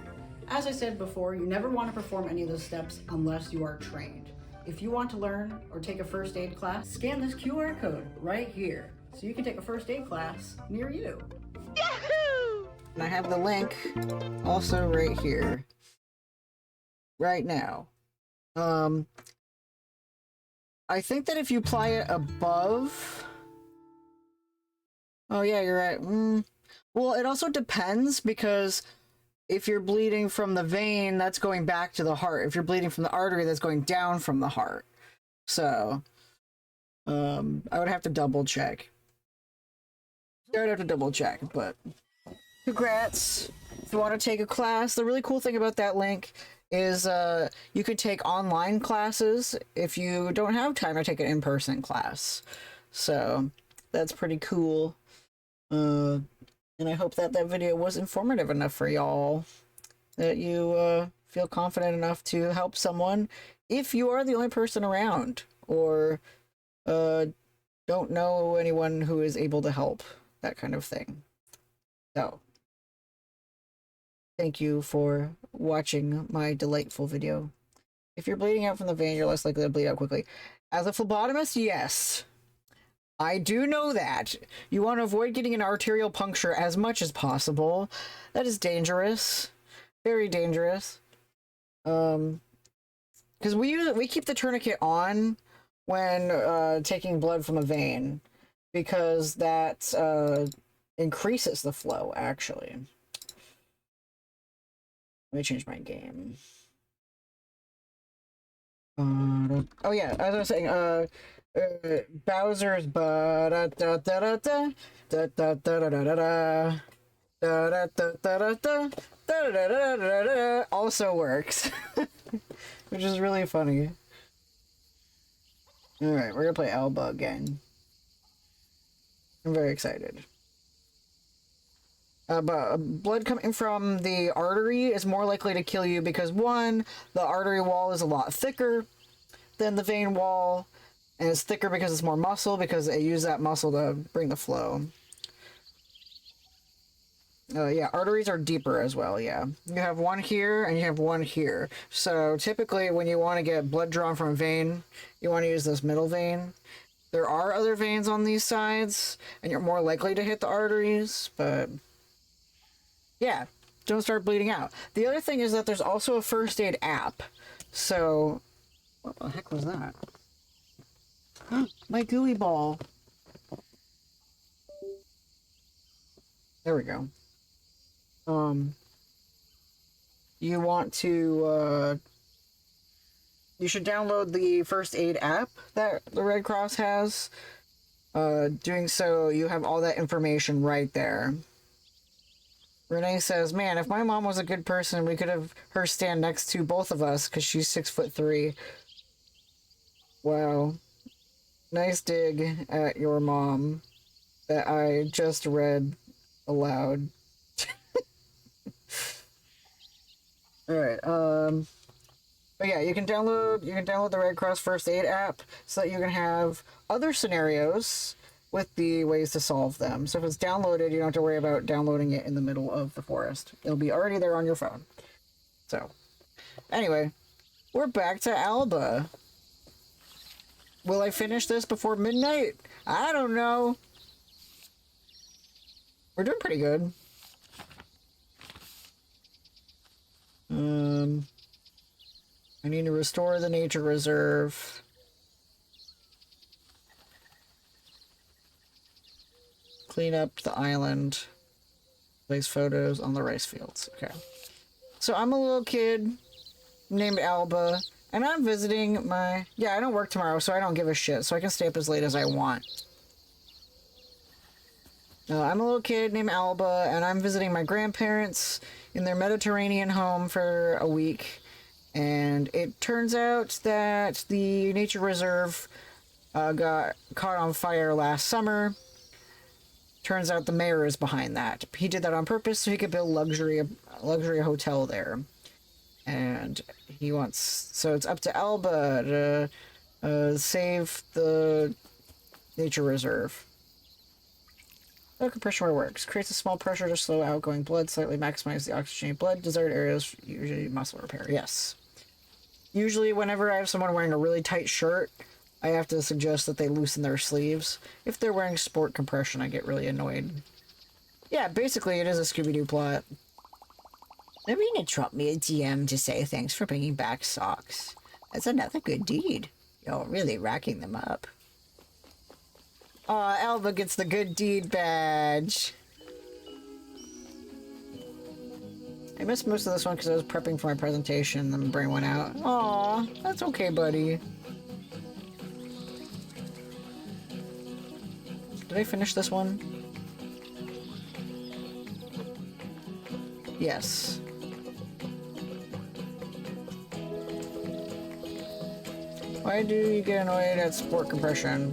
As I said before, you never want to perform any of the steps unless you are trained. If you want to learn or take a first aid class, scan this QR code right here so you can take a first aid class near you. Yahoo! And I have the link also right here. Right now. I think that if you apply it above... Oh yeah, you're right. Well, it also depends because if you're bleeding from the vein, that's going back to the heart. If you're bleeding from the artery, that's going down from the heart. So, I would have to double check. I would have to double check, but congrats. If you want to take a class, the really cool thing about that link is you could take online classes if you don't have time to take an in-person class. So, that's pretty cool. And I hope that that video was informative enough for y'all, that you feel confident enough to help someone if you are the only person around, or don't know anyone who is able to help, that kind of thing. So, thank you for watching my delightful video. If you're bleeding out from the vein, you're less likely to bleed out quickly. As a phlebotomist, yes. I do know that. You want to avoid getting an arterial puncture as much as possible. That is dangerous. Very dangerous. Because we keep the tourniquet on when taking blood from a vein, because that increases the flow, actually. Let me change my game. Oh yeah, as I was saying, Bowser's also works, which is really funny. All right, we're gonna play Alba again. I'm very excited. But blood coming from the artery is more likely to kill you because, one, the artery wall is a lot thicker than the vein wall, and it's thicker because it's more muscle, because they use that muscle to bring the flow. Yeah, arteries are deeper as well, yeah. You have one here, and you have one here. So typically when you want to get blood drawn from a vein, you want to use this middle vein. There are other veins on these sides, and you're more likely to hit the arteries, but yeah, don't start bleeding out. The other thing is that there's also a first aid app. So, what the heck was that? My gooey ball. There we go. You want to, you should download the first aid app that the Red Cross has. Doing so, you have all that information right there. Renee says, man, if my mom was a good person, we could have her stand next to both of us, because she's 6'3". Wow. Nice dig at your mom that I just read aloud. Alright, but yeah, you can download the Red Cross First Aid app so that you can have other scenarios with the ways to solve them. So if it's downloaded, you don't have to worry about downloading it in the middle of the forest. It'll be already there on your phone. So, anyway, we're back to Alba. Will I finish this before midnight? I don't know. We're doing pretty good. I need to restore the nature reserve. Clean up the island. Place photos on the rice fields. Okay. So I'm a little kid named Alba, and I'm visiting my... Yeah, I don't work tomorrow, so I don't give a shit, so I can stay up as late as I want. I'm a little kid named Alba, and I'm visiting my grandparents in their Mediterranean home for a week. And it turns out that the nature reserve got caught on fire last summer. Turns out the mayor is behind that. He did that on purpose so he could build a luxury hotel there. And he wants... So it's up to Alba to save the nature reserve. Low compression works. Creates a small pressure to slow outgoing blood, slightly maximize the oxygenated blood. Desired areas, usually muscle repair. Yes. Usually whenever I have someone wearing a really tight shirt, I have to suggest that they loosen their sleeves. If they're wearing sport compression, I get really annoyed. Yeah, basically it is a Scooby-Doo plot. Marina dropped me a DM to say thanks for bringing back socks. That's another good deed. You're really racking them up. Aw, Alba gets the good deed badge. I missed most of this one because I was prepping for my presentation and then my brain went out. Aw, that's okay, buddy. Did I finish this one? Yes. Why do you get annoyed at sport compression?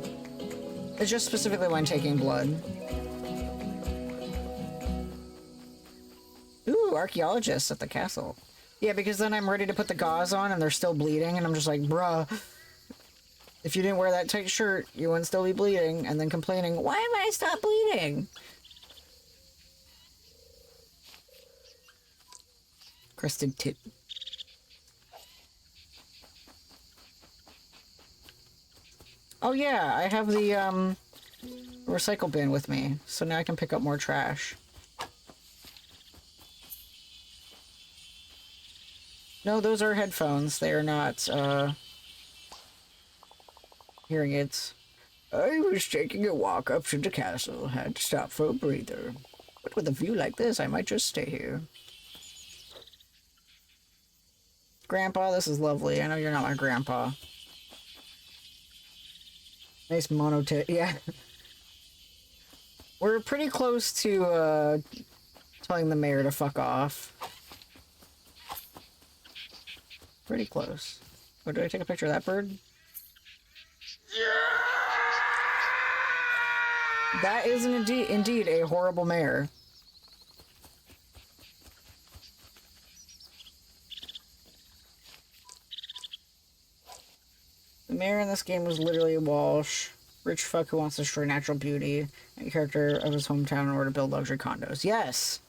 It's just specifically when taking blood. Ooh, archaeologists at the castle. Yeah, because then I'm ready to put the gauze on and they're still bleeding, and I'm just like, bruh. If you didn't wear that tight shirt, you wouldn't still be bleeding, and then complaining, why am I stop bleeding? Crested tit. Oh yeah, I have the, recycle bin with me, so now I can pick up more trash. No, those are headphones. They are not, hearing aids. I was taking a walk up to the castle. Had to stop for a breather. But with a view like this, I might just stay here. Grandpa, this is lovely. I know you're not my grandpa. Nice monotone. Yeah. We're pretty close to, telling the mayor to fuck off. Pretty close. Oh, did I take a picture of that bird? That is indeed a horrible mayor. The mayor in this game was literally a Walsh. Rich fuck who wants to destroy natural beauty. A character of his hometown in order to build luxury condos. Yes!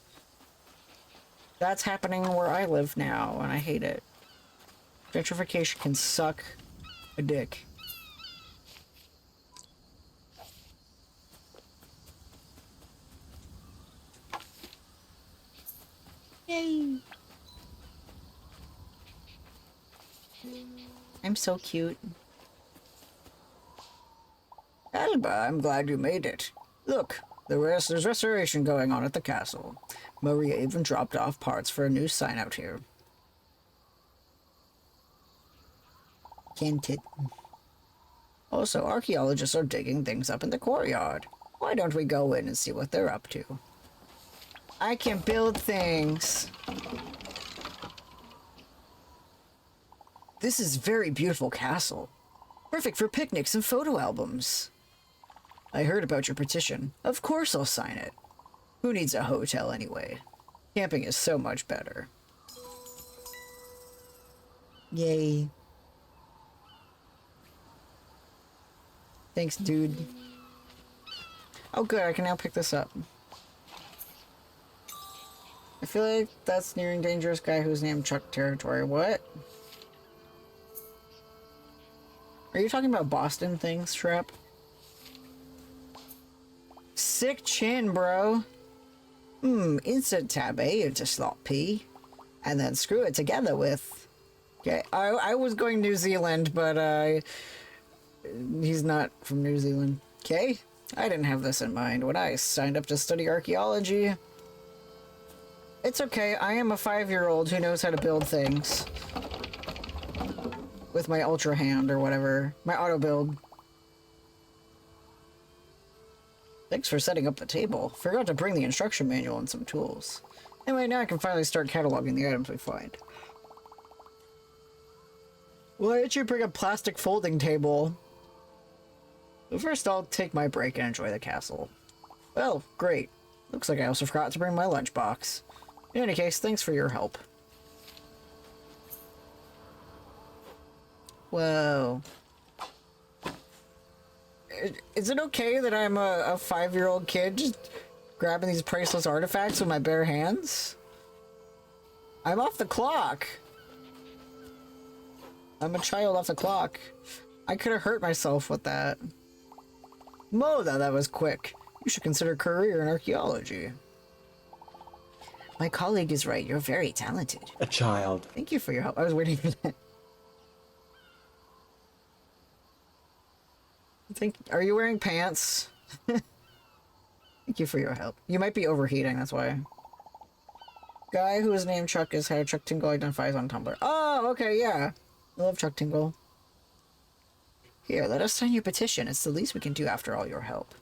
That's happening where I live now, and I hate it. Gentrification can suck a dick. Yay! I'm so cute. Alba, I'm glad you made it. Look, there's restoration going on at the castle. Maria even dropped off parts for a new sign out here. Can't it? Also, archaeologists are digging things up in the courtyard. Why don't we go in and see what they're up to? I can build things. This is a very beautiful castle. Perfect for picnics and photo albums. I heard about your petition. Of course I'll sign it. Who needs a hotel anyway? Camping is so much better. Yay. Thanks, dude. Oh good, I can now pick this up. I feel like that's nearing dangerous guy who's named Chuck territory. What? Are you talking about Boston things, Shrep? Sick chin, bro. Insert tab A into slot P. And then screw it together with... Okay, I was going New Zealand, but he's not from New Zealand. Okay? I didn't have this in mind when I signed up to study archaeology. It's okay, I am a 5-year-old who knows how to build things. With my ultra hand or whatever. My auto build. Thanks for setting up the table. Forgot to bring the instruction manual and some tools. Anyway, now I can finally start cataloging the items we find. Why did you bring a plastic folding table? But first, I'll take my break and enjoy the castle. Well, great. Looks like I also forgot to bring my lunchbox. In any case, thanks for your help. Whoa. Is it okay that I'm a 5-year-old kid just grabbing these priceless artifacts with my bare hands? I'm off the clock. I'm a child off the clock. I could have hurt myself with that. Moda, that was quick. You should consider a career in archaeology. My colleague is right. You're very talented. A child. Thank you for your help. I was waiting for that. Are you wearing pants? Thank you for your help. You might be overheating, that's why. Guy who is named Chuck is how Chuck Tingle identifies on Tumblr. Oh, okay, yeah. I love Chuck Tingle. Here, let us sign your petition. It's the least we can do after all your help.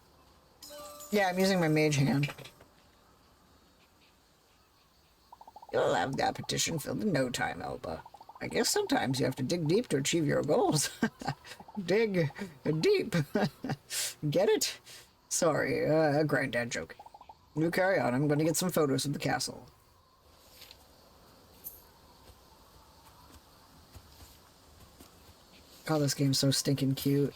Yeah, I'm using my mage hand. You'll have that petition filled in no time, Elba. I guess sometimes you have to dig deep to achieve your goals. Dig deep. Get it? Sorry, a granddad joke. You carry on. I'm going to get some photos of the castle. God, this game's so stinking cute.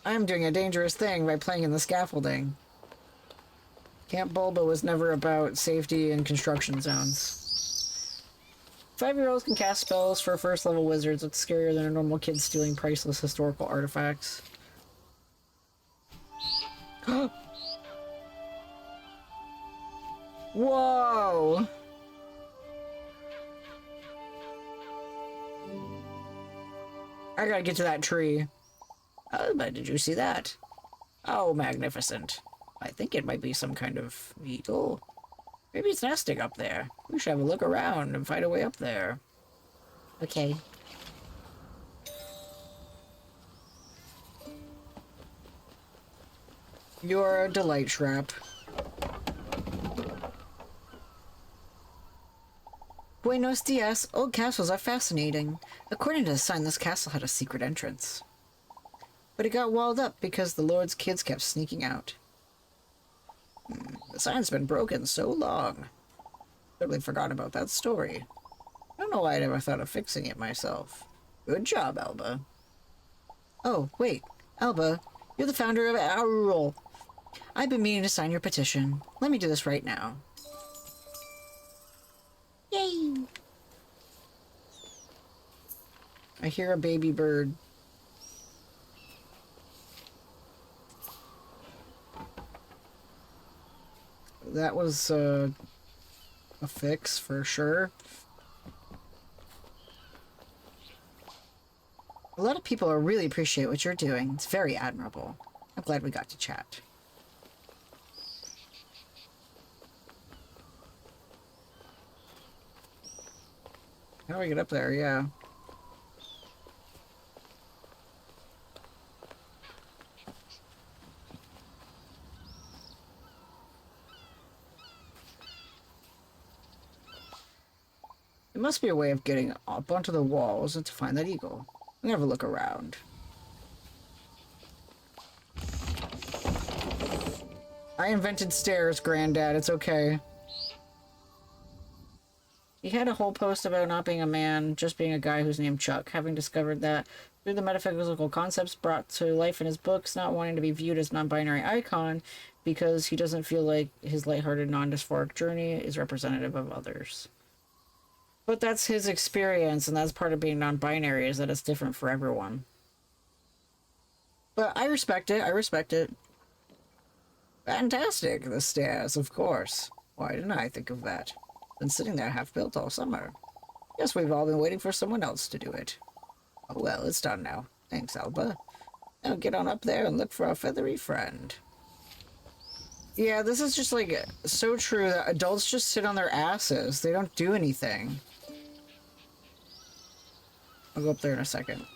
I'm doing a dangerous thing by playing in the scaffolding. Camp Bulba was never about safety in construction zones. 5-year-olds can cast spells for first-level wizards. It's scarier than a normal kid stealing priceless historical artifacts. Whoa! I gotta get to that tree. Oh, but did you see that? Oh, magnificent. I think it might be some kind of eagle. Maybe it's nesting up there. We should have a look around and find a way up there. Okay. You're a delight, Shrap. Buenos dias. Old castles are fascinating. According to the sign, this castle had a secret entrance. But it got walled up because the Lord's kids kept sneaking out. The sign's been broken so long. Totally forgot about that story. I don't know why I never thought of fixing it myself. Good job, Alba. Oh, wait. Alba, you're the founder of Owl. I've been meaning to sign your petition. Let me do this right now. Yay! I hear a baby bird. That was a fix for sure. A lot of people really appreciate what you're doing. It's very admirable. I'm glad we got to chat. How do I get up there? Yeah. There must be a way of getting up onto the walls and to find that eagle. I'm gonna have a look around. I invented stairs, Granddad. It's okay. He had a whole post about not being a man, just being a guy who's named Chuck, having discovered that through the metaphysical concepts brought to life in his books, not wanting to be viewed as non-binary icon because he doesn't feel like his lighthearted, non-dysphoric journey is representative of others. But that's his experience, and that's part of being non-binary, is that it's different for everyone. But I respect it. I respect it. Fantastic, the stairs, of course. Why didn't I think of that? Been sitting there half-built all summer. Guess we've all been waiting for someone else to do it. Oh well, it's done now. Thanks, Alba. Now get on up there and look for our feathery friend. Yeah, this is just, like, so true that adults just sit on their asses. They don't do anything. I'll go up there in a second.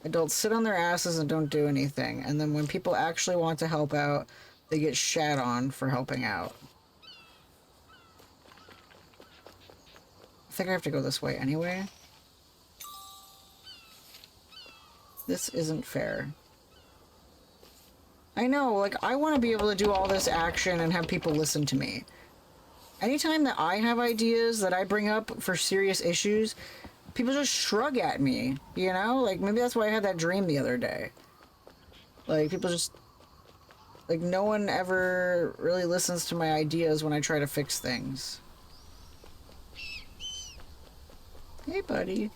Adults sit on their asses and don't do anything, and then when people actually want to help out, they get shat on for helping out. I think I have to go this way anyway. This isn't fair. I know, like, I want to be able to do all this action and have people listen to me. Anytime that I have ideas that I bring up for serious issues, people just shrug at me, you know? Like, maybe that's why I had that dream the other day. Like, people just... Like, no one ever really listens to my ideas when I try to fix things. Hey, buddy.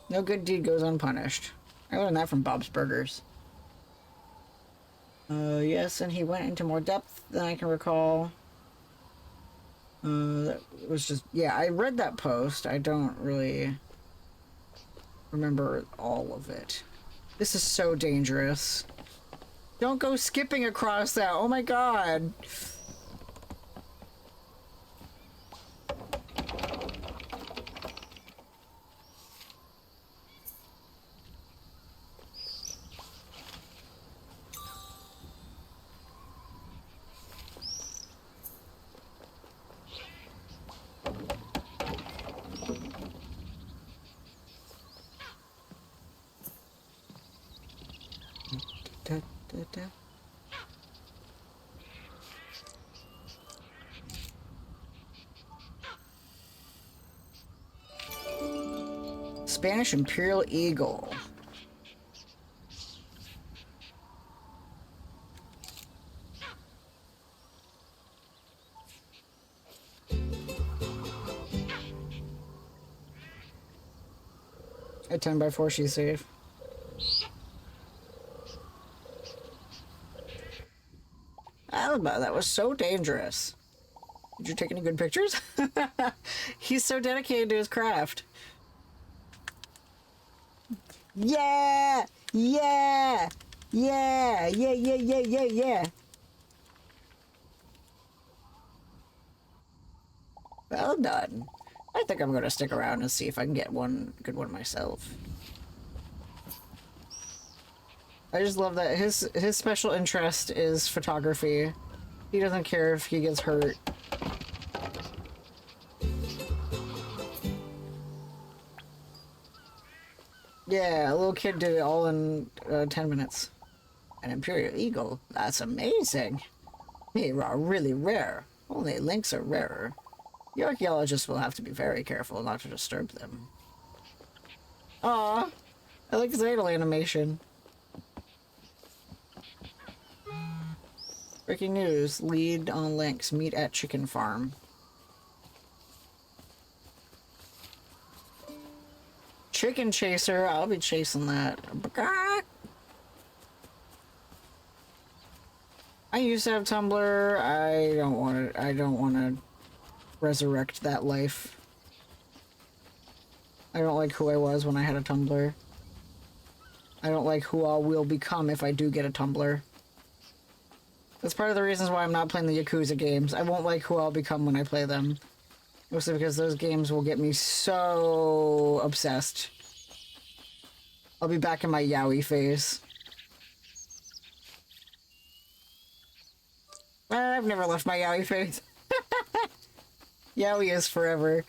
No good deed goes unpunished. I learned that from Bob's Burgers. Yes, and he went into more depth than I can recall. That was just... Yeah, I read that post. I don't really remember all of it. This is so dangerous. Don't go skipping across that. Oh my god. Spanish Imperial Eagle. At 10x4, she's safe. Alba, that was so dangerous. Did you take any good pictures? He's so dedicated to his craft. Yeah! Yeah! Yeah! Yeah, yeah, yeah, yeah, yeah. Well done. I think I'm gonna stick around and see if I can get one good one myself. I just love that his special interest is photography. He doesn't care if he gets hurt. Yeah, a little kid did it all in 10 minutes. An Imperial Eagle? That's amazing. They are really rare. Only lynx are rarer. The archaeologists will have to be very careful not to disturb them. Aw, I like his idle animation. Breaking news, lead on lynx, meet at chicken farm. Chicken chaser, I'll be chasing that. I used to have Tumblr. I don't want to resurrect that life. I don't like who I was when I had a Tumblr. I don't like who I will become if I do get a Tumblr. That's part of the reasons why I'm not playing the Yakuza games. I won't like who I'll become when I play them. Mostly because those games will get me so obsessed. I'll be back in my yaoi phase. I've never left my yaoi phase. Yaoi is forever.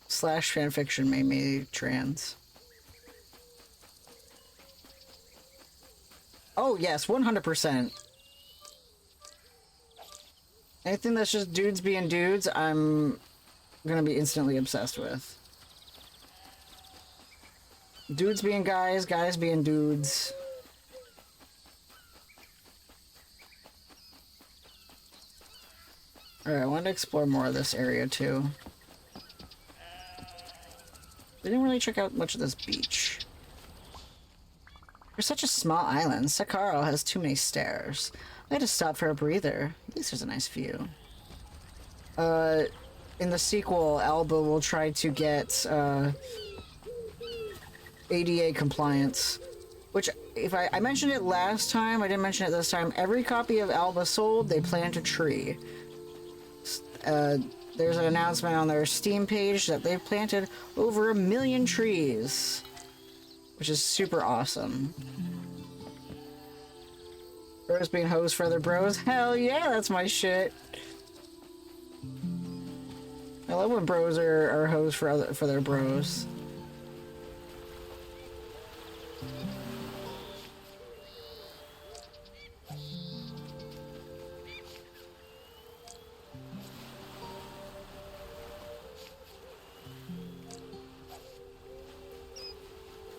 Slash fanfiction made me trans. Oh yes, 100%. Anything that's just dudes being dudes, I'm gonna be instantly obsessed with. Dudes being guys, guys being dudes. Alright, I wanted to explore more of this area too. We didn't really check out much of this beach. For such a small island, Sakaro has too many stairs. I had to stop for a breather. At least there's a nice view. In the sequel, Alba will try to get, ADA compliance. Which, if I mentioned it last time, I didn't mention it this time. Every copy of Alba sold, they plant a tree. There's an announcement on their Steam page that they've planted over 1 million trees. Which is super awesome. Bros being hoes for other bros? Hell yeah, that's my shit. I love when bros are hoes for their bros.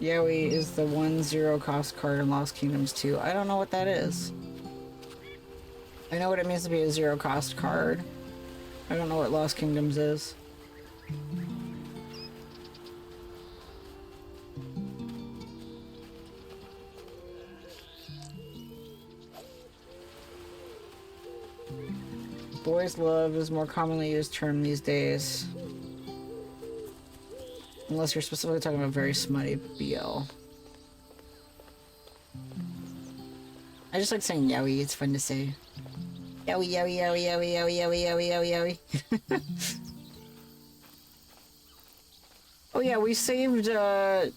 Yaoi is the 1 0 cost card in Lost Kingdoms 2. I don't know what that is. I know what it means to be a 0 cost card. I don't know what Lost Kingdoms is. Boys love is more commonly used term these days. Unless you're specifically talking about very smutty BL. I just like saying yaoi, it's fun to say. Yaoi, yaoi, yaoi, yaoi, yaoi, yaoi, yaoi, yaoi, yaoi. Oh yeah, we saved a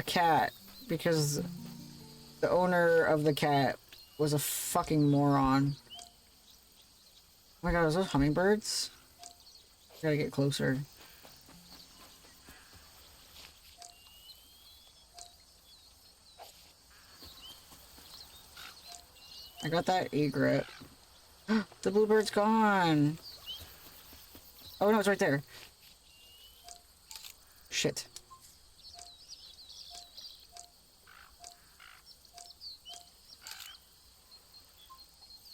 cat because the owner of the cat was a fucking moron. Oh my god, are those hummingbirds? Gotta get closer. I got that egret. The bluebird's gone. Oh no, it's right there. Shit.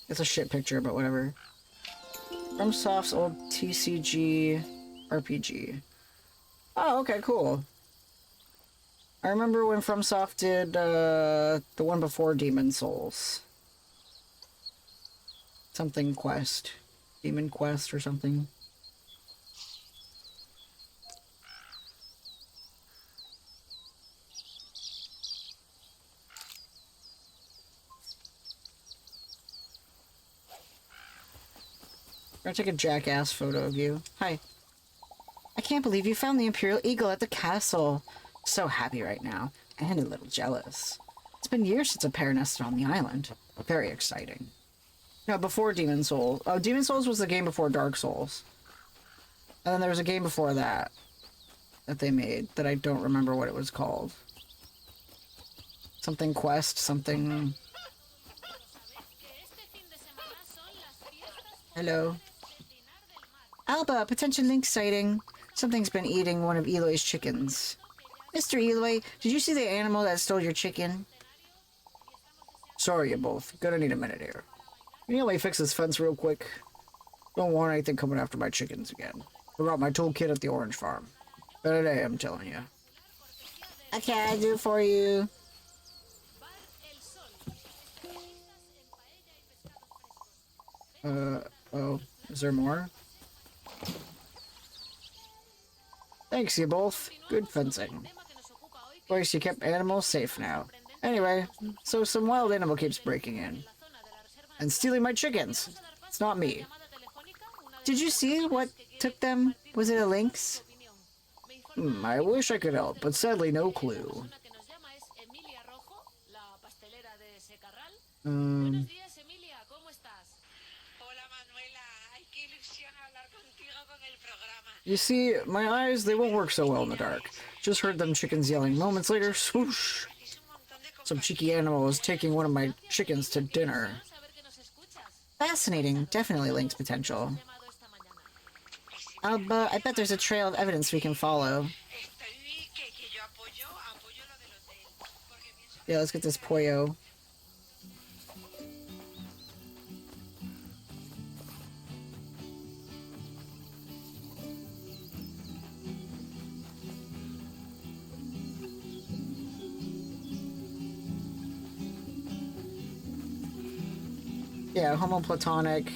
It's a shit picture, but whatever. FromSoft's old TCG RPG. Oh, okay, cool. I remember when FromSoft did the one before Demon Souls. Something Quest. Demon Quest or something. I'm gonna take a jackass photo of you. Hi. I can't believe you found the Imperial Eagle at the castle. So happy right now, and a little jealous. It's been years since a pair nested on the island. Very exciting. No, before Demon Souls. Oh, Demon Souls was the game before Dark Souls. And then there was a game before that that they made that I don't remember what it was called. Something Quest, something... Hello. Alba, potential lynx sighting. Something's been eating one of Eloy's chickens. Mr. Eloy, did you see the animal that stole your chicken? Sorry, you both. Gonna need a minute here. Can you help me fix this fence real quick? Don't want anything coming after my chickens again. Forgot my toolkit at the orange farm. Better day, I'm telling you. Okay, I do for you. Oh, is there more? Thanks, you both. Good fencing. At least you kept animals safe now. Anyway, so some wild animal keeps breaking in. And stealing my chickens. It's not me. Did you see what took them? Was it a lynx? I wish I could help, but sadly no clue. You see, my eyes, they won't work so well in the dark. Just heard them chickens yelling. Moments later, swoosh! Some cheeky animal was taking one of my chickens to dinner. Fascinating. Definitely Link's potential. I bet there's a trail of evidence we can follow. Yeah, let's get this pollo. Yeah, homoplatonic,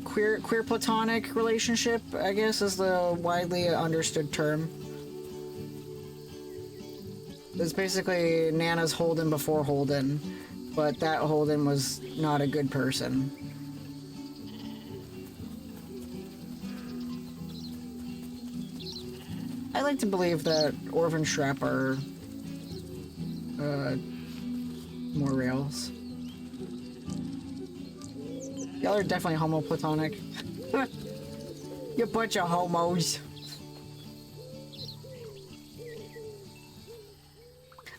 queer platonic relationship, I guess, is the widely understood term. It's basically Nana's Holden before Holden, but that Holden was not a good person. I like to believe that Orv and Shrep are, more rails. Y'all are definitely homoplatonic. You bunch of homos.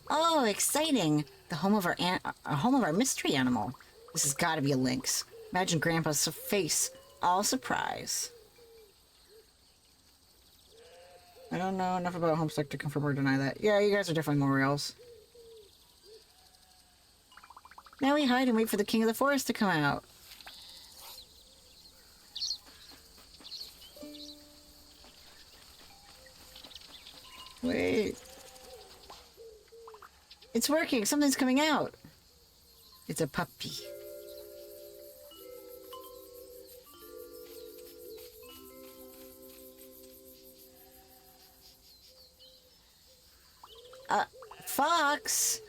Oh, exciting! The home of our mystery animal. This has got to be a lynx. Imagine Grandpa's face, all surprise. I don't know enough about Homestuck to confirm or deny that. Yeah, you guys are definitely more rails. Now we hide and wait for the king of the forest to come out. Wait. It's working. Something's coming out. It's a puppy. Fox?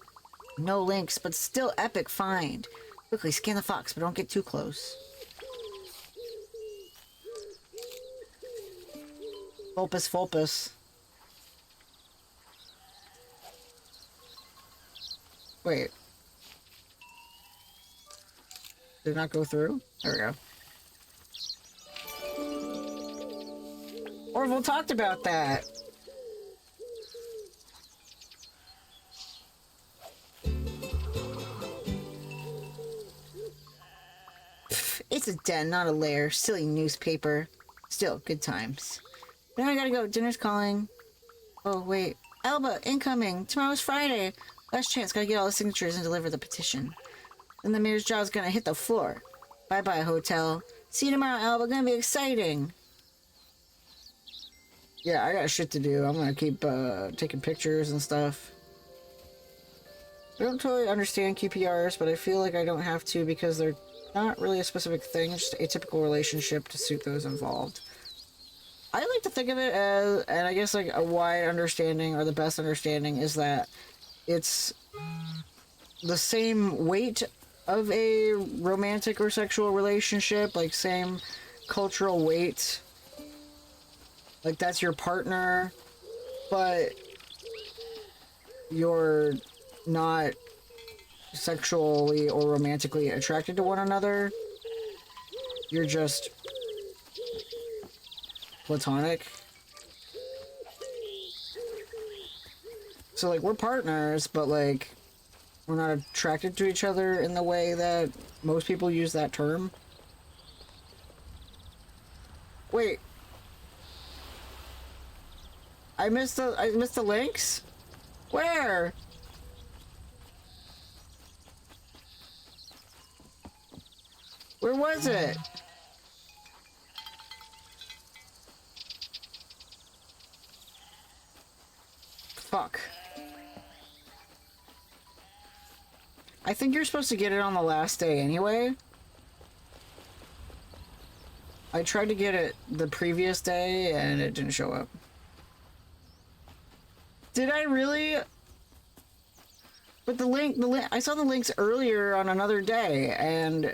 No links, but still epic find. Quickly scan the fox, but don't get too close. Fulpus, Fulpus. Wait. Did it not go through? There we go. Orville talked about that. It's a den, not a lair. Silly newspaper. Still, good times. Now I gotta go. Dinner's calling. Oh, wait. Alba, incoming. Tomorrow's Friday. Last chance. Gotta get all the signatures and deliver the petition. Then the mayor's job's gonna hit the floor. Bye-bye, hotel. See you tomorrow, Alba. Gonna be exciting. Yeah, I got shit to do. I'm gonna keep taking pictures and stuff. I don't totally understand QPRs, but I feel like I don't have to because they're not really a specific thing, just a typical relationship to suit those involved. I like to think of it as, and I guess like a wide understanding or the best understanding is that it's the same weight of a romantic or sexual relationship, like same cultural weight. Like that's your partner, but you're not sexually or romantically attracted to one another. You're just platonic. So, like, we're partners, but, like, we're not attracted to each other in the way that most people use that term. Wait. I missed the links? Where? Where was it? Fuck. I think you're supposed to get it on the last day anyway. I tried to get it the previous day and it didn't show up. Did I really? But the link, I saw the links earlier on another day and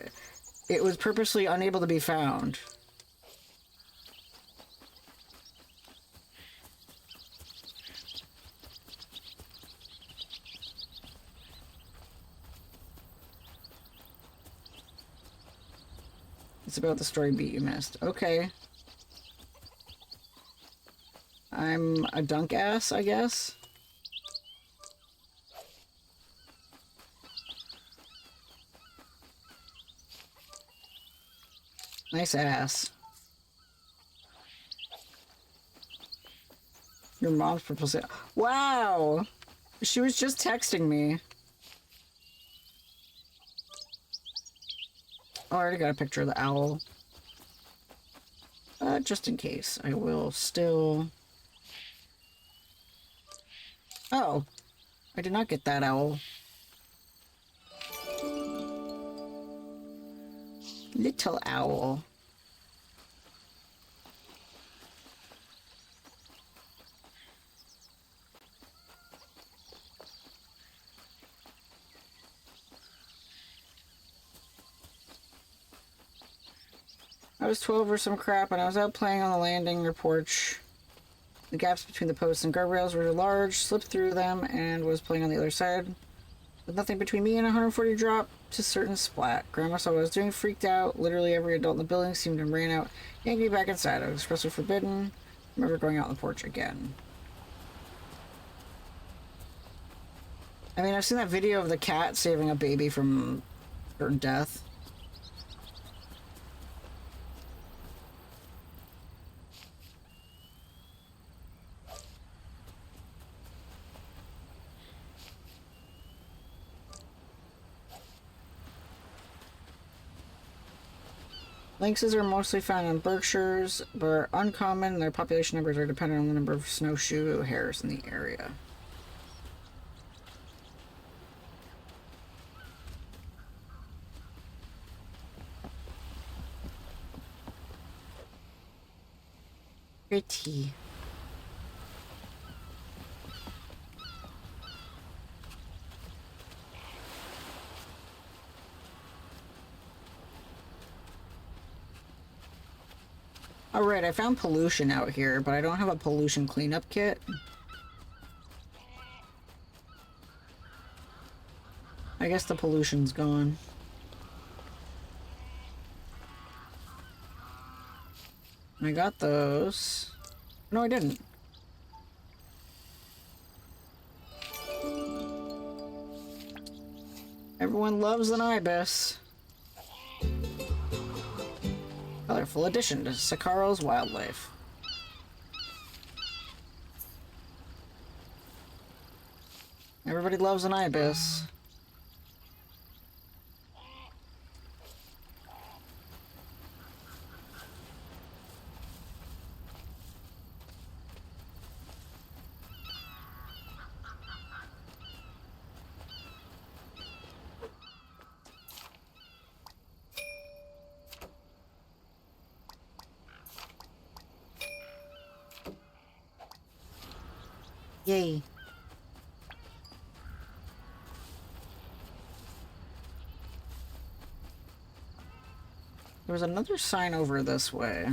it was purposely unable to be found. It's about the story beat you missed. Okay. I'm a dunk ass, I guess. Nice ass. Your mom's proposal. Wow! She was just texting me. Oh, I already got a picture of the owl. Just in case, I will still... Oh, I did not get that owl. Little owl. I was 12 or some crap and I was out playing on the landing or porch. The gaps between the posts and guardrails were large, slipped through them, and was playing on the other side. With nothing between me and a 140 drop to certain splat. Grandma saw what I was doing, freaked out. Literally every adult in the building seemed and ran out, yanked me back inside. I was expressly forbidden. I'm never going out on the porch again. I mean, I've seen that video of the cat saving a baby from certain death. Lynxes are mostly found in Berkshires, but are uncommon. Their population numbers are dependent on the number of snowshoe hares in the area. Pretty. Alright, I found pollution out here, but I don't have a pollution cleanup kit. I guess the pollution's gone. I got those. No, I didn't. Everyone loves an ibis. Colorful addition to Sakaro's wildlife. Everybody loves an ibis. Yay. There was another sign over this way.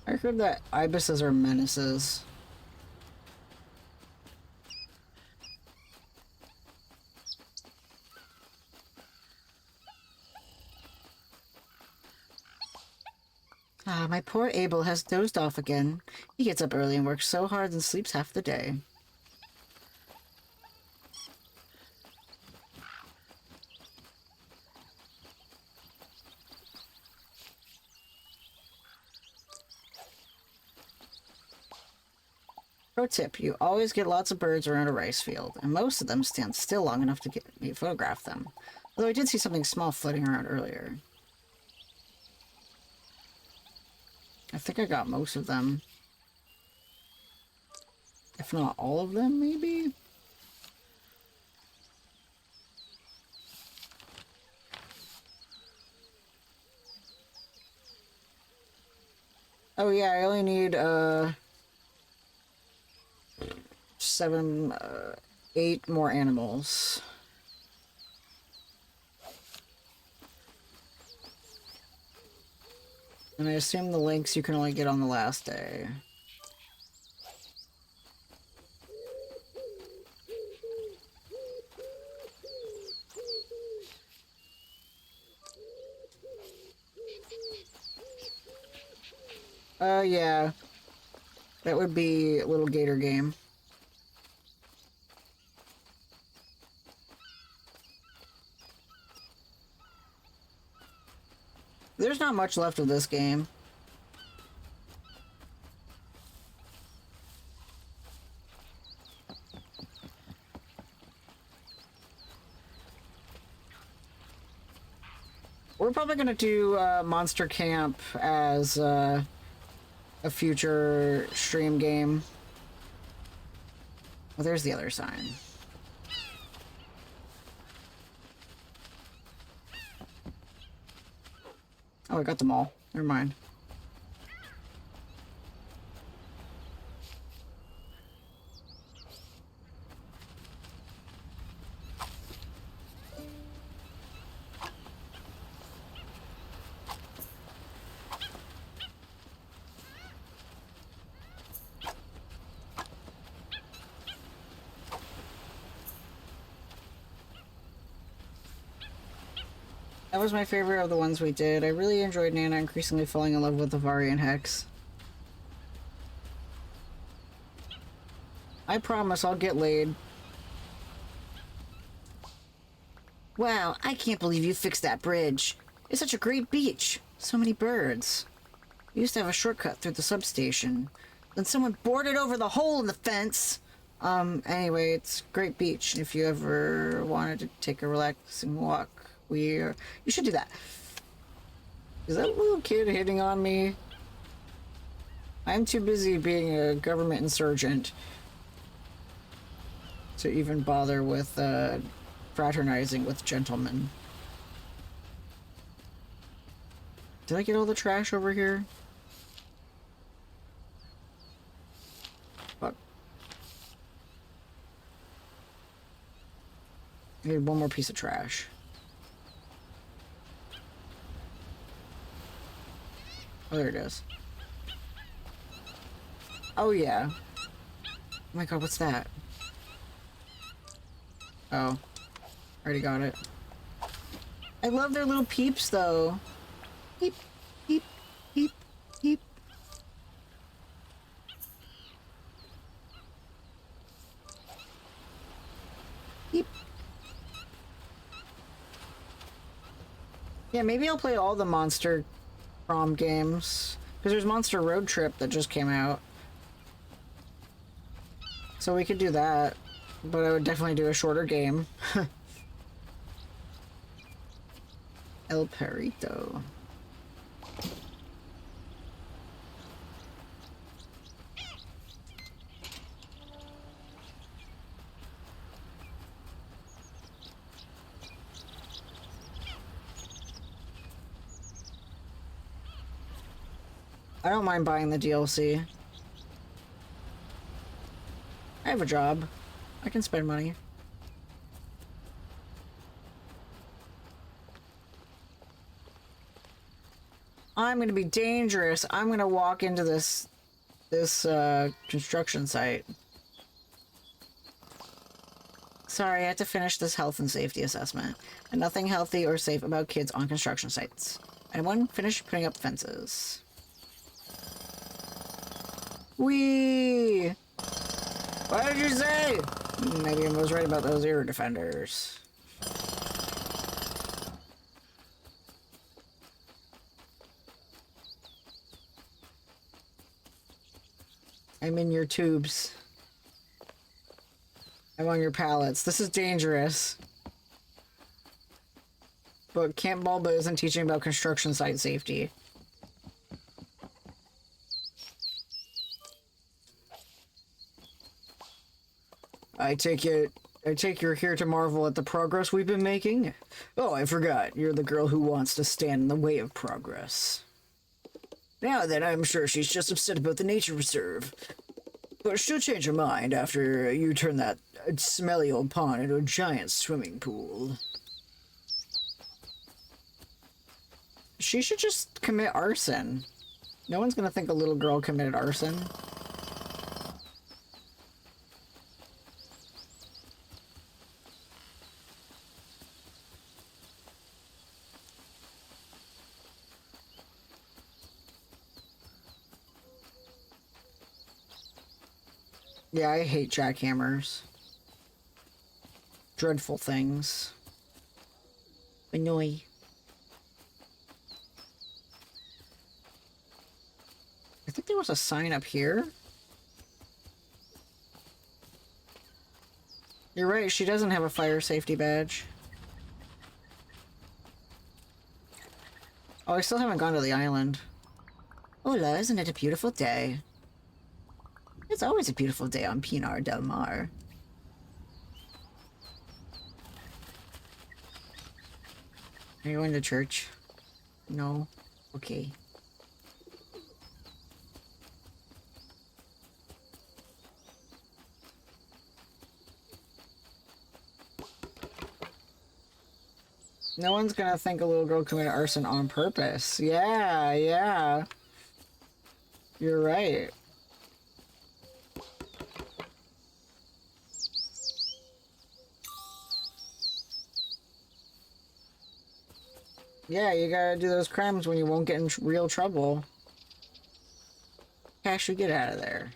I heard that ibises are menaces. Ah, my poor Abel has dozed off again. He gets up early and works so hard and sleeps half the day. Pro tip, you always get lots of birds around a rice field, and most of them stand still long enough to get me to photograph them. Although I did see something small floating around earlier. I think I got most of them. If not all of them, maybe? Oh yeah, I only need, 8 more animals. And I assume the links you can only get on the last day. Yeah. That would be a little gator game. There's not much left of this game. We're probably gonna do Monster Camp as a future stream game. Well, there's the other sign. Oh, I got them all. Never mind. That was my favorite of the ones we did. I really enjoyed Nana increasingly falling in love with the Varian Hex. I promise I'll get laid. Wow, I can't believe you fixed that bridge. It's such a great beach. So many birds. We used to have a shortcut through the substation. Then someone boarded over the hole in the fence. Anyway, it's a great beach. If you ever wanted to take a relaxing walk, you should do that. Is that little kid hitting on me? I'm too busy being a government insurgent to even bother with fraternizing with gentlemen. Did I get all the trash over here? Fuck. I need one more piece of trash. Oh, there it is. Oh, yeah. Oh my god, what's that? Oh. Already got it. I love their little peeps, though. Peep, peep, peep, peep. Peep. Yeah, maybe I'll play all the Monster Prom games. Because there's Monster Road Trip that just came out. So we could do that. But I would definitely do a shorter game. El Perito. I don't mind buying the DLC. I have a job. I can spend money. I'm gonna be dangerous. I'm gonna walk into this construction site. Sorry, I had to finish this health and safety assessment. And nothing healthy or safe about kids on construction sites. Anyone finish putting up fences? Whee! What did you say? Maybe I was right about those ear defenders. I'm in your tubes. I'm on your pallets. This is dangerous. But Camp Bulba isn't teaching about construction site safety. I take you're here to marvel at the progress we've been making? Oh, I forgot. You're the girl who wants to stand in the way of progress. Now then, I'm sure she's just upset about the nature reserve. But she'll change her mind after you turn that smelly old pond into a giant swimming pool. She should just commit arson. No one's gonna think a little girl committed arson. Yeah, I hate jackhammers. Dreadful things. Annoy. I think there was a sign up here. You're right, she doesn't have a fire safety badge. Oh, I still haven't gone to the island. Hola, isn't it a beautiful day? It's always a beautiful day on Pinar del Mar. Are you going to church? No? Okay. No one's gonna think a little girl committed arson on purpose. Yeah, yeah. You're right. Yeah, you gotta do those crimes when you won't get in real trouble. Cash, you get out of there.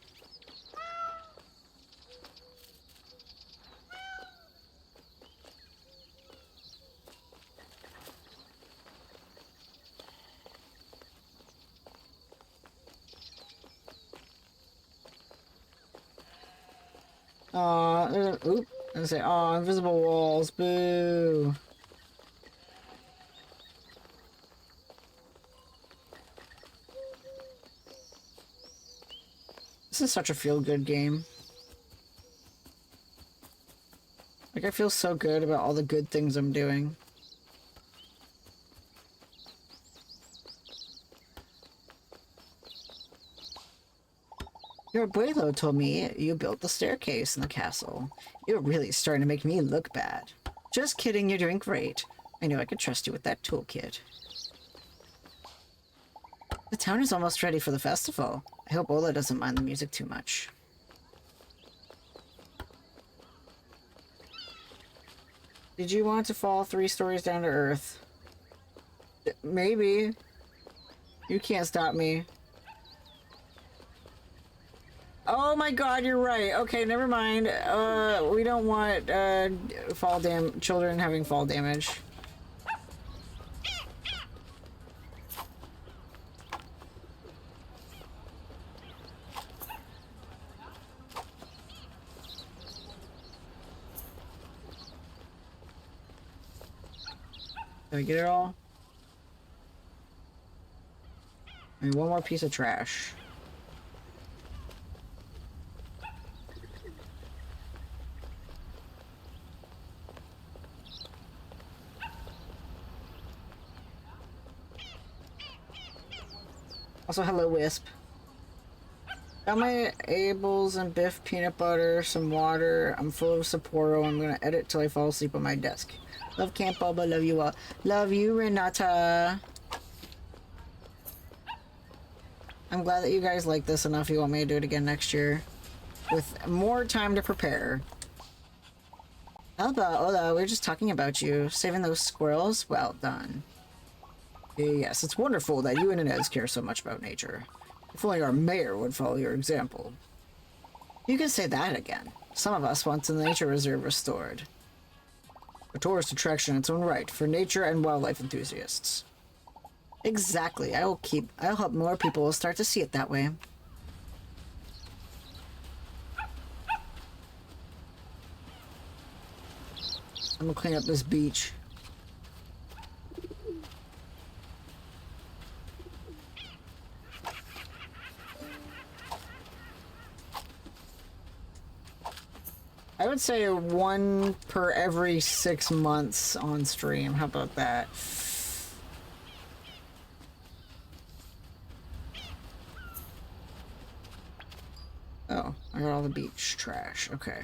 Oop. I say, aw, invisible walls, boo. This is such a feel-good game. Like, I feel so good about all the good things I'm doing. Your abuelo told me you built the staircase in the castle. You're really starting to make me look bad. Just kidding, you're doing great. I knew I could trust you with that toolkit. The town is almost ready for the festival. I hope Ola doesn't mind the music too much. Did you want to fall 3 stories down to earth? Maybe. You can't stop me. Oh my god, you're right. Okay, never mind. We don't want children having fall damage. Did I get it all? I mean, one more piece of trash. Also, hello, Wisp. Got my Abels and Biff peanut butter, some water. I'm full of Sapporo. I'm gonna edit till I fall asleep on my desk. Love Camp Bulba. Love you all. Love you, Renata. I'm glad that you guys like this enough. You want me to do it again next year. With more time to prepare. Alba, hola, we were just talking about you. Saving those squirrels? Well done. Yes, it's wonderful that you and Inez care so much about nature. If only our mayor would follow your example. You can say that again. Some of us want the nature reserve restored. A tourist attraction in its own right for nature and wildlife enthusiasts. Exactly. I'll help more people will start to see it that way. I'm gonna clean up this beach. I would say one per every 6 months on stream. How about that? Oh, I got all the beach trash. Okay.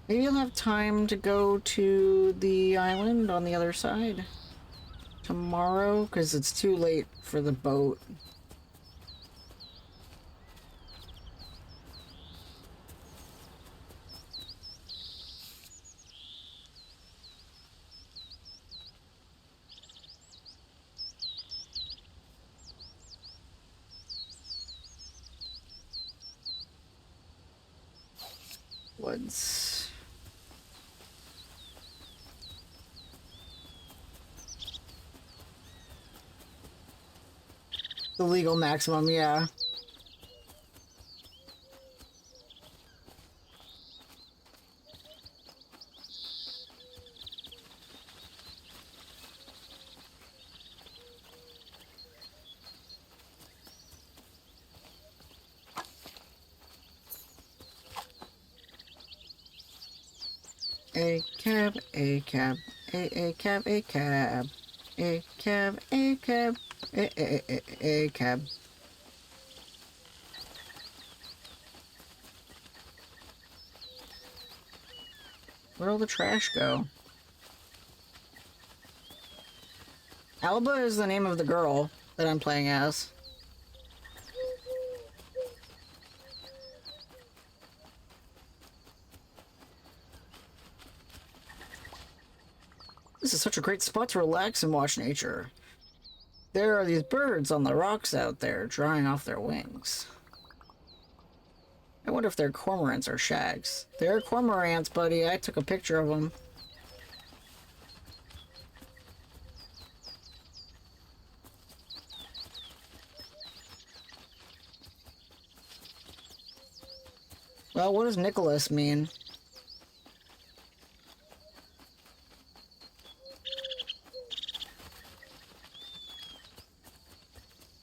Maybe I'll have time to go to the island on the other side tomorrow, because it's too late for the boat. Woods. The legal maximum, yeah. A cab, a cab, a cab, a cab, a cab, a cab, a cab. Where'd all the trash go? Alba is the name of the girl that I'm playing as. This is such a great spot to relax and watch nature. There are these birds on the rocks out there, drying off their wings. I wonder if they're cormorants or shags. They're cormorants, buddy. I took a picture of them. Well, what does Nicholas mean?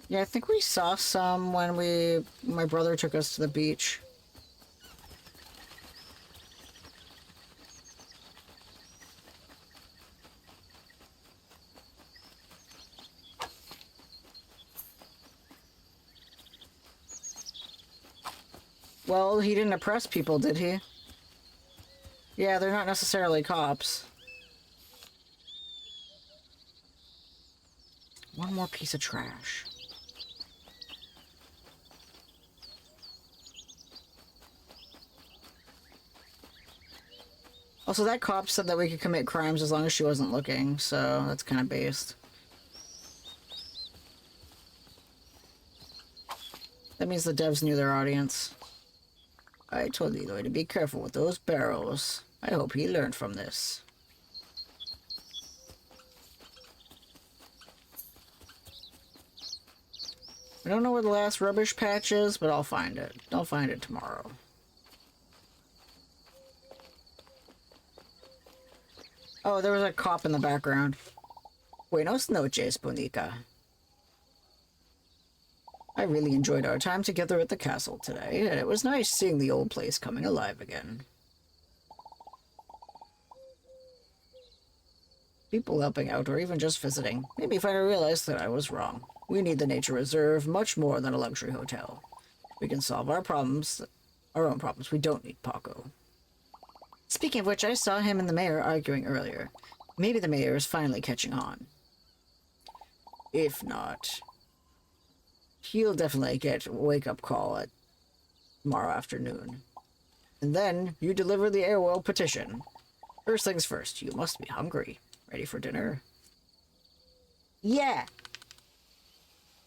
Yeah, I think we saw some when my brother took us to the beach. Well, he didn't oppress people, did he? Yeah, they're not necessarily cops. One more piece of trash. Also, that cop said that we could commit crimes as long as she wasn't looking, so that's kind of based. That means the devs knew their audience. I told Eloy to be careful with those barrels. I hope he learned from this. I don't know where the last rubbish patch is, but I'll find it. I'll find it tomorrow. Oh, there was a cop in the background. Buenos noches, Bonica. I really enjoyed our time together at the castle today, and it was nice seeing the old place coming alive again. People helping out or even just visiting made me finally realize that I was wrong. We need the nature reserve much more than a luxury hotel. We can solve our problems, our own problems. We don't need Paco. Speaking of which, I saw him and the mayor arguing earlier. Maybe the mayor is finally catching on. If not... he'll definitely get a wake-up call at tomorrow afternoon. And then you deliver the AOL petition. First things first, you must be hungry. Ready for dinner? Yeah.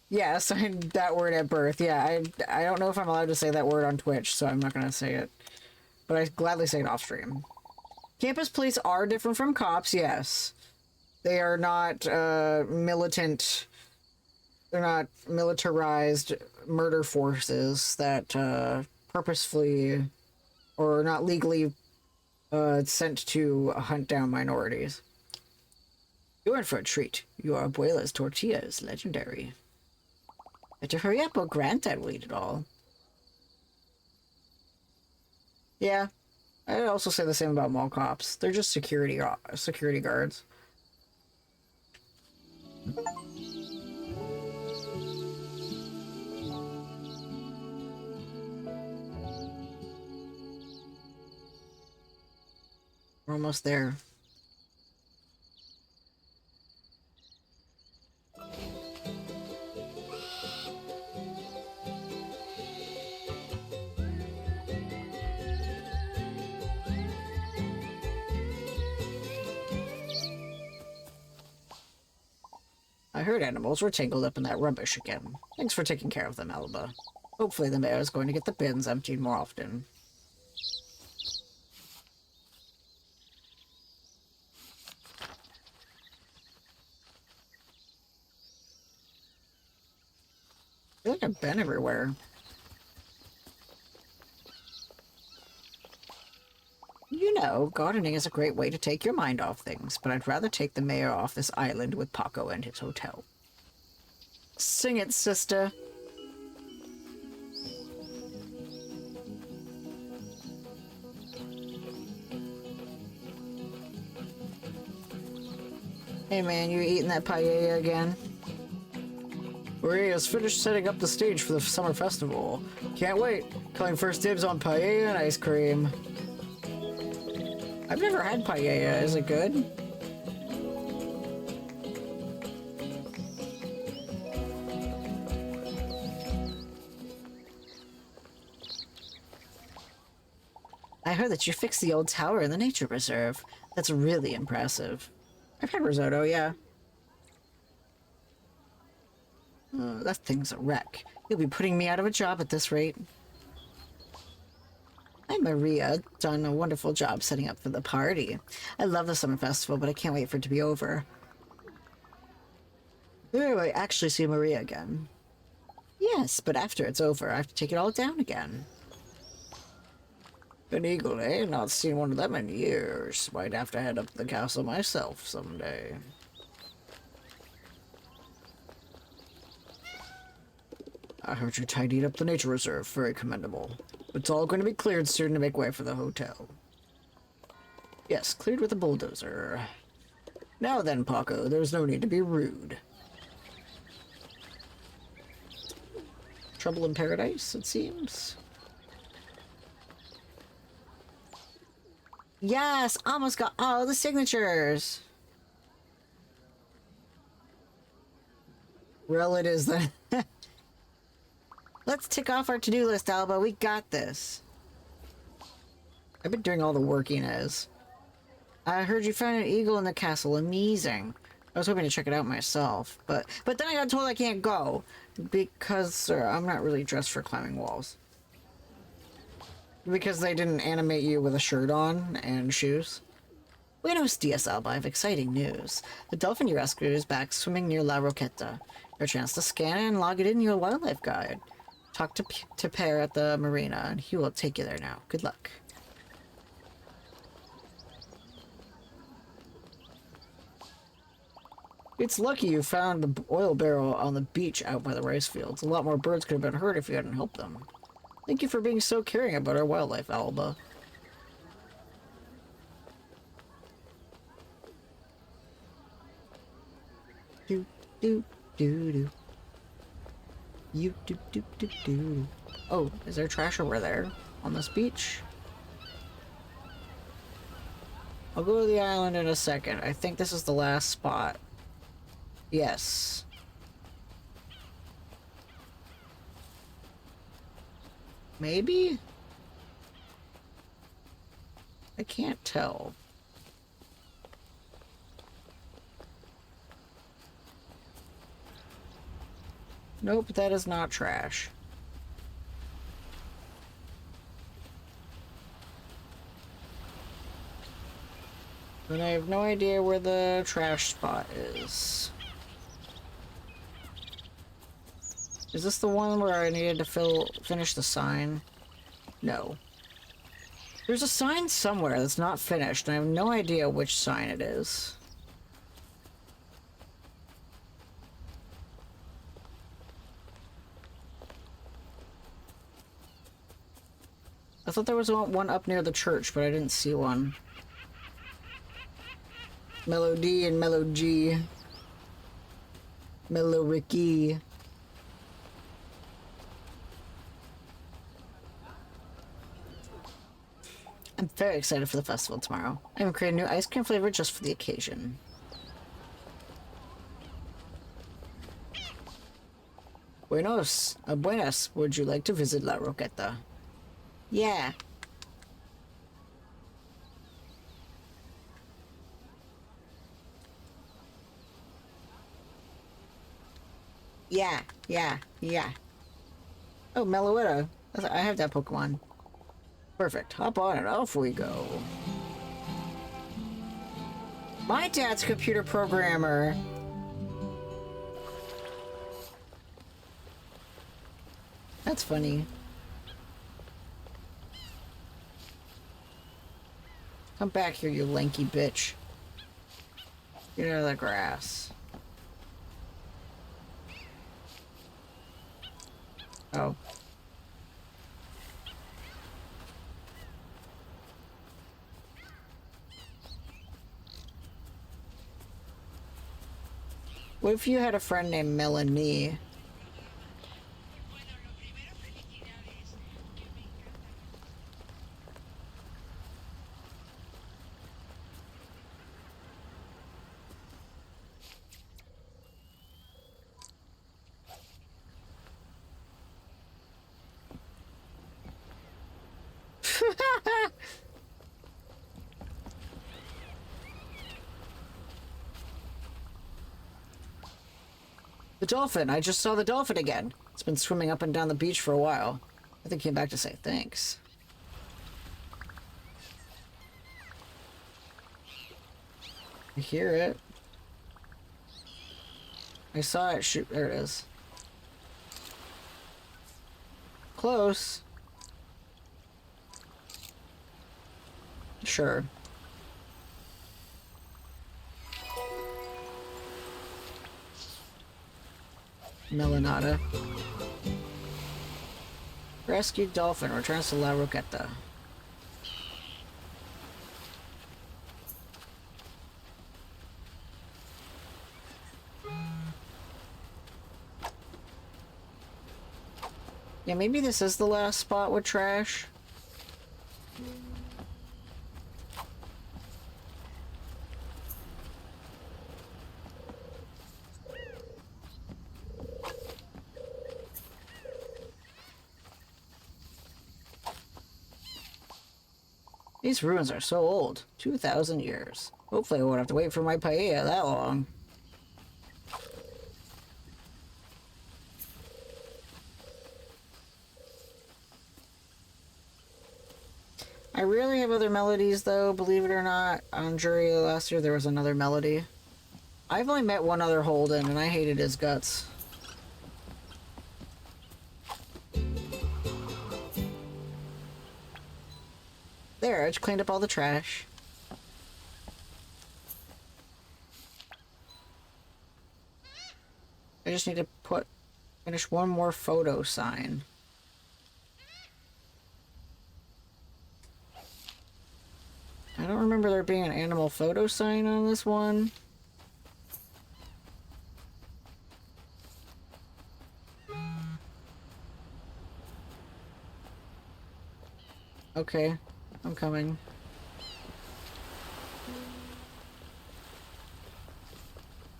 Yes, that word at birth. Yeah, I don't know if I'm allowed to say that word on Twitch, so I'm not going to say it. But I gladly say it off stream. Campus police are different from cops, yes. They are not militant. They're not militarized murder forces that purposefully or not legally sent to hunt down minorities. You're in for a treat. Your abuela's tortilla is legendary. Better hurry up or Granddad will eat it all. Yeah, I'd also say the same about mall cops. They're just security guards. We're almost there. I heard animals were tangled up in that rubbish again. Thanks for taking care of them, Alba. Hopefully the mayor is going to get the bins emptied more often. I feel like I've been everywhere. You know, gardening is a great way to take your mind off things, but I'd rather take the mayor off this island with Paco and his hotel. Sing it, sister. Hey man, you eating that paella again? Maria's finished setting up the stage for the summer festival. Can't wait. Calling first dibs on paella and ice cream. I've never had paella. Is it good? I heard that you fixed the old tower in the nature reserve. That's really impressive. I've had risotto, yeah. That thing's a wreck. You'll be putting me out of a job at this rate. Hi, Maria. Done a wonderful job setting up for the party. I love the summer festival, but I can't wait for it to be over. Oh, I actually see Maria again. Yes, but after it's over, I have to take it all down again. An eagle, eh? Not seen one of them in years. Might have to head up to the castle myself someday. I heard you tidied up the nature reserve. Very commendable. It's all going to be cleared soon to make way for the hotel. Yes, cleared with a bulldozer. Now then, Paco, there's no need to be rude. Trouble in paradise, it seems. Yes, almost got all the signatures. Well, it is then. Let's tick off our to-do list, Alba. We got this. I've been doing all the working as. I heard you found an eagle in the castle. Amazing. I was hoping to check it out myself, but then I got told I can't go because I'm not really dressed for climbing walls. Because they didn't animate you with a shirt on and shoes. Buenos dias, Alba. I have exciting news. The dolphin you rescued is back swimming near La Roqueta. Your chance to scan it and log it in your wildlife guide. Talk to Per at the marina, and he will take you there now. Good luck. It's lucky you found the oil barrel on the beach out by the rice fields. A lot more birds could have been hurt if you hadn't helped them. Thank you for being so caring about our wildlife, Alba. Do do do do. You do do do do. Oh, is there trash over there on this beach? I'll go to the island in a second. I think this is the last spot. Yes. Maybe? I can't tell. Nope, that is not trash. And I have no idea where the trash spot is. Is this the one where I needed to finish the sign? No. There's a sign somewhere that's not finished, and I have no idea which sign it is. I thought there was one up near the church, but I didn't see one. Melody and Mellow G. Mellow Ricky. I'm very excited for the festival tomorrow. I'm creating a new ice cream flavor just for the occasion. Buenas. Would you like to visit La Roqueta? Yeah. Yeah. Oh, Meloetta. I have that Pokemon. Perfect. Hop on and off we go. My dad's a computer programmer. That's funny. Come back here, you lanky bitch. Get out of the grass. Oh. What if you had a friend named Melanie? The dolphin! I just saw the dolphin again. It's been swimming up and down the beach for a while. I think it came back to say thanks. I hear it. I saw it shoot. There it is. Close. Sure. Melanata. Rescued dolphin returns to La Roqueta. Yeah, maybe this is the last spot with trash. These ruins are so old. 2,000 years. Hopefully I won't have to wait for my paella that long. I rarely have other melodies though, believe it or not. On Jury last year there was another melody. I've only met one other Holden and I hated his guts. There, I just cleaned up all the trash. I just need to finish one more photo sign. I don't remember there being an animal photo sign on this one. Okay, I'm coming.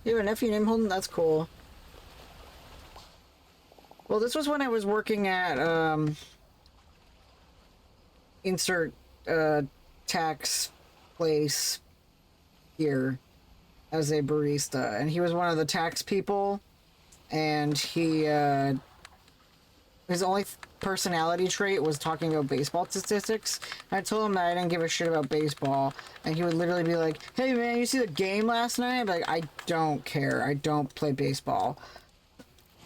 You have a nephew named Holden? That's cool. Well, this was when I was working at, insert tax place here as a barista, and he was one of the tax people, and he his only personality trait was talking about baseball statistics. I told him that I didn't give a shit about baseball, and he would literally be like, "Hey man, you see the game last night?" I'd be like, "I don't care. I don't play baseball.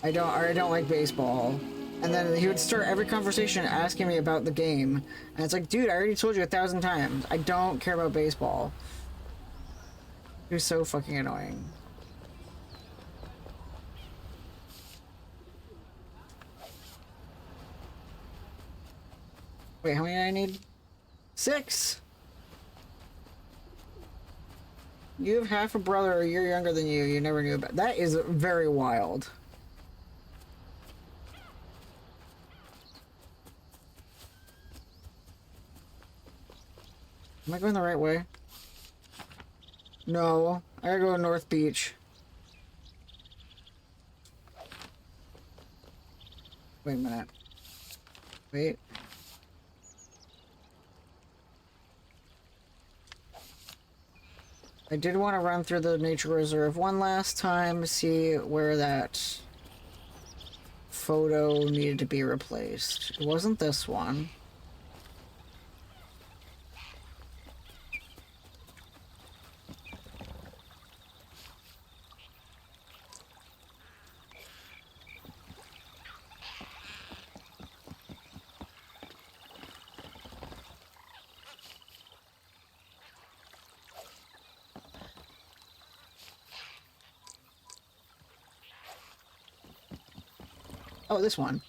I don't like baseball." And then he would start every conversation asking me about the game, and it's like, dude, I already told you 1,000 times. I don't care about baseball. He was so fucking annoying. Wait, how many do I need? 6! You have half a brother a year younger than you. You never knew about that. Is very wild. Am I going the right way? No. I gotta go to North Beach. Wait a minute. Wait. I did want to run through the nature reserve one last time to see where that photo needed to be replaced. It wasn't this one. Oh, this one.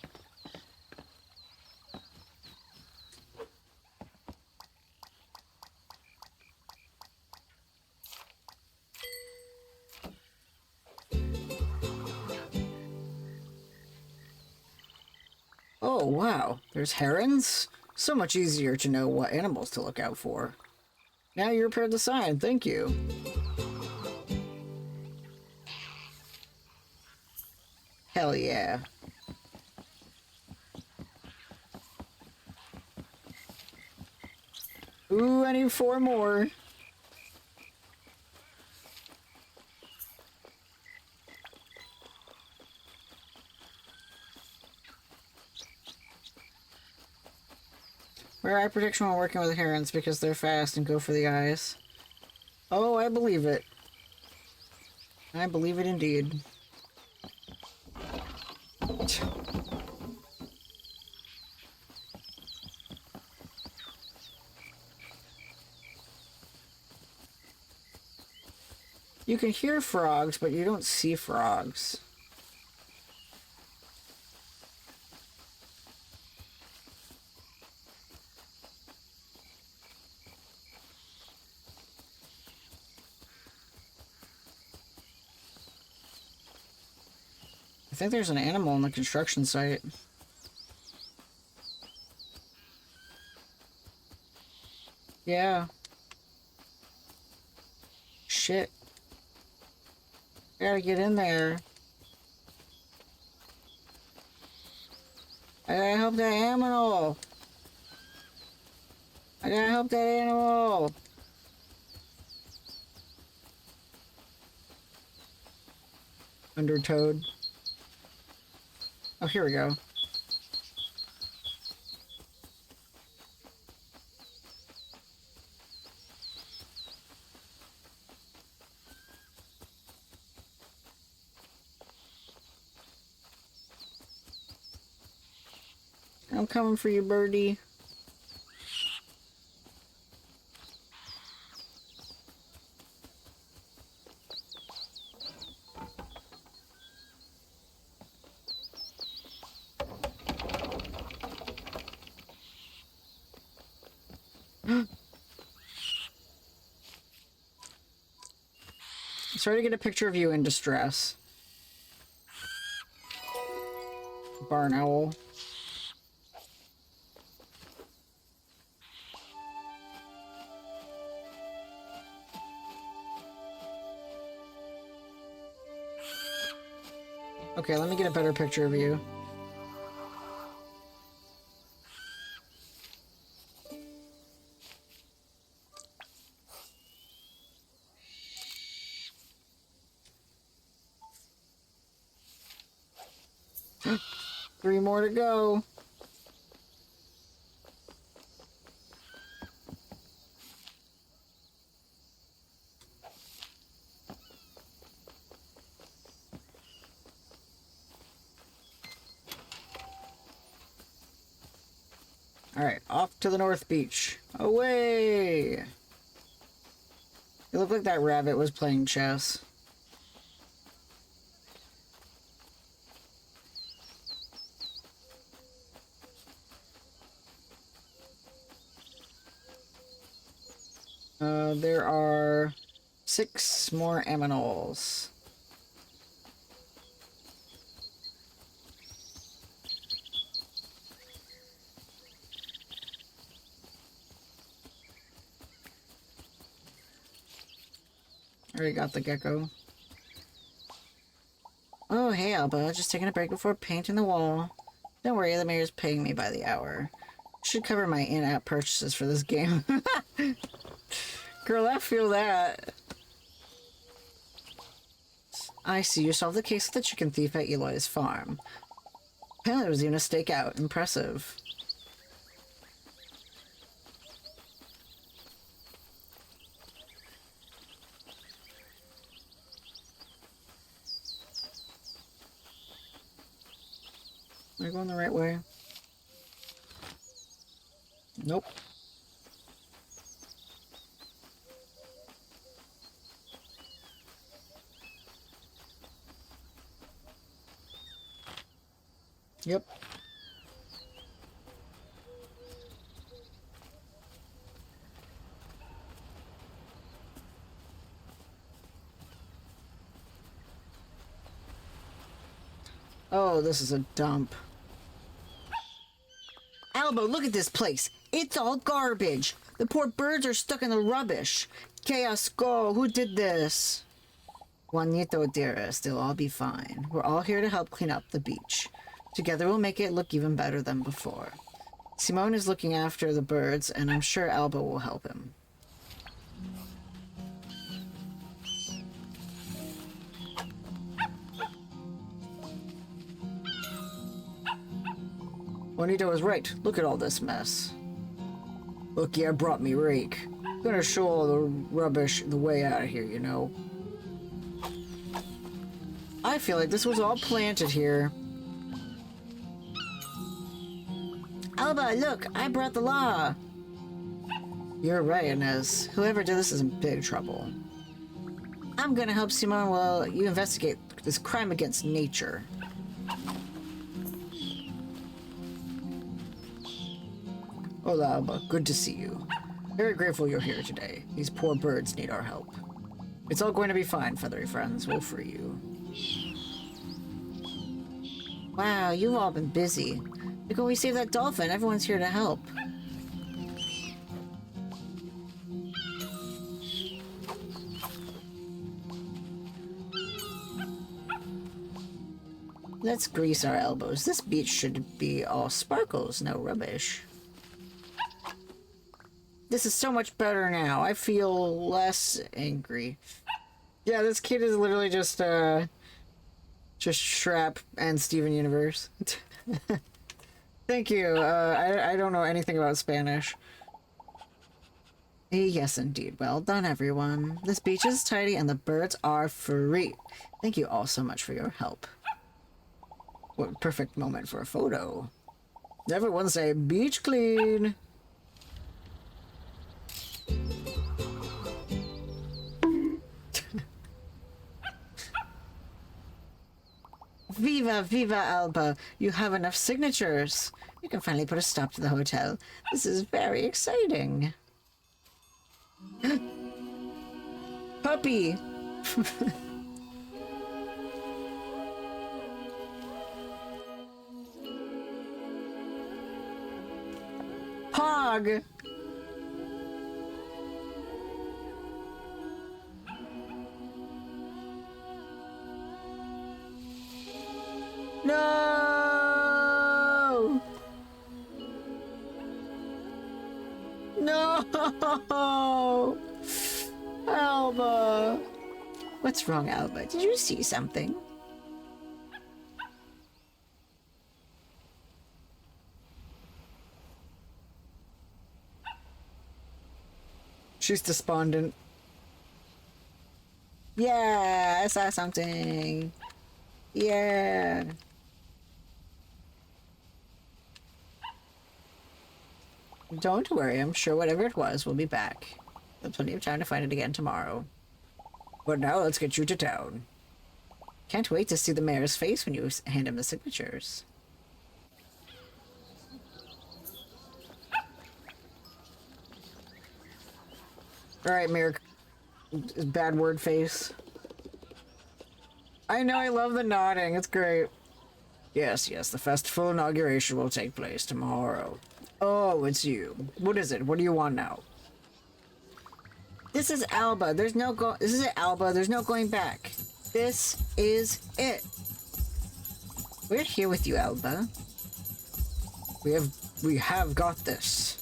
Oh, wow. There's herons? So much easier to know what animals to look out for. Now you repaired the sign. Thank you. Hell yeah. Ooh, I need 4 more. Rare eye protection while working with herons because they're fast and go for the eyes. Oh, I believe it. I believe it indeed. You can hear frogs, but you don't see frogs. I think there's an animal on the construction site. Yeah. Shit. I gotta get in there. I gotta help that animal. I gotta help that animal. Undertoad. Oh, here we go. I'm coming for you, birdie. Sorry to get a picture of you in distress. Barn owl. Okay, let me get a better picture of you. 3 more to go. Alright, off to the North Beach. Away! It looked like that rabbit was playing chess. There are 6 more aminals. Already got the gecko. Oh, hey, Alba. Just taking a break before painting the wall. Don't worry, the mayor's paying me by the hour. Should cover my in-app purchases for this game. Girl, I feel that. I see. You solved the case of the chicken thief at Eloy's farm. Apparently there was even a stakeout. Impressive. Am I going the right way? Nope. Yep. Oh, this is a dump. Albo, look at this place. It's all garbage. The poor birds are stuck in the rubbish. Que asco, who did this? Juanito, dearest, they'll all be fine. We're all here to help clean up the beach. Together we'll make it look even better than before. Simone is looking after the birds, and I'm sure Alba will help him. Juanito was right. Look at all this mess. Looky, I brought me rake. Gonna show all the rubbish the way out of here, you know. I feel like this was all planted here. Alba, look, I brought the law. You're right, Inez. Whoever did this is in big trouble. I'm gonna help Simone while you investigate this crime against nature. Hola, Alba. Good to see you. Very grateful you're here today. These poor birds need our help. It's all going to be fine, feathery friends. We'll free you. Wow, you've all been busy. Like when we saved that dolphin, everyone's here to help. Let's grease our elbows. This beach should be all sparkles, no rubbish. This is so much better now. I feel less angry. Yeah, this kid is literally just Shrap and Steven Universe. Thank you. I don't know anything about Spanish. Yes, indeed. Well done, everyone. This beach is tidy and the birds are free. Thank you all so much for your help. What a perfect moment for a photo. Everyone say, beach clean. Viva, viva, Alba. You have enough signatures. You can finally put a stop to the hotel. This is very exciting. Puppy. Pog. No! No! Alba! What's wrong, Alba? Did you see something? She's despondent. Yeah, I saw something. Yeah. Don't worry, I'm sure whatever it was will be back. There's plenty of time to find it again tomorrow. But now let's get you to town. Can't wait to see the mayor's face when you hand him the signatures. Alright, Mayor. Bad word face. I know, I love the nodding. It's great. Yes, the festival inauguration will take place tomorrow. Oh, it's you. What is it? What do you want now? This is Alba. This is it, Alba. There's no going back. This is it. We're here with you, Alba. We have got this.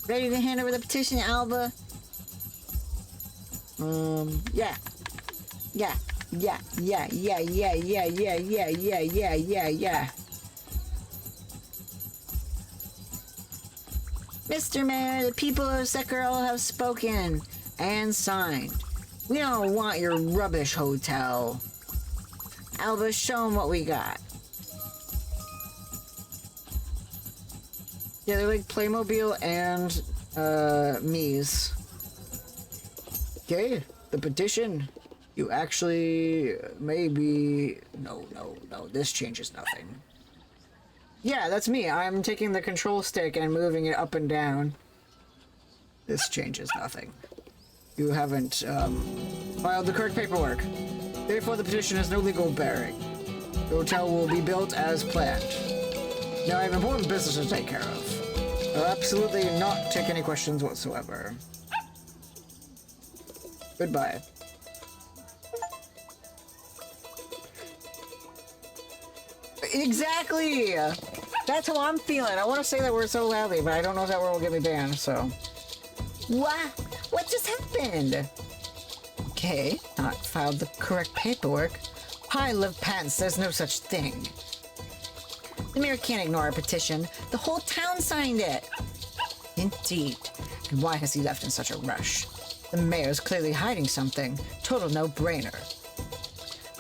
Ready to hand over the petition, Alba? Yeah. Mr. Mayor, the people of Sekiro have spoken and signed. We don't want your rubbish hotel. Alba, show them what we got. Yeah, they're like Playmobil and, Mii's. Okay, the petition. You actually, maybe... No, this changes nothing. Yeah, that's me. I'm taking the control stick and moving it up and down. This changes nothing. You haven't, filed the correct paperwork. Therefore, the petition has no legal bearing. The hotel will be built as planned. Now, I have important business to take care of. I'll absolutely not take any questions whatsoever. Goodbye. Exactly! That's how I'm feeling. I want to say that word so loudly, but I don't know if that word will get me banned, so... What? What just happened? Okay, not filed the correct paperwork. Pile of pants, there's no such thing. The mayor can't ignore our petition. The whole town signed it. Indeed. And why has he left in such a rush? The mayor's clearly hiding something. Total no-brainer.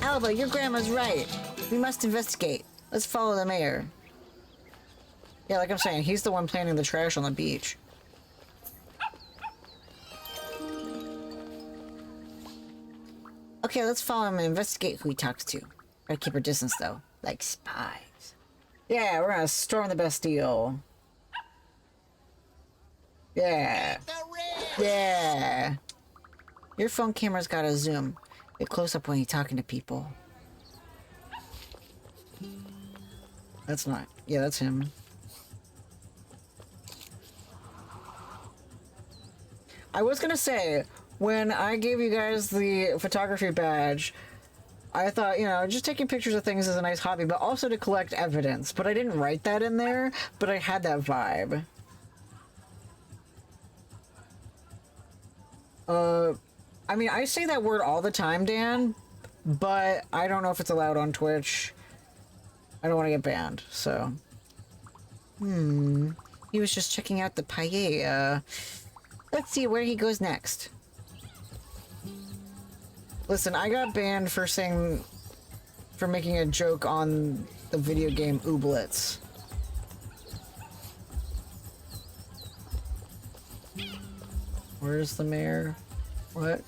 Alba, your grandma's right. We must investigate. Let's follow the mayor. Yeah, like I'm saying, he's the one planting the trash on the beach. Okay, let's follow him and investigate who he talks to. Gotta keep our distance, though. Like spies. Yeah, we're gonna storm the Bastille. Yeah. Yeah. Your phone camera's got a zoom. Get close up when you're talking to people. That's not... Yeah, that's him. I was gonna say, when I gave you guys the photography badge, I thought, you know, just taking pictures of things is a nice hobby, but also to collect evidence. But I didn't write that in there, but I had that vibe. I mean, I say that word all the time, Dan, but I don't know if it's allowed on Twitch. I don't want to get banned, so... He was just checking out the paella. Let's see where he goes next. Listen, I got banned for making a joke on the video game Ooblets. Where's the mayor? What?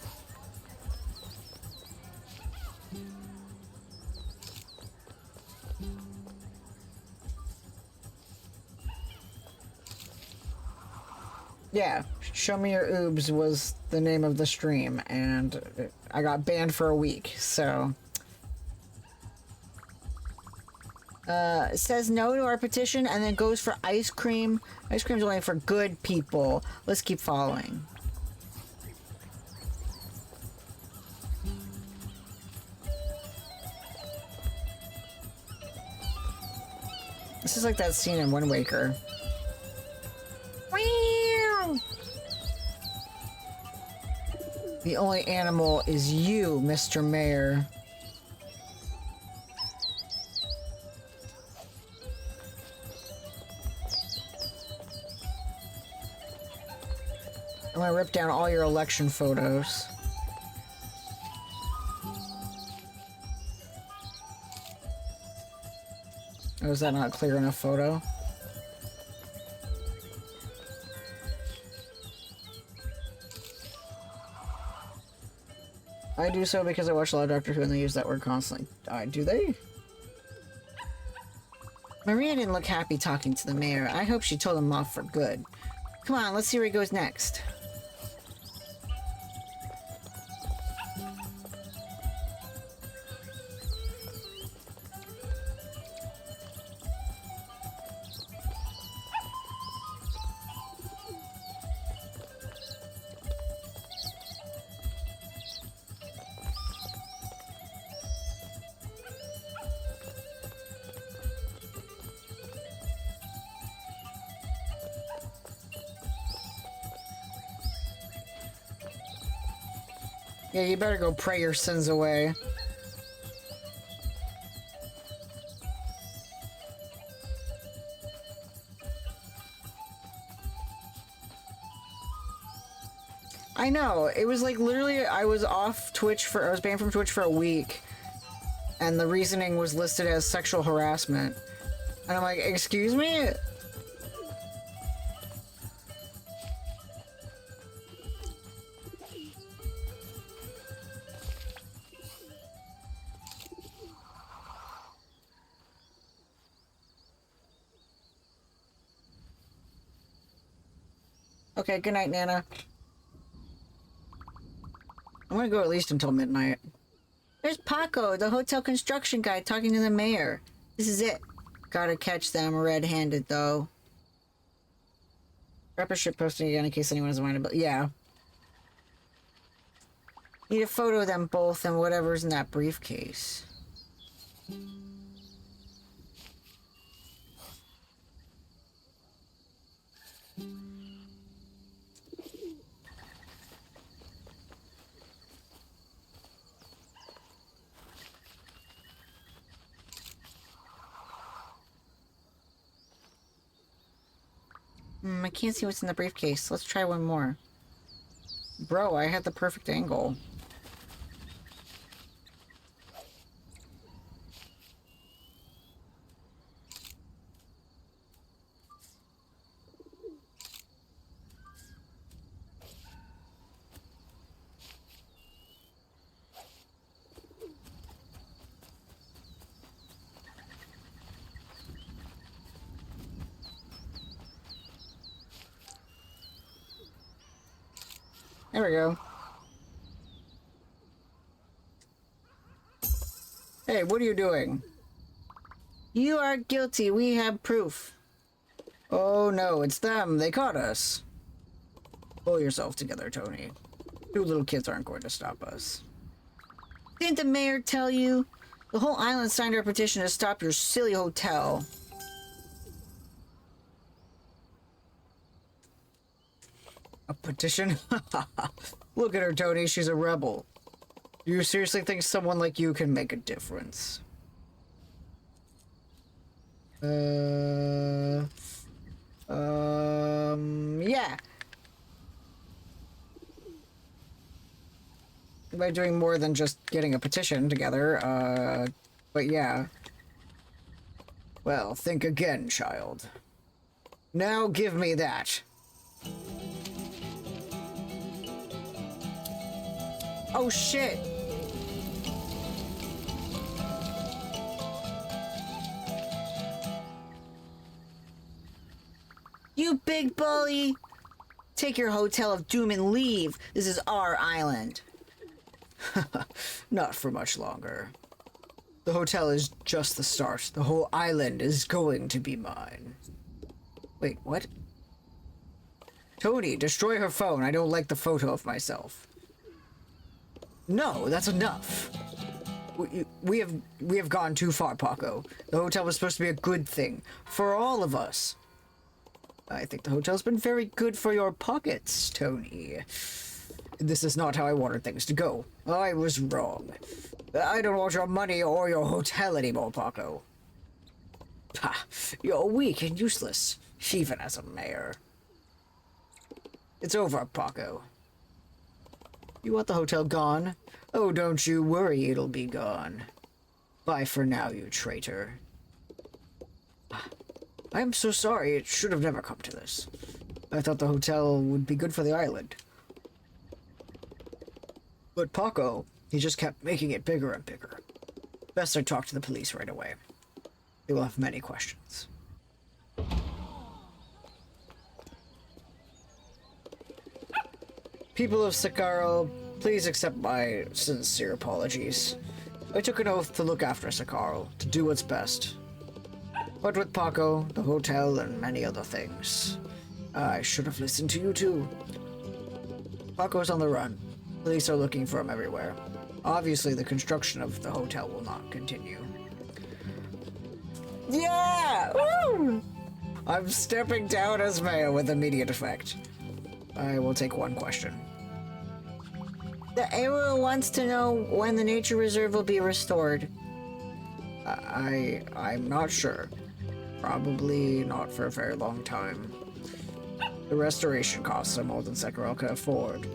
Yeah, Show Me Your Oobs was the name of the stream, and I got banned for a week, so... It says no to our petition, and then goes for ice cream. Ice cream's only for good people. Let's keep following. This is like that scene in Wind Waker. The only animal is you, Mr. Mayor. I'm gonna rip down all your election photos. Oh, is that not a clear enough photo? I do so because I watch a lot of Doctor Who and they use that word constantly. Do they? Maria didn't look happy talking to the mayor. I hope she told him off for good. Come on, let's see where he goes next. Yeah, you better go pray your sins away. I know, it was like literally I was off Twitch I was banned from Twitch for a week, and the reasoning was listed as sexual harassment. And I'm like, excuse me? Okay, good night, Nana. I'm gonna go at least until midnight. There's Paco, the hotel construction guy, talking to the mayor. This is it. Gotta catch them red-handed, though. Rapper ship posting again in case anyone doesn't mind about. Yeah. Need a photo of them both and whatever's in that briefcase. I can't see what's in the briefcase. Let's try one more. Bro, I had the perfect angle. There we go. Hey, what are you doing? You are guilty. We have proof. Oh no, it's them. They caught us. Pull yourself together, Tony. Two little kids aren't going to stop us. Didn't the mayor tell you? The whole island signed our petition to stop your silly hotel. A petition? Look at her, Tony. She's a rebel. Do you seriously think someone like you can make a difference? Yeah. By doing more than just getting a petition together, but yeah. Well, think again, child. Now give me that. Oh shit! You big bully! Take your hotel of doom and leave. This is our island. Not for much longer. The hotel is just the start. The whole island is going to be mine. Wait, what? Tony, destroy her phone. I don't like the photo of myself. No, that's enough. We have gone too far, Paco. The hotel was supposed to be a good thing for all of us. I think the hotel's been very good for your pockets, Tony. This is not how I wanted things to go. I was wrong. I don't want your money or your hotel anymore, Paco. Ha! You're weak and useless, even as a mayor. It's over, Paco. You want the hotel gone? Oh, don't you worry, it'll be gone. Bye for now, you traitor. I'm so sorry, it should have never come to this. I thought the hotel would be good for the island. But Paco, he just kept making it bigger and bigger. Best I talk to the police right away. They will have many questions. People of Sakaro, please accept my sincere apologies. I took an oath to look after Sakaro, to do what's best. But with Paco, the hotel, and many other things, I should have listened to you too. Paco's on the run. Police are looking for him everywhere. Obviously, the construction of the hotel will not continue. Yeah! Woo! I'm stepping down as mayor with immediate effect. I will take one question. The Arrow wants to know when the nature reserve will be restored. I'm not sure. Probably not for a very long time. The restoration costs are more than Sekiro can afford.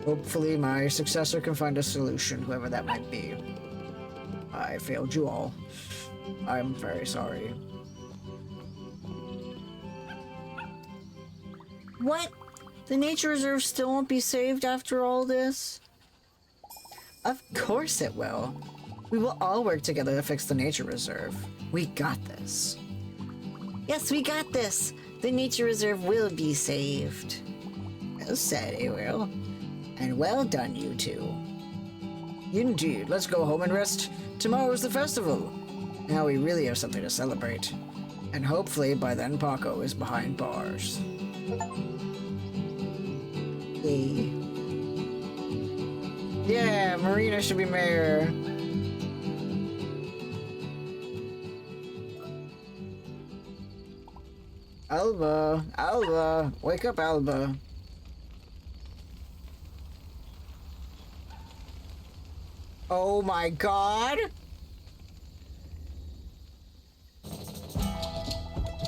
Hopefully my successor can find a solution, whoever that might be. I failed you all. I'm very sorry. What? The nature reserve still won't be saved after all this? Of course it will. We will all work together to fix the nature reserve. We got this. Yes, we got this. The nature reserve will be saved. Well said, Ariel. And well done, you two. Indeed. Let's go home and rest. Tomorrow is the festival. Now we really have something to celebrate. And hopefully by then Paco is behind bars. Yay. Yeah, Marina should be mayor. Alba, Alba, wake up, Alba. Oh my god!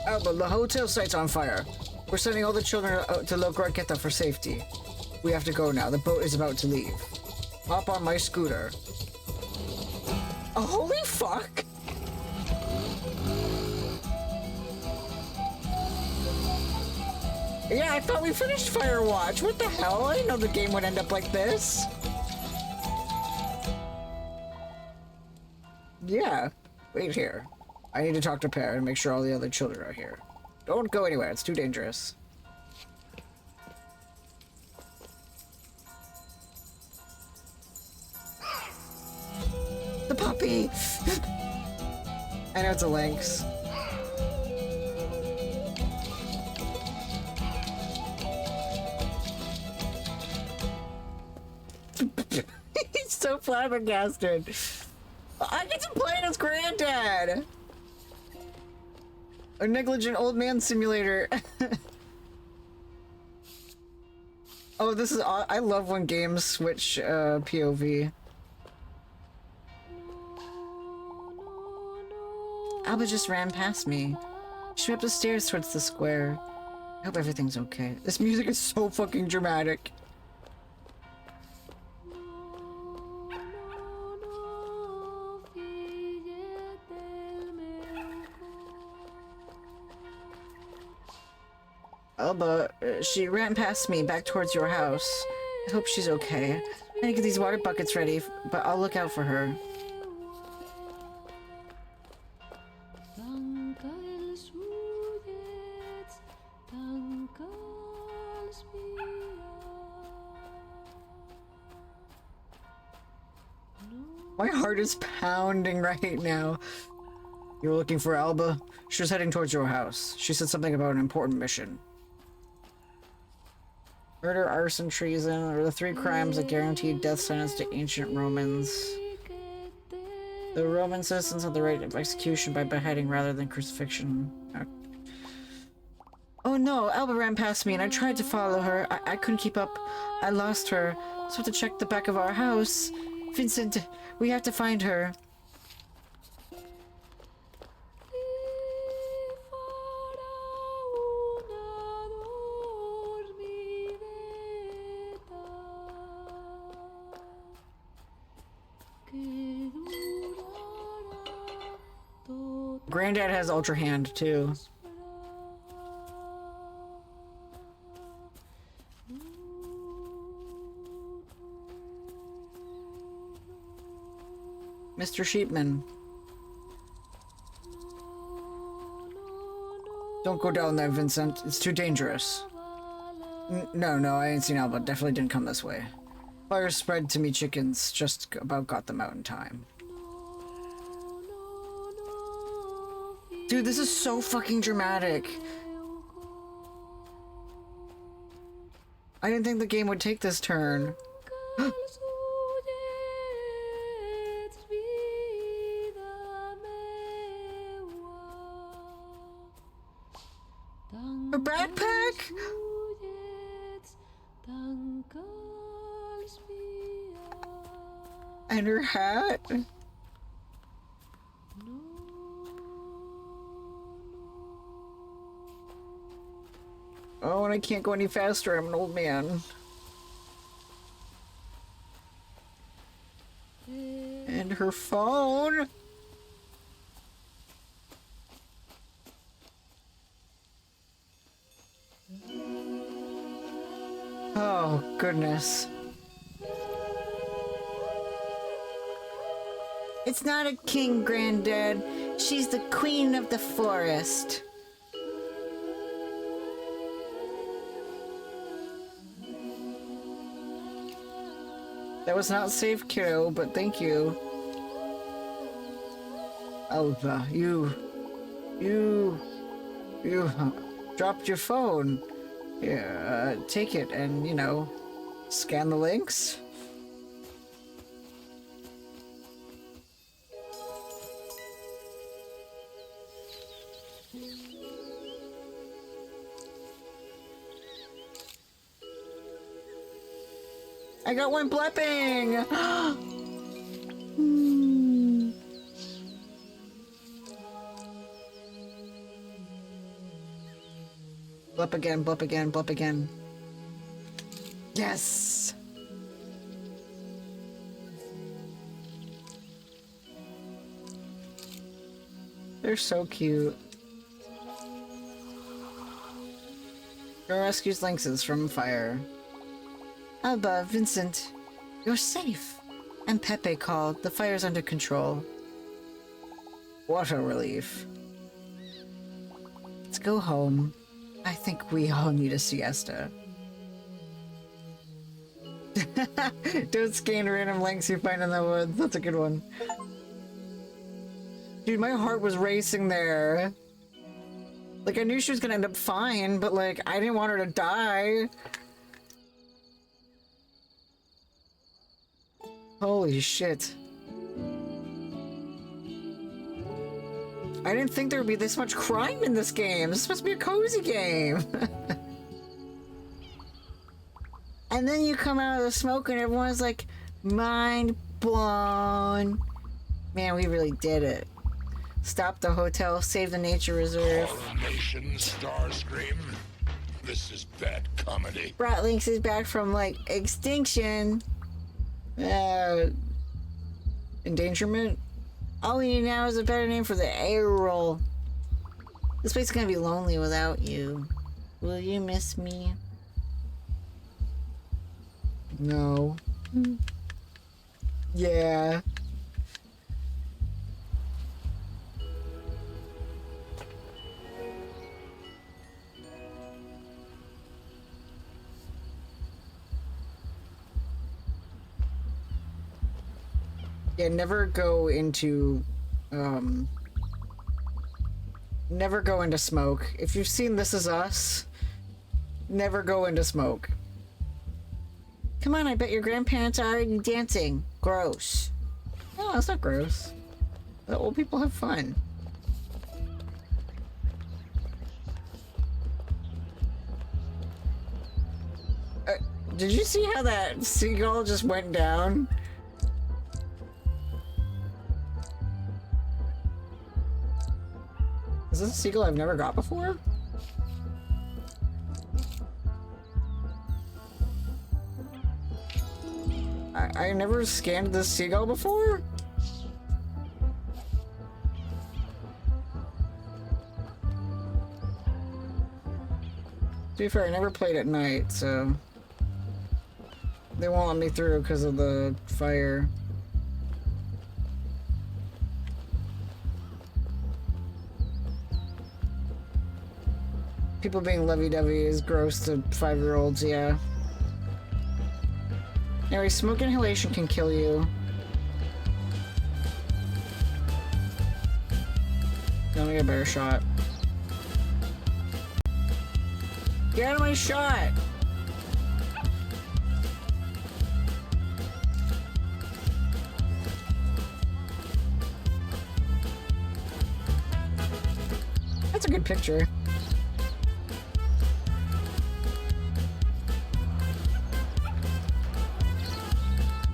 Alba, the hotel site's on fire. We're sending all the children to La Graqueta for safety. We have to go now. The boat is about to leave. Hop on my scooter. Oh, holy fuck! Yeah, I thought we finished Firewatch. What the hell? I didn't know the game would end up like this. Yeah. Wait here. I need to talk to Pear and make sure all the other children are here. Don't go anywhere. It's too dangerous. The puppy! I know it's a lynx. He's so flabbergasted. I get to play as granddad! A negligent old man simulator. Oh, this is I love when games switch POV. Alba just ran past me. She went up the stairs towards the square. I hope everything's okay. This music is so fucking dramatic. Alba, she ran past me back towards your house. I hope she's okay. I need to get these water buckets ready, but I'll look out for her. My heart is pounding right now. You're looking for Alba? She was heading towards your house. She said something about an important mission. Murder, arson, treason are the three crimes that guaranteed death sentence to ancient Romans. The Roman citizens had the right of execution by beheading rather than crucifixion. Oh no, Alba ran past me and I tried to follow her. I couldn't keep up. I lost her. So I have to check the back of our house. Vincent, we have to find her. Granddad has Ultra Hand, too. Mr. Sheepman. Don't go down there, Vincent. It's too dangerous. No, I ain't seen Alba. Definitely didn't come this way. Fire spread to me chickens. Just about got them out in time. Dude, this is so fucking dramatic. I didn't think the game would take this turn. A backpack? And her hat? Oh, and I can't go any faster. I'm an old man. And her phone? Oh, goodness. It's not a king, Granddad. She's the queen of the forest. That was not safe, kiddo, but thank you. Alba, you dropped your phone. Yeah, take it and, you know, scan the links. I got one blepping! Blip again, blip again, blip again. Yes! They're so cute. Girl rescues lynxes from fire. Alba, Vincent, you're safe. And Pepe called. The fire's under control. What a relief. Let's go home. I think we all need a siesta. Don't scan random links you find in the woods. That's a good one. Dude, my heart was racing there. Like, I knew she was gonna end up fine, but, like, I didn't want her to die. Holy shit. I didn't think there would be this much crime in this game. This is supposed to be a cozy game. And then you come out of the smoke and everyone's like, mind blown. Man, we really did it. Stop the hotel, save the nature reserve. Coronation Starscream. This is bad comedy. Brought Lynx back from, like, extinction. Endangerment? All we need now is a better name for the air roll. This place is gonna be lonely without you. Will you miss me? No. Yeah. Yeah, never go into smoke. If you've seen This Is Us, never go into smoke. Come on, I bet your grandparents are already dancing. Gross. No, that's not gross. The old people have fun. Did you see how that seagull just went down? Is this a seagull I've never got before? I never scanned this seagull before? To be fair, I never played at night, so they won't let me through because of the fire. People being lovey-dovey is gross to 5-year-olds, yeah. Anyway, smoke inhalation can kill you. Let me get a better shot. Get out of my shot! That's a good picture.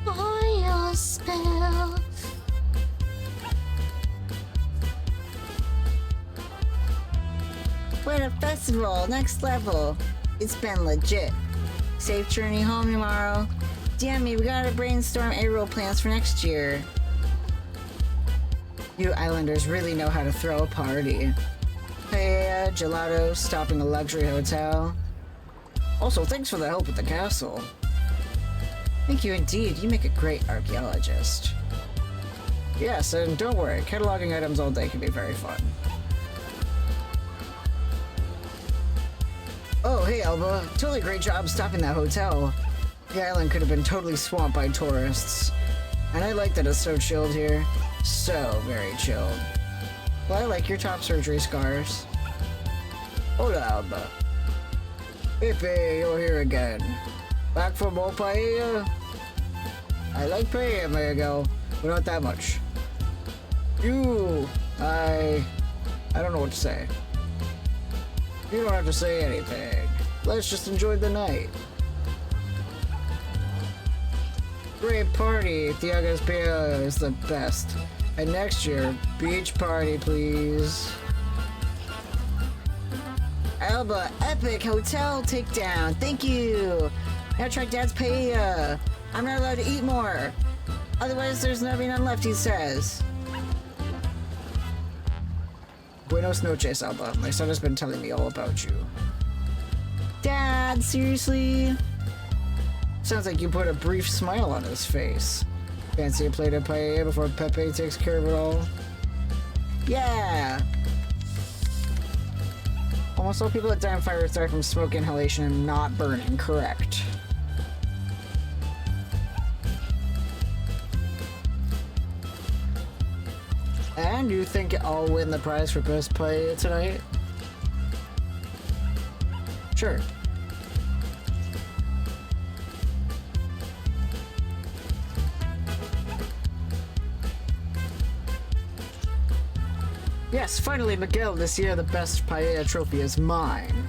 Oil spill. What a festival! Next level! It's been legit. Safe journey home tomorrow. Damn me, we gotta brainstorm A-roll plans for next year. You islanders really know how to throw a party. Paella, gelato, stopping a luxury hotel. Also, thanks for the help with the castle. Thank you indeed, you make a great archaeologist. Yes, and don't worry, cataloging items all day can be very fun. Oh, hey Alba. Totally great job stopping that hotel. The island could have been totally swamped by tourists. And I like that it's so chilled here. So very chilled. Well, I like your top surgery scars. Hola, Alba. Pepe, you're here again. Back for more paella? I like paella, amigo, but not that much. I don't know what to say. You don't have to say anything. Let's just enjoy the night. Great party. Thiaga's paella is the best. And next year, beach party, please. Alba, epic hotel takedown. Thank you. Now try Dad's paella. I'm not allowed to eat more. Otherwise, there's never none left, he says. Buenos noches, Alba. My son has been telling me all about you. Dad, seriously? Sounds like you put a brief smile on his face. Fancy a plate of paella before Pepe takes care of it all? Yeah! Almost all people that die in fires die from smoke inhalation and not burning, correct? And you think I'll win the prize for best paella tonight? Sure. Yes, finally, Miguel, this year the best paella trophy is mine.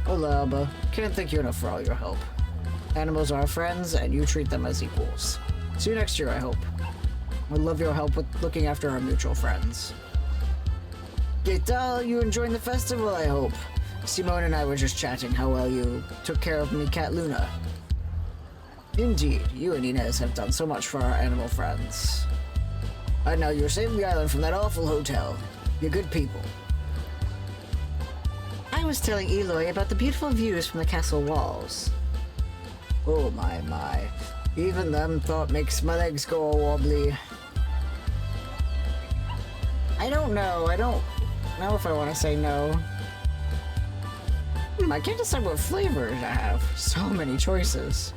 Hola, Alba. Can't thank you enough for all your help. Animals are our friends, and you treat them as equals. See you next year, I hope. We'd love your help with looking after our mutual friends. ¿Qué tal? You enjoying the festival, I hope? Simone and I were just chatting how well you took care of me cat Luna. Indeed, you and Inez have done so much for our animal friends. And now you're saving the island from that awful hotel. You're good people. I was telling Eloy about the beautiful views from the castle walls. Oh my. Even them thought makes my legs go all wobbly. I don't know if I want to say no. I can't decide what flavor to have. So many choices.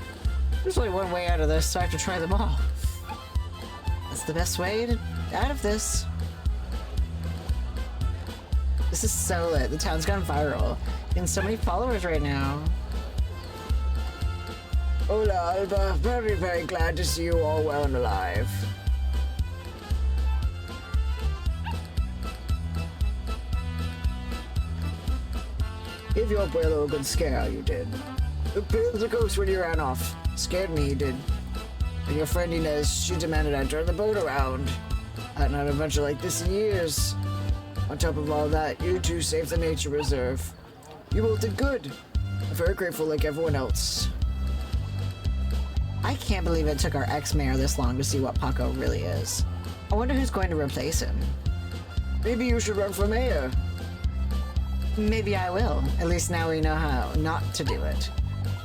There's only one way out of this, so I have to try them all. That's the best way out of this. This is so lit. The town's gone viral. Getting so many followers right now. Hola, Alba. Very, very glad to see you all well and alive. Give your abuelo a good scare, you did. There was a ghost when you ran off. Scared me, you did. And your friend Inez, she demanded I turn the boat around. I hadn't had an adventure like this in years. On top of all that, you two saved the nature reserve. You both did good. I'm very grateful like everyone else. I can't believe it took our ex-mayor this long to see what Paco really is. I wonder who's going to replace him. Maybe you should run for mayor. Maybe I will. At least now we know how not to do it.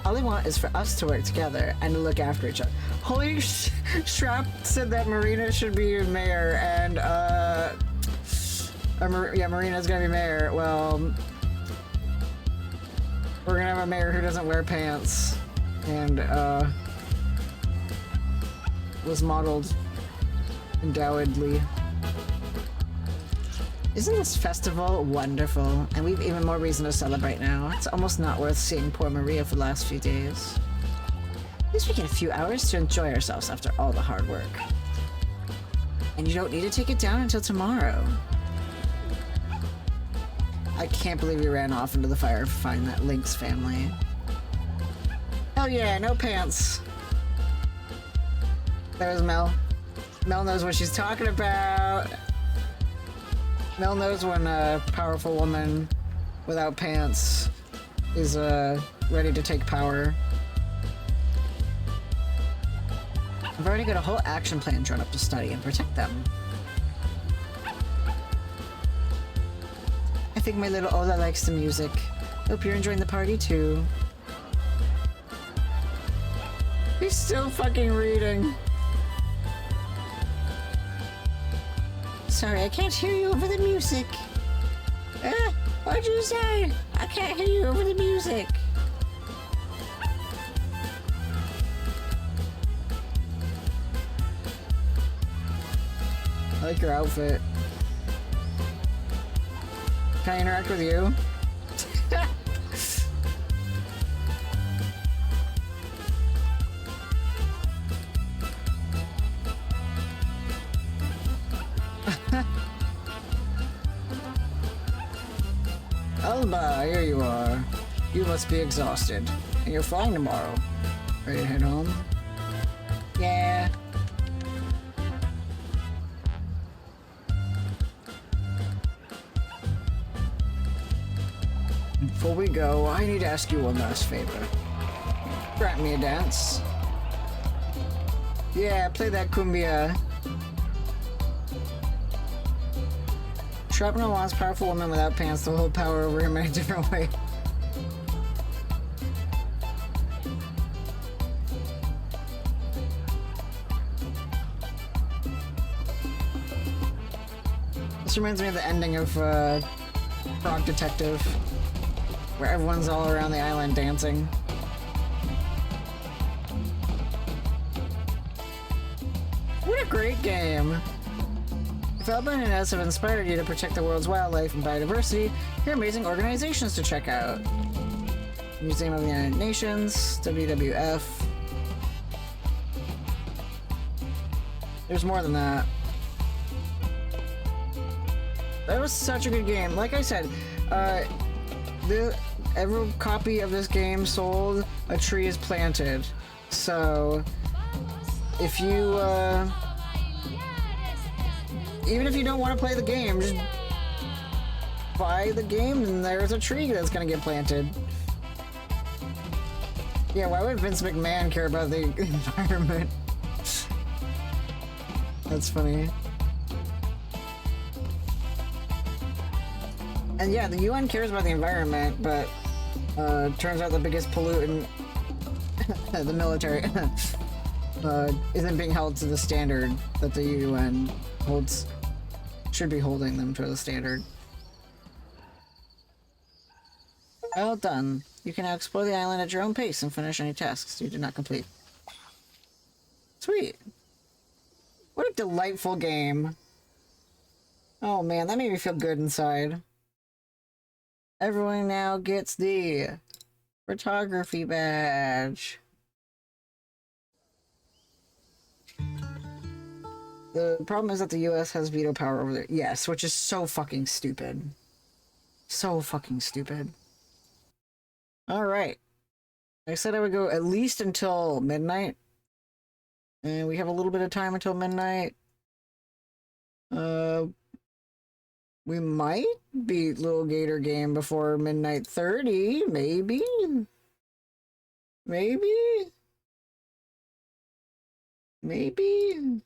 All I want is for us to work together and to look after each other. Holy Strap said that Marina should be mayor, and yeah, Marina's gonna be mayor. Well, we're gonna have a mayor who doesn't wear pants, and was modeled undoubtedly. Isn't this festival wonderful? And we've even more reason to celebrate now. It's almost not worth seeing poor Maria for the last few days. At least we get a few hours to enjoy ourselves after all the hard work. And you don't need to take it down until tomorrow. I can't believe we ran off into the fire to find that Lynx family. Hell yeah, no pants. There's Mel. Mel knows what she's talking about. Mel knows when a powerful woman without pants is ready to take power. I've already got a whole action plan drawn up to study and protect them. I think my little Ola likes the music. Hope you're enjoying the party too. He's still fucking reading. Sorry, I can't hear you over the music. What'd you say? I can't hear you over the music. I like your outfit. Can I interact with you? Bulba, here you are. You must be exhausted. And you're flying tomorrow. Ready to head home? Yeah. Before we go, I need to ask you one last favor. Grant me a dance. Yeah, play that cumbia. Shrapnel wants powerful woman without pants to hold power over him in a different way. This reminds me of the ending of Frog Detective, where everyone's all around the island dancing. What a great game! If Alba and Inez have inspired you to protect the world's wildlife and biodiversity, here are amazing organizations to check out. Museum of the United Nations, WWF. There's more than that. That was such a good game. Like I said, every copy of this game sold, a tree is planted. So, if you, even if you don't want to play the game, just buy the game and there's a tree that's gonna get planted. Yeah, why would Vince McMahon care about the environment? That's funny. And yeah, the UN cares about the environment, but turns out the biggest pollutant, the military, isn't being held to the standard that the UN should be holding them to the standard. Well done. You can now explore the island at your own pace and finish any tasks you did not complete. Sweet. What a delightful game. Oh man, that made me feel good inside. Everyone now gets the photography badge. The problem is that the US has veto power over there. Yes, which is so fucking stupid. So fucking stupid. Alright. I said I would go at least until midnight. And we have a little bit of time until midnight. We might beat Little Gator Game before midnight 30, maybe? Maybe? Maybe?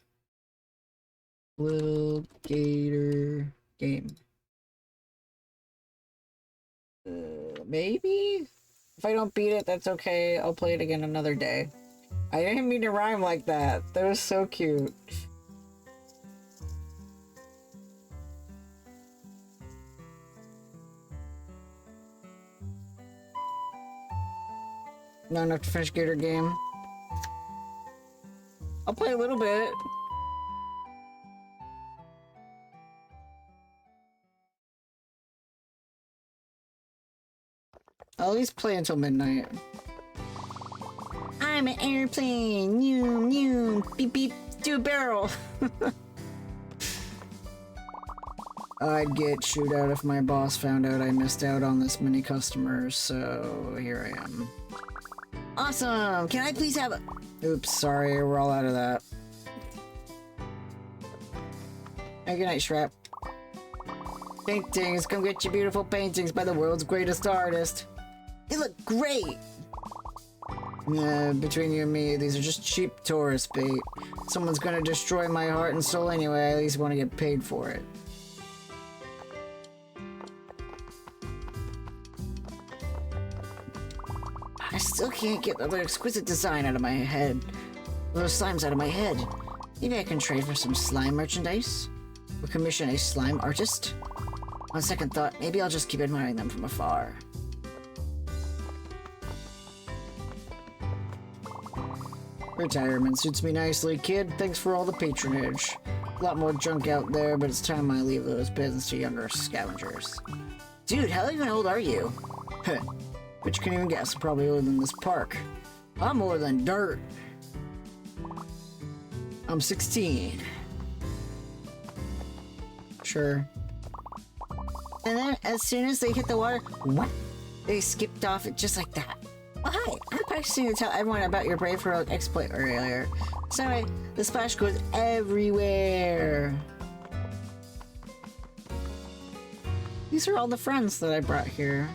Little gator game. Maybe? If I don't beat it, that's okay. I'll play it again another day. I didn't mean to rhyme like that. That was so cute. Not enough to finish Gator game. I'll play a little bit. I'll at least play until midnight. I'm an airplane. Noom, noom. Beep, beep. Do a barrel. I'd get chewed out if my boss found out I missed out on this many customers, so here I am. Awesome! Can I please have a... Oops, sorry, we're all out of that. Hey, good night, Shrap. Paintings, come get your beautiful paintings by the world's greatest artist. They look great! Between you and me, these are just cheap tourist bait. Someone's gonna destroy my heart and soul anyway, I at least want to get paid for it. I still can't get the exquisite design out of my head. Those slimes out of my head. Maybe I can trade for some slime merchandise? Or commission a slime artist? On second thought, maybe I'll just keep admiring them from afar. Retirement suits me nicely, kid. Thanks for all the patronage. A lot more junk out there, but it's time I leave those bins to younger scavengers. Dude, how even old are you? Heh. But you can't even guess, I'm probably older than this park. I'm older than dirt. I'm 16. Sure. And then, as soon as they hit the water, what? They skipped off it just like that. Oh, hi, I'm practicing to tell everyone about your brave heroic exploit earlier. Sorry, the splash goes everywhere. These are all the friends that I brought here.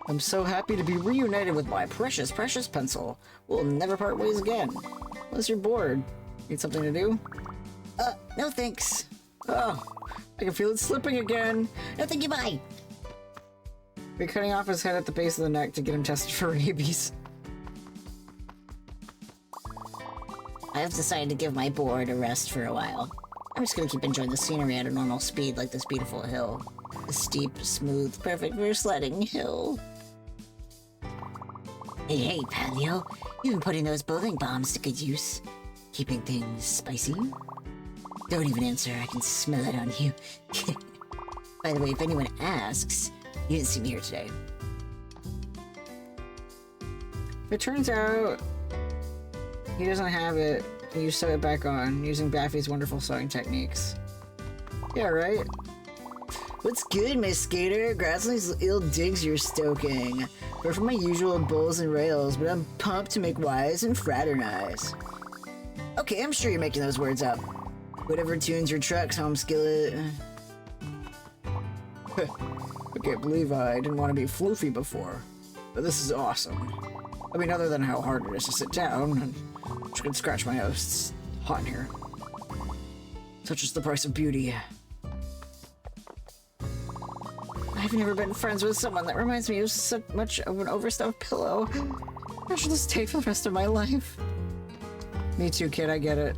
I'm so happy to be reunited with my precious, precious pencil. We'll never part ways again. Unless you're bored. Need something to do? No thanks. Oh, I can feel it slipping again. No thank you, bye. We're cutting off his head at the base of the neck to get him tested for rabies. I have decided to give my board a rest for a while. I'm just gonna keep enjoying the scenery at a normal speed like this beautiful hill. A steep, smooth, perfect for sledding hill. Hey, Palio. You've been putting those bowling bombs to good use. Keeping things spicy? Don't even answer, I can smell it on you. By the way, if anyone asks, you didn't see me here today. It turns out he doesn't have it, and you sew it back on using Baffy's wonderful sewing techniques. Yeah, right? What's good, my skater? Grassley's ill digs you're stoking. We're from my usual bulls and rails, but I'm pumped to make wise and fraternize. Okay, I'm sure you're making those words up. Whatever tunes your trucks, home skillet. I can't believe I didn't want to be floofy before, but this is awesome. I mean, other than how hard it is to sit down, and I can scratch my nose. It's hot in here. Such is the price of beauty. I've never been friends with someone that reminds me of so much of an overstuffed pillow. I should just stay for the rest of my life. Me too, kid, I get it.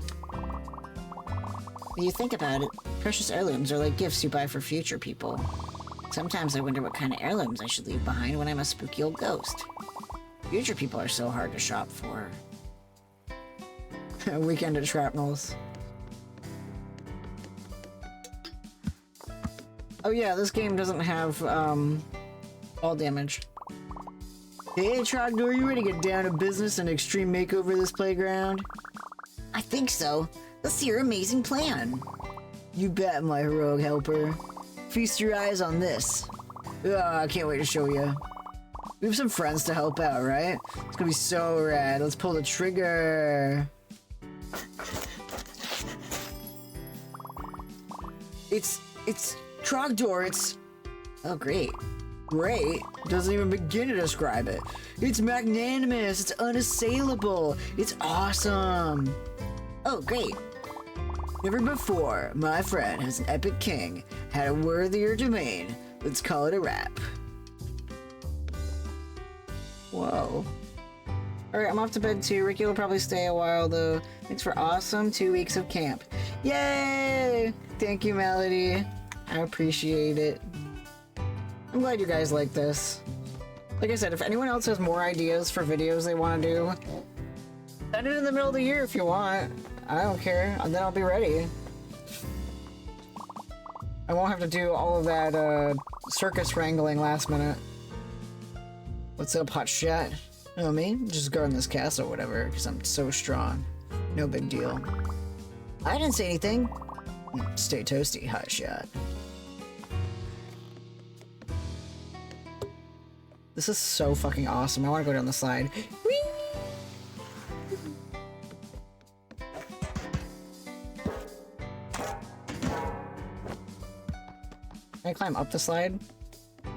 When you think about it, precious heirlooms are like gifts you buy for future people. Sometimes I wonder what kind of heirlooms I should leave behind when I'm a spooky old ghost. Future people are so hard to shop for. Weekend at Shrapnel's. Oh yeah, this game doesn't have, all damage. Hey, Trogdor, you ready to get down to business and extreme makeover this playground? I think so. Let's see your amazing plan. You bet, my heroic helper. Feast your eyes on this. I can't wait to show you. We have some friends to help out, right? It's gonna be so rad. Let's pull the trigger. It's Trogdor, it's... Oh, great. Great? Doesn't even begin to describe it. It's magnanimous, it's unassailable, it's awesome. Oh, great. Never before, my friend has an epic king had a worthier domain. Let's call it a wrap. Whoa. Alright, I'm off to bed too. Ricky will probably stay a while though. Thanks for awesome 2 weeks of camp. Yay! Thank you, Melody. I appreciate it. I'm glad you guys like this. Like I said, if anyone else has more ideas for videos they want to do, send it in the middle of the year if you want. I don't care. And then I'll be ready. I won't have to do all of that circus wrangling last minute. What's up, hot shot? Oh, me? Just guarding this castle or whatever, because I'm so strong. No big deal. I didn't say anything. Stay toasty, hot shot. This is so fucking awesome. I want to go down the slide. Whee! Can I climb up the slide?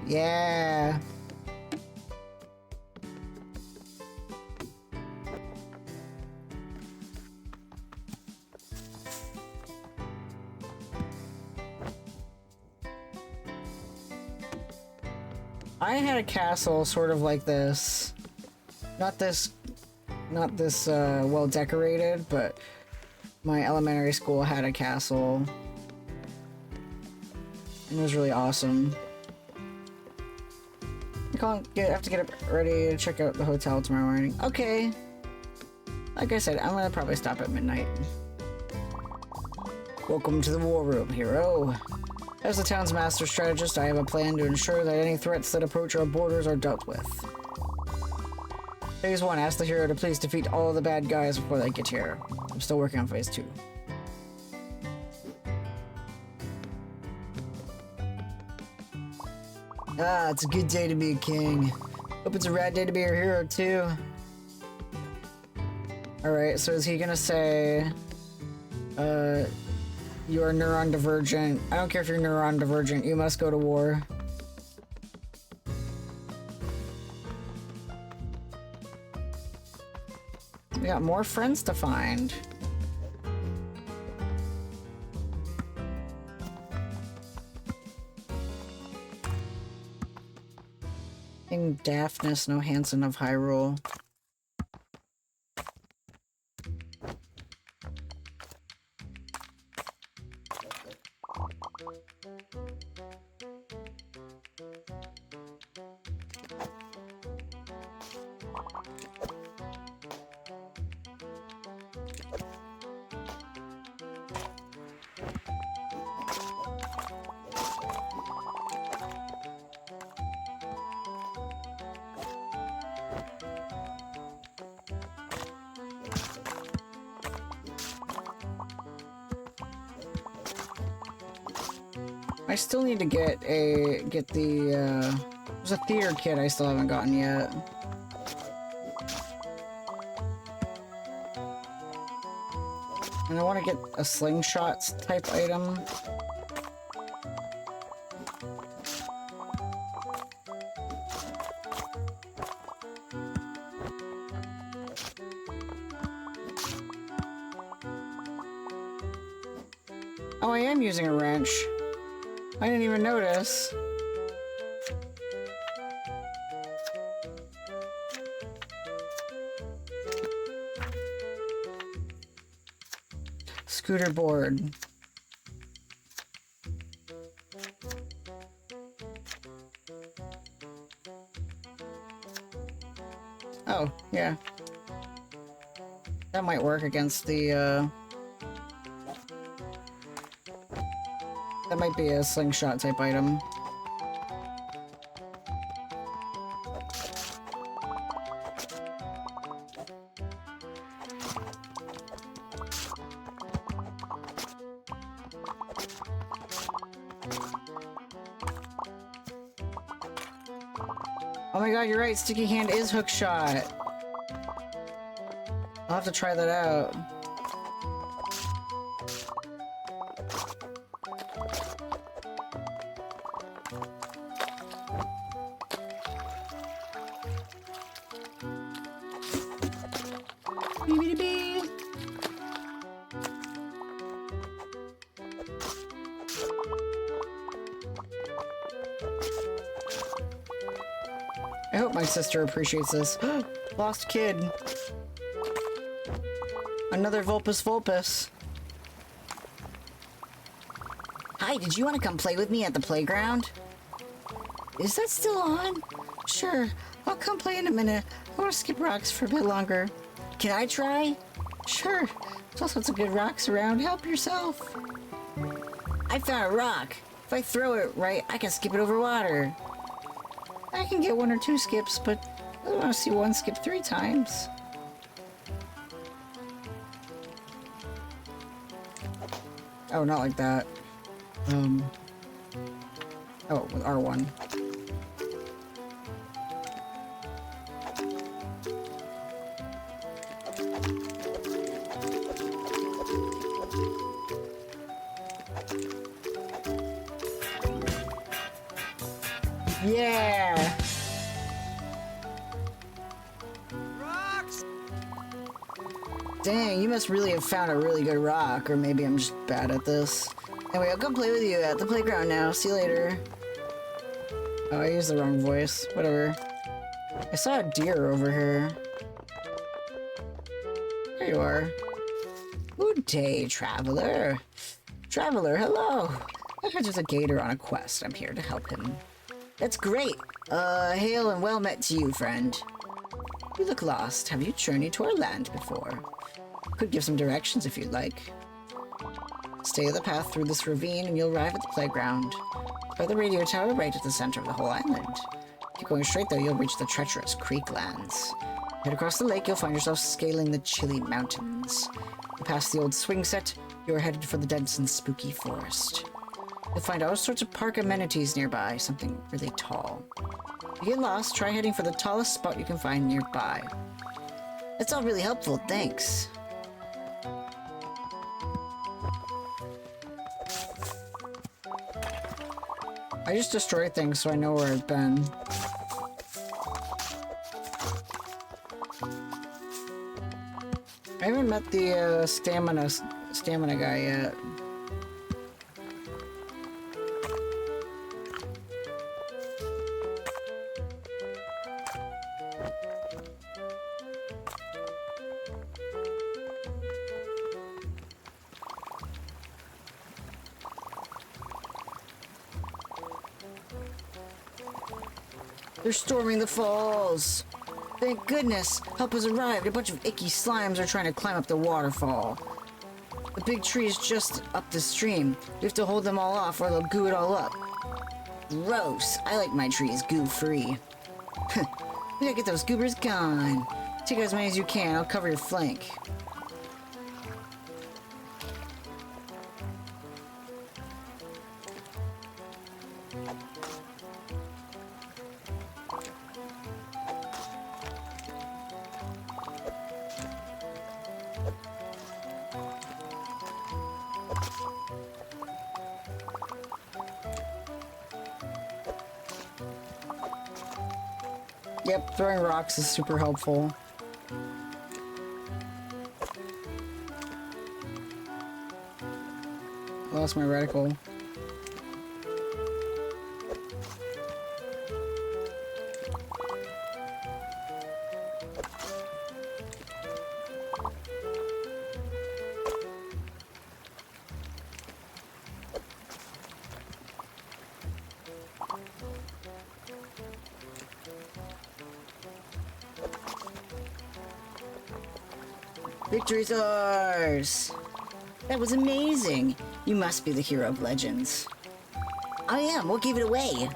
Yeah. I had a castle sort of like this. Not this well decorated, but my elementary school had a castle. And it was really awesome. I have to get up ready to check out the hotel tomorrow morning. Okay. Like I said, I'm gonna probably stop at midnight. Welcome to the war room, hero. As the town's master strategist, I have a plan to ensure that any threats that approach our borders are dealt with. Phase 1, ask the hero to please defeat all the bad guys before they get here. I'm still working on Phase 2. Ah, it's a good day to be a king. Hope it's a rad day to be a hero, too. Alright, so is he gonna say... you are neuron divergent. I don't care if you're neuron divergent, you must go to war. We got more friends to find. King Daphnis, no Hanson of Hyrule. I still need to get the, there's a theater kit I still haven't gotten yet. And I want to get a slingshot type item. Oh, I am using a wrench. I didn't even notice. Scooter board. Oh, yeah. That might work against the, that might be a slingshot type item. Oh my god, you're right, Sticky Hand is hook shot. I'll have to try that out. hope my sister appreciates this. Lost kid. Another Vulpus Vulpus. Hi, did you want to come play with me at the playground? Is that still on? Sure, I'll come play in a minute. I want to skip rocks for a bit longer. Can I try? Sure. There's all sorts of good rocks around. Help yourself. I found a rock. If I throw it right, I can skip it over water. I can get 1 or 2 skips, but I don't want to see one skip 3 times. Oh, not like that. Oh, with R1. Yeah! Rocks! Dang, you must really have found a really good rock, or maybe I'm just bad at this. Anyway, I'll come play with you at the playground now. See you later. Oh, I used the wrong voice. Whatever. I saw a deer over here. There you are. Good day, traveler. Traveler, hello. I heard there's a gator on a quest. I'm here to help him. That's great. Hail and well met to you, friend. You look lost. Have you journeyed to our land before? Could give some directions if you'd like. Stay the path through this ravine and you'll arrive at the playground. By the radio tower right at the center of the whole island. Keep going straight though, you'll reach the treacherous creek lands. Head across the lake, you'll find yourself scaling the chilly mountains. You pass the old swing set, you're headed for the dense and spooky forest. You'll find all sorts of park amenities nearby, something really tall. If you get lost, try heading for the tallest spot you can find nearby. That's all really helpful, thanks. I just destroy things so I know where I've been. I haven't met the stamina guy yet. They're storming the falls. Thank goodness, help has arrived. A bunch of icky slimes are trying to climb up the waterfall. The big tree is just up the stream. We have to hold them all off or they'll goo it all up. Gross. I like my trees goo-free. We gotta get those goobers gone. Take as many as you can. I'll cover your flank. Yep, throwing rocks is super helpful. Lost my reticle. Victory's ours! That was amazing! You must be the hero of legends. I am. What gave it away?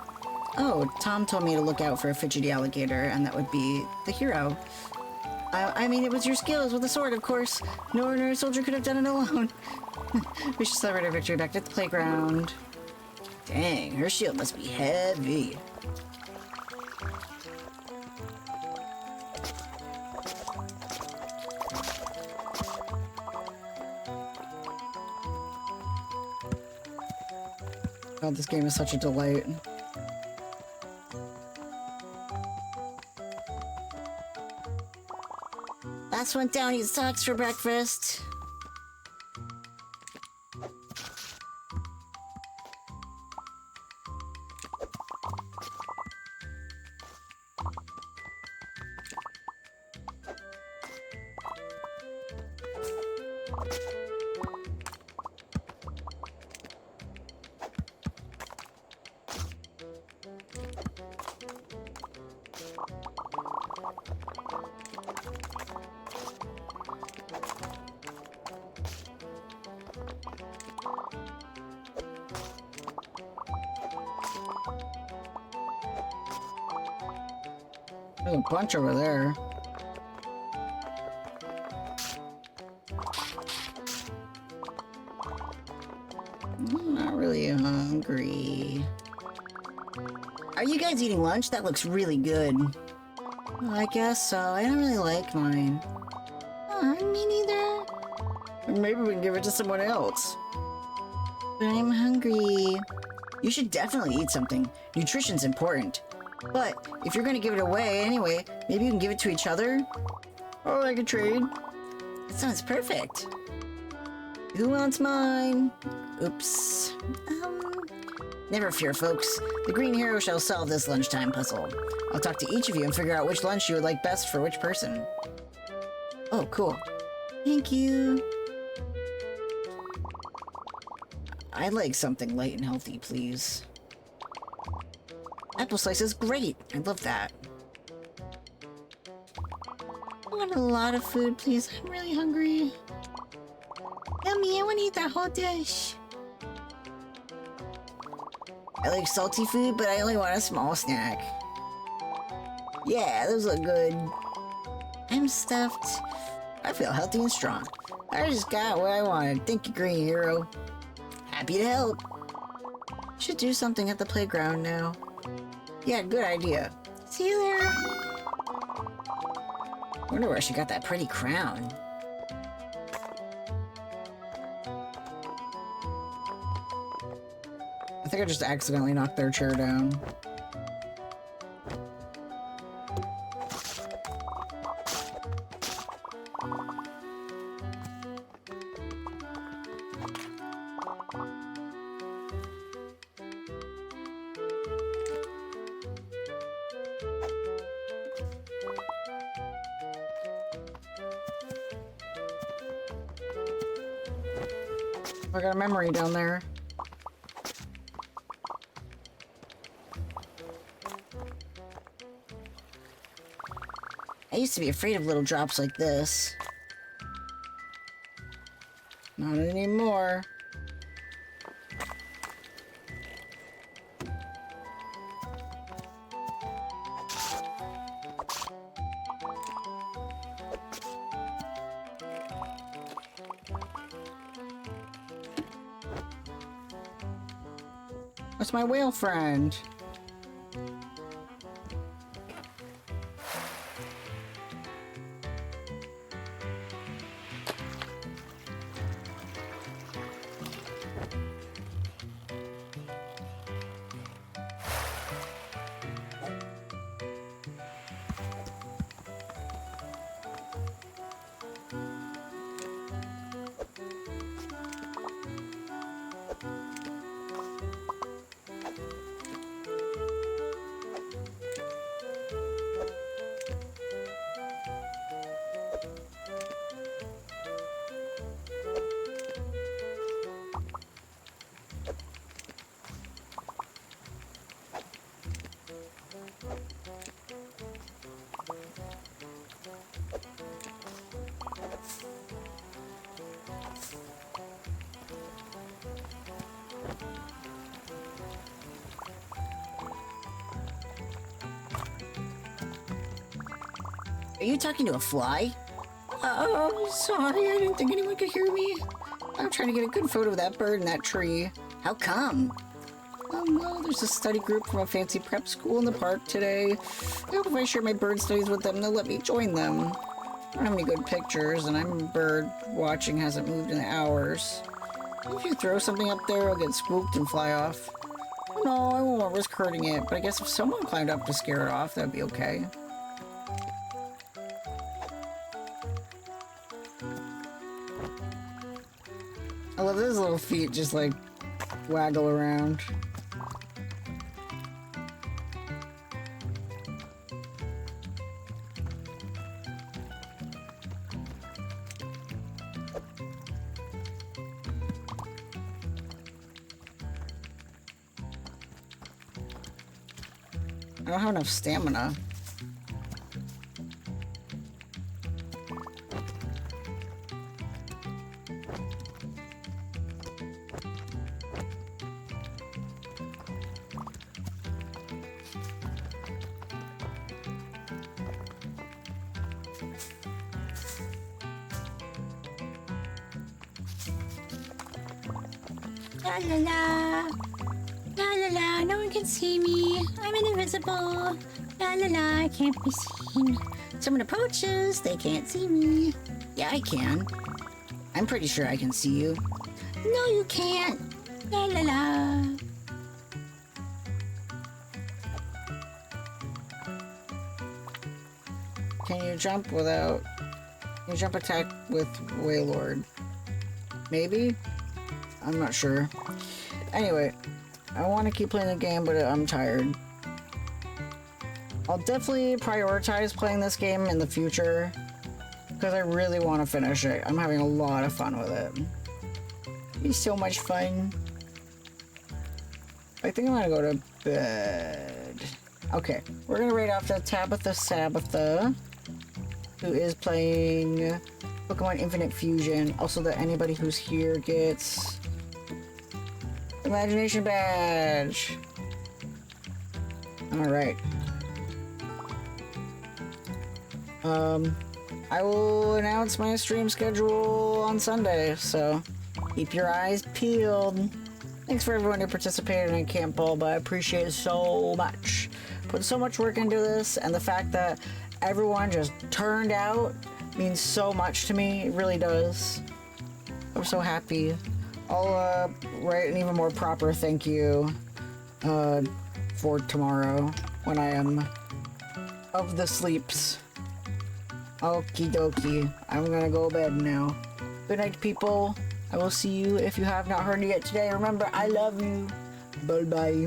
Oh, Tom told me to look out for a fidgety alligator, and that would be the hero. I mean, it was your skills with the sword, of course. No ordinary soldier could have done it alone. We should celebrate our victory back at the playground. Dang, her shield must be heavy. God, this game is such a delight. Last one down eats socks for breakfast. There's a bunch over there. I'm not really hungry. Are you guys eating lunch? That looks really good. Well, I guess so. I don't really like mine. Me neither. Maybe we can give it to someone else. But I'm hungry. You should definitely eat something. Nutrition's important. But if you're gonna give it away anyway, maybe you can give it to each other? Or like a trade? That sounds perfect. Who wants mine? Oops. Never fear, folks. The green hero shall solve this lunchtime puzzle. I'll talk to each of you and figure out which lunch you would like best for which person. Oh, cool. Thank you. I'd like something light and healthy, please. Apple slice is great. I love that. I want a lot of food, please. I'm really hungry. Yummy, I want to eat that whole dish. I like salty food, but I only want a small snack. Yeah, those look good. I'm stuffed. I feel healthy and strong. I just got what I wanted. Thank you, Green Hero. Happy to help. Should do something at the playground now. Yeah, good idea. See you there. Wonder where she got that pretty crown. I think I just accidentally knocked their chair down. I got a memory down there. I used to be afraid of little drops like this. Not anymore. That's my whale friend. Are you talking to a fly? Oh, sorry, I didn't think anyone could hear me. I'm trying to get a good photo of that bird in that tree. How come? Well, there's a study group from a fancy prep school in the park today. I hope if I share my bird studies with them, they'll let me join them. I don't have any good pictures, and I'm bird watching hasn't moved in hours. If you throw something up there, it'll get spooked and fly off. No, I won't risk hurting it, but I guess if someone climbed up to scare it off, that'd be okay. I love those little feet just like waggle around. I don't have enough stamina. La la la. La la la, no one can see me. I'm invisible. La la la, I can't be seen. Someone approaches, they can't see me. Yeah, I can. I'm pretty sure I can see you. No, you can't. La la la. Can you jump without... Can you jump attack with Waylord? Maybe? I'm not sure. Anyway, I want to keep playing the game, but I'm tired. I'll definitely prioritize playing this game in the future because I really want to finish it. I'm having a lot of fun with it. It's so much fun. I think I'm gonna go to bed. Okay, we're gonna raid off to Tabitha, who is playing Pokemon Infinite Fusion. Also, that anybody who's here gets Imagination Badge. Alright. I will announce my stream schedule on Sunday, so keep your eyes peeled. Thanks for everyone who participated in Camp Bulba. I appreciate it so much. Put so much work into this, and the fact that everyone just turned out means so much to me. It really does. I'm so happy. I'll write an even more proper thank you for tomorrow when I am of the sleeps. Okie dokie. I'm gonna go to bed now. Good night, people. I will see you if you have not heard me yet today. Remember, I love you. Bye-bye.